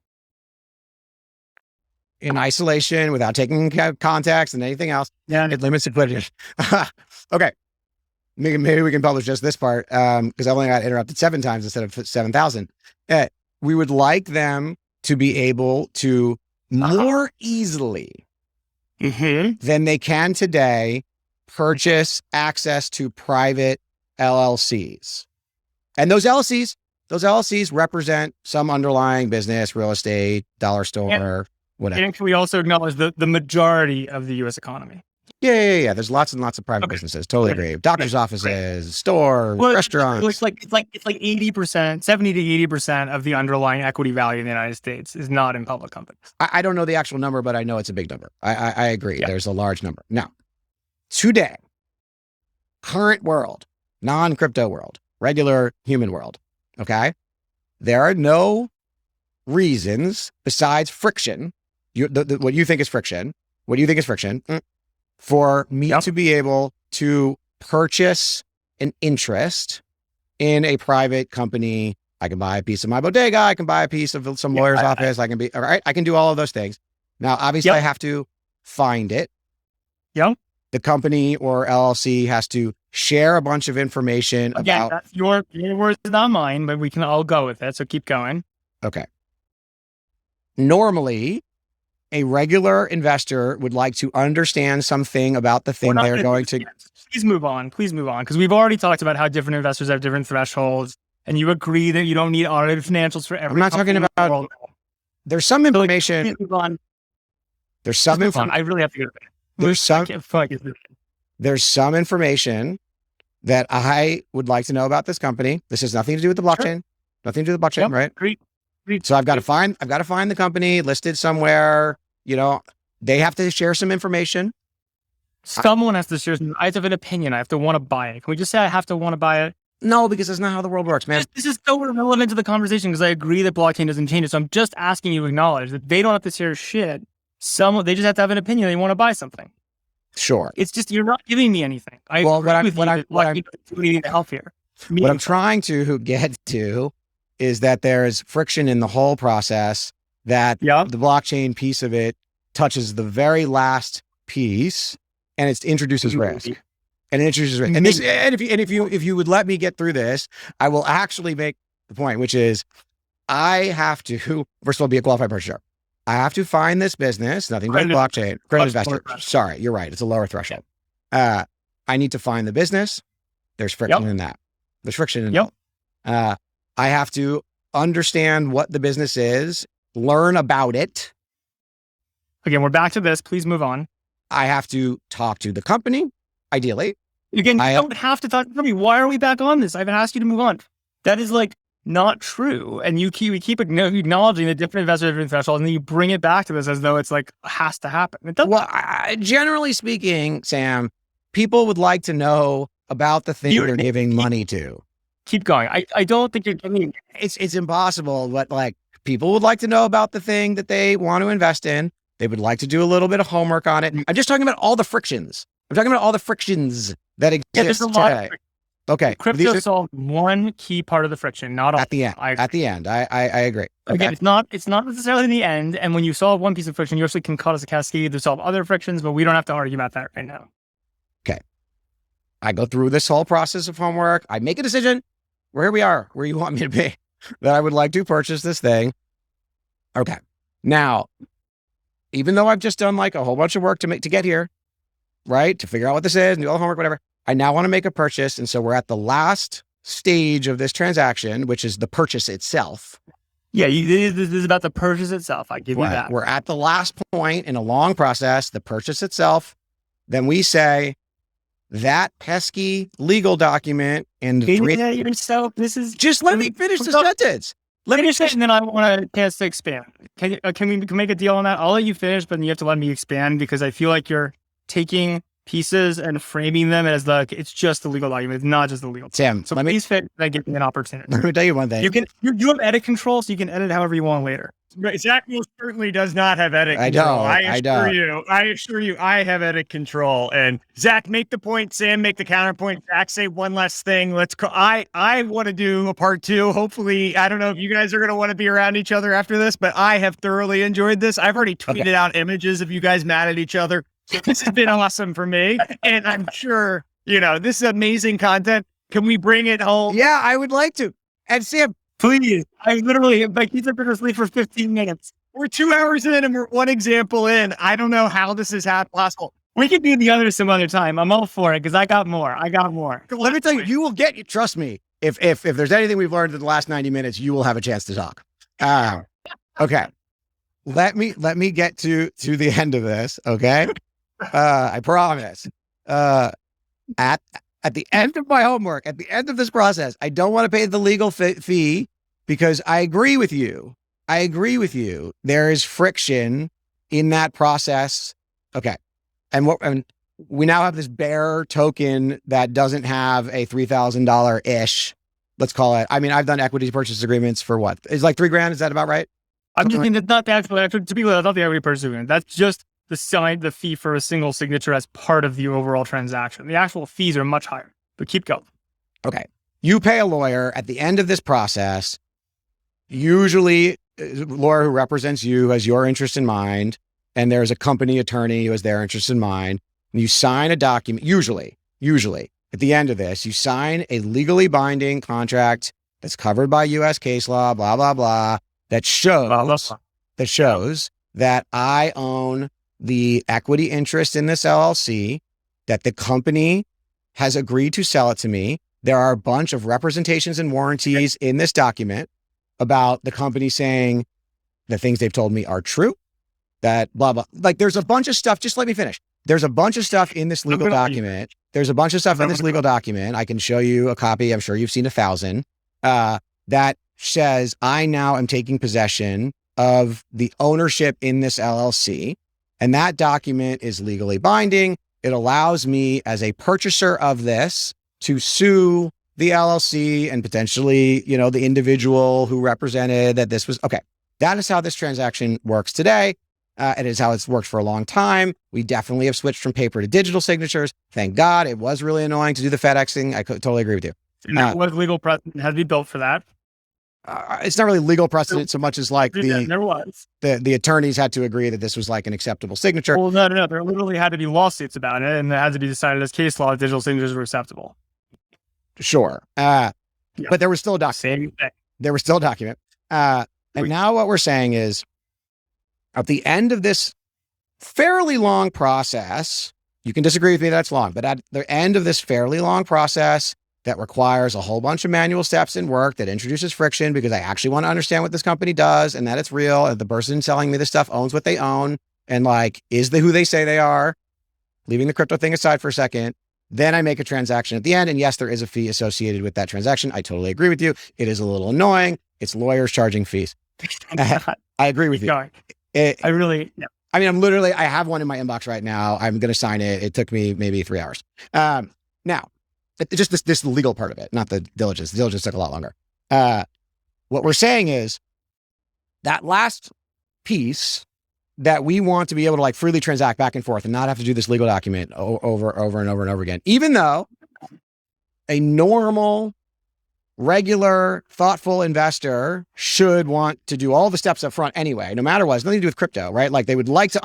In isolation, without taking context and anything else, it limits liquidity. Okay, maybe we can publish just this part because I only got interrupted 7 times instead of 7,000. We would like them to be able to more easily than they can today purchase access to private LLCs. And those LLCs represent some underlying business, real estate, dollar store, whatever. And can we also acknowledge the majority of the U.S. economy? Yeah. There's lots and lots of private businesses. Totally agree. Doctors' offices, stores, restaurants. It's like 80%, 70 to 80% of the underlying equity value in the United States is not in public companies. I don't know the actual number, but I know it's a big number. I agree. Yeah. There's a large number. Now, today, current world, non-crypto world, regular human world, okay? There are no reasons besides friction. What you think is friction. What do you think is friction? For me to be able to purchase an interest in a private company. I can buy a piece of my bodega. I can buy a piece of some lawyer's office. I can do all of those things. Now, obviously, I have to find it. The company or LLC has to share a bunch of information about. That's your words, not mine, but we can all go with it. So keep going. Okay. Normally, a regular investor would like to understand something about the thing they're going to. Please move on, because we've already talked about how different investors have different thresholds, and you agree that you don't need audited financials for every. I'm not talking about. There's some information. There's some information. I really have to go. There's some information that I would like to know about this company. This has nothing to do with the blockchain. Nothing to do with the blockchain, right? Agreed. So I've got to find the company listed somewhere. They have to share some information. Someone has to share. I have to have an opinion. I have to want to buy it. Can we just say I have to want to buy it? No, because that's not how the world works, man. This is so irrelevant to the conversation because I agree that blockchain doesn't change it. So I'm just asking you to acknowledge that they don't have to share shit. They just have to have an opinion. They want to buy something. Sure. It's just you're not giving me anything. What I'm trying to get to is that there's friction in the whole process, that the blockchain piece of it touches the very last piece and it introduces risk. And if you would let me get through this, I will actually make the point, which is I have to, first of all, be a qualified purchaser. I have to find this business, nothing but blockchain, credit investor. Sorry, you're right. It's a lower threshold. I need to find the business. There's friction in that. There's friction in that. I have to understand what the business is, learn about it. Again, we're back to this. Please move on. I have to talk to the company, ideally. Again, you don't have to talk to the company. Why are we back on this? I've asked you to move on. That is not true. And we keep acknowledging the different investors, different thresholds, and then you bring it back to this as though it's has to happen. Generally speaking, Sam, people would like to know about the thing they're giving money to. Keep going. I don't think you're getting. It's impossible, but people would like to know about the thing that they want to invest in. They would like to do a little bit of homework on it. I'm just talking about all the frictions. I'm talking about all the frictions that exist today. Okay. Crypto solved one key part of the friction, not all. At the end. I agree. Again, it's not necessarily in the end. And when you solve one piece of friction, you actually can cut as a cascade to solve other frictions, but we don't have to argue about that right now. Okay. I go through this whole process of homework. I make a decision. Here we are, where you want me to be, that I would like to purchase this thing. Okay. Now, even though I've just done a whole bunch of work to get here, right? To figure out what this is and do all the homework, whatever. I now want to make a purchase. And so we're at the last stage of this transaction, which is the purchase itself. Yeah, this is about the purchase itself. I give you that. We're at the last point in a long process, the purchase itself. Then we say that pesky legal document and yourself. This is just let me finish the sentence. Let me finish, and then I want a chance to expand. Can we make a deal on that? I'll let you finish, but you have to let me expand because I feel like you're taking pieces and framing them as it's just the legal document. It's not just the legal. Sam, so please fit. Give me an opportunity. Let me tell you one thing. You have edit control, so you can edit however you want later. Zach most certainly does not have edit I control. don't. I don't. I assure you, I have edit control. And Zach, make the point. Sam, make the counterpoint. Zach, say one last thing. Let's go. I want to do a part 2. Hopefully, I don't know if you guys are going to want to be around each other after this, but I have thoroughly enjoyed this. I've already tweeted out images of you guys mad at each other. So this has been awesome for me. And I'm sure, this is amazing content. Can we bring it home? Yeah, I would like to. And Sam, Please. I literally, my kids have been asleep for 15 minutes. We're 2 hours in and we're one example in. I don't know how this is possible. We can do the others some other time. I'm all for it because I got more. let me tell you, you will get, trust me, if there's anything we've learned in the last 90 minutes, you will have a chance to talk. Okay. Let me get to the end of this. Okay. I promise. At the end of my homework, at the end of this process, I don't want to pay the legal fee because I agree with you. There is friction in that process. Okay. And we now have this bearer token that doesn't have a $3,000 ish. Let's call it. I mean, I've done equity purchase agreements for what? It's like $3,000. Is that about right? I'm just thinking it's not the actual, to be clear, that's not the equity purchase agreement. That's just the fee for a single signature as part of the overall transaction. The actual fees are much higher, but keep going. Okay. You pay a lawyer at the end of this process, usually a lawyer who represents you has your interest in mind, and there's a company attorney who has their interest in mind, and you sign a document, usually, at the end of this, you sign a legally binding contract that's covered by U.S. case law, blah, blah, blah, that shows that I own the equity interest in this LLC, that the company has agreed to sell it to me. There are a bunch of representations and warranties in this document about the company saying the things they've told me are true, that blah, blah. Like there's a bunch of stuff. Just let me finish. There's a bunch of stuff in this legal document. I can show you a copy. I'm sure you've seen 1,000 that says I now am taking possession of the ownership in this LLC. And that document is legally binding. It allows me as a purchaser of this to sue the LLC and potentially, the individual who represented that this was, okay. That is how this transaction works today. It is how it's worked for a long time. We definitely have switched from paper to digital signatures. Thank God. It was really annoying to do the FedExing. I totally agree with you. What legal precedent has to be built for that? It's not really legal precedent so much as like there was. The attorneys had to agree that this was like an acceptable signature. Well, no. There literally had to be lawsuits about it, and it had to be decided as case law that digital signatures were acceptable. Sure. But there was still a document. Same thing. There was still a document. And now what we're saying is at the end of this fairly long process, you can disagree with me that's long, but at the end of this fairly long process, that requires a whole bunch of manual steps and work that introduces friction because I actually want to understand what this company does and that it's real. And the person selling me this stuff owns what they own and is who they say they are, leaving the crypto thing aside for a second. Then I make a transaction at the end. And yes, there is a fee associated with that transaction. I totally agree with you. It is a little annoying. It's lawyers charging fees. I agree with you. I have one in my inbox right now. I'm going to sign it. It took me maybe 3 hours. Now, just this legal part of it, not the diligence. The diligence took a lot longer. What we're saying is that last piece that we want to be able to freely transact back and forth and not have to do this legal document over and over again, even though a normal, regular, thoughtful investor should want to do all the steps up front anyway, no matter what. It's nothing to do with crypto, right? Like they would like to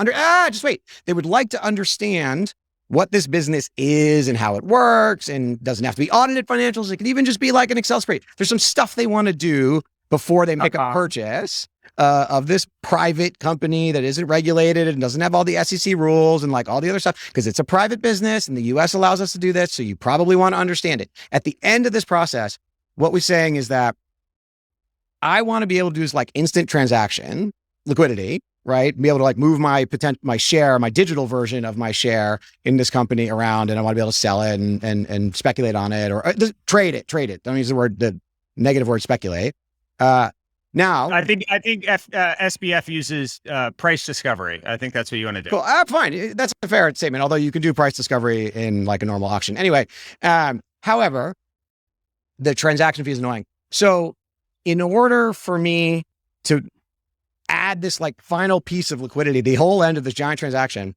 They would like to understand what this business is and how it works, and doesn't have to be audited financials. It can even just be like an Excel spreadsheet. There's some stuff they want to do before they make a purchase of this private company that isn't regulated and doesn't have all the SEC rules and all the other stuff, because it's a private business and the US allows us to do this. So you probably want to understand it. At the end of this process, what we're saying is that I want to be able to do this instant transaction, liquidity, right? Be able to move my share, my digital version of my share in this company around, and I want to be able to sell it and speculate on it or trade it. Don't use the negative word speculate. Now, I think SBF uses price discovery. I think that's what you want to do. Cool. Fine. That's a fair statement. Although you can do price discovery in a normal auction. Anyway, however, the transaction fee is annoying. So in order for me to add this like final piece of liquidity, the whole end of this giant transaction,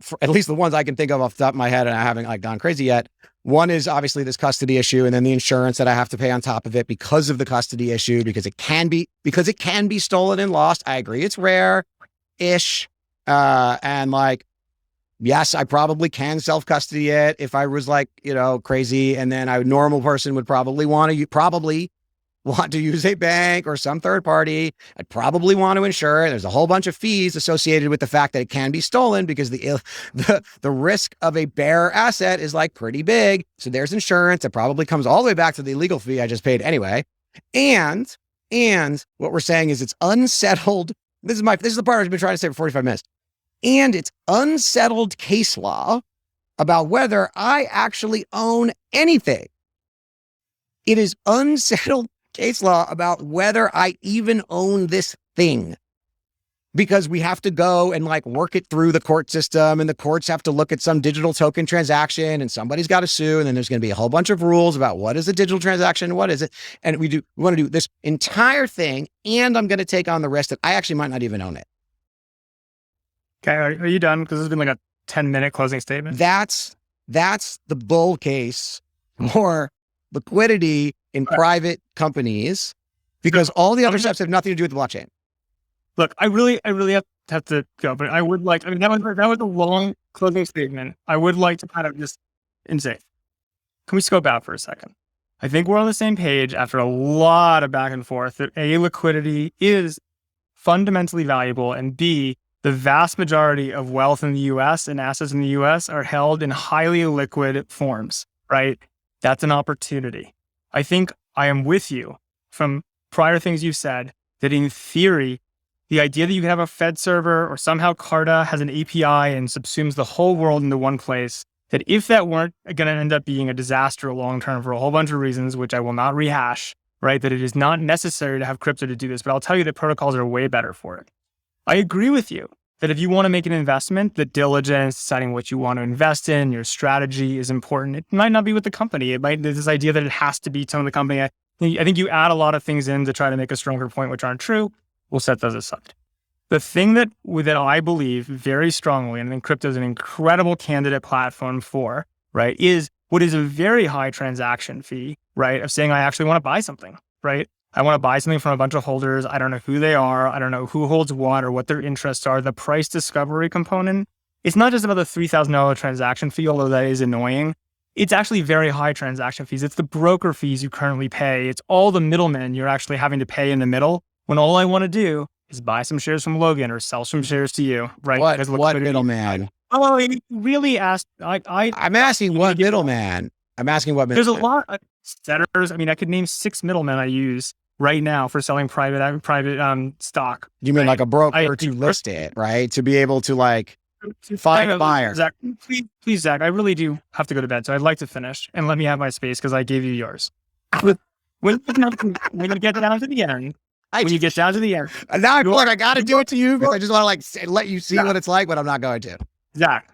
for at least the ones I can think of off the top of my head, and I haven't like gone crazy yet. One is obviously this custody issue, and then the insurance that I have to pay on top of it because of the custody issue, because it can be stolen and lost. I agree, it's rare-ish, and like, yes, I probably can self-custody it if I was like, crazy, and then a normal person would probably want to use a bank or some third party. I'd probably want to insure it. There's a whole bunch of fees associated with the fact that it can be stolen because the risk of a bearer asset is like pretty big. So there's insurance. It probably comes all the way back to the legal fee I just paid anyway. And what we're saying is it's unsettled. This is the part I've been trying to say for 45 minutes. And it's unsettled case law about whether I actually own anything. It is unsettled case law about whether I even own this thing, because we have to go and like work it through the court system, and the courts have to look at some digital token transaction, and somebody's got to sue. And then there's going to be a whole bunch of rules about what is a digital transaction, what is it. And we want to do this entire thing. And I'm going to take on the risk that I actually might not even own it. Okay. Are you done? Because this has been like a 10-minute closing statement. That's the bull case for liquidity in private companies, because all the other steps have nothing to do with the blockchain. Look, I really have to go, but I would like, that was a long closing statement. I would like to kind of just say, can we scope out for a second? I think we're on the same page after a lot of back and forth that A, liquidity is fundamentally valuable, and B, the vast majority of wealth in the US and assets in the US are held in highly liquid forms, right? That's an opportunity. I think I am with you from prior things you've said that in theory, the idea that you can have a Fed server or somehow Carta has an API and subsumes the whole world into one place, that if that weren't going to end up being a disaster long-term for a whole bunch of reasons, which I will not rehash, right? That it is not necessary to have crypto to do this, but I'll tell you that protocols are way better for it. I agree with you that if you want to make an investment, the diligence, deciding what you want to invest in, your strategy is important. It might not be with the company. It might, there's this idea that it has to be some of the company. I think you add a lot of things in to try to make a stronger point, which aren't true. We'll set those aside. The thing that I believe very strongly, and I think crypto is an incredible candidate platform for, right, is what is a very high transaction fee, right, of saying I actually want to buy something, right? I want to buy something from a bunch of holders. I don't know who they are. I don't know who holds what or what their interests are. The price discovery component, it's not just about the $3,000 transaction fee, although that is annoying. It's actually very high transaction fees. It's the broker fees you currently pay. It's all the middlemen you're actually having to pay in the middle, when all I want to do is buy some shares from Logan or sell some shares to you, right? What middleman? Oh, you really asked. I'm asking what middleman. I'm asking what middleman. There's a lot of setters. I mean, I could name 6 middlemen I use right now for selling private stock. You mean like a broker to list it, right? To be able to like find a buyer. Zach, please, Zach, I really do have to go to bed, so I'd like to finish and let me have my space because I gave you yours. When you get down to the end, now I feel like I got to do it to you because I just want to like let you see what it's like, but I'm not going to. Zach,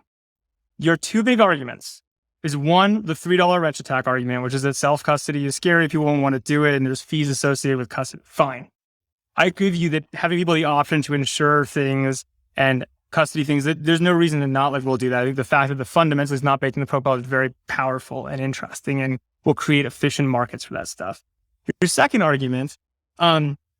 your 2 big arguments is one, the $3 wrench attack argument, which is that self-custody is scary. People won't want to do it and there's fees associated with custody. Fine. I give you that having people the option to insure things and custody things, that there's no reason to not let people do that. I think the fact that the fundamentals is not baked in the protocol is very powerful and interesting and will create efficient markets for that stuff. Your second argument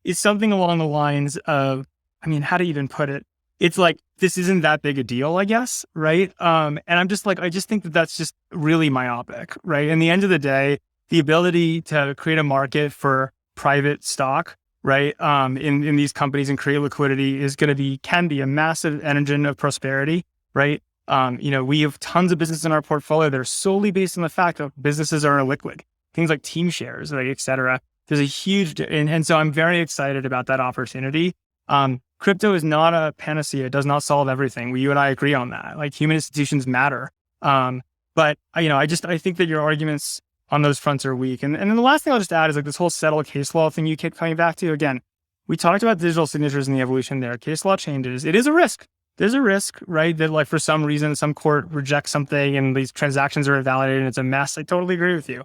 is something along the lines of, I mean, how to even put it? It's like, this isn't that big a deal, I guess, right? And I'm just like, I just think that that's just really myopic, right? In the end of the day, the ability to create a market for private stock, right, in these companies and create liquidity is can be a massive engine of prosperity, right? We have tons of businesses in our portfolio that are solely based on the fact that businesses are illiquid. Things like team shares, like, et cetera. There's a huge, and so I'm very excited about that opportunity. Crypto is not a panacea. It does not solve everything. You and I agree on that. Like, human institutions matter. But I think that your arguments on those fronts are weak. And then the last thing I'll just add is like this whole settled case law thing you keep coming back to. Again, we talked about digital signatures and the evolution there. Case law changes. It is a risk. There's a risk, right? That like for some reason, some court rejects something and these transactions are invalidated and it's a mess. I totally agree with you.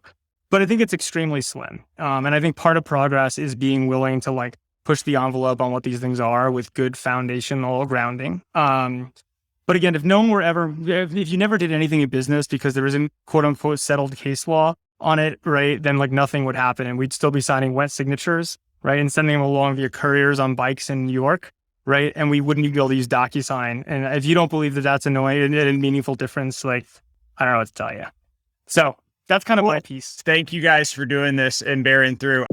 But I think it's extremely slim. And I think part of progress is being willing to like push the envelope on what these things are with good foundational grounding. But again, if you never did anything in business because there isn't quote unquote settled case law on it, right, then like nothing would happen and we'd still be signing wet signatures, right, and sending them along via couriers on bikes in New York, right, and we wouldn't be able to use DocuSign. And if you don't believe that that's annoying and a meaningful difference, like, I don't know what to tell you. So that's kind of my piece. Thank you guys for doing this and bearing through.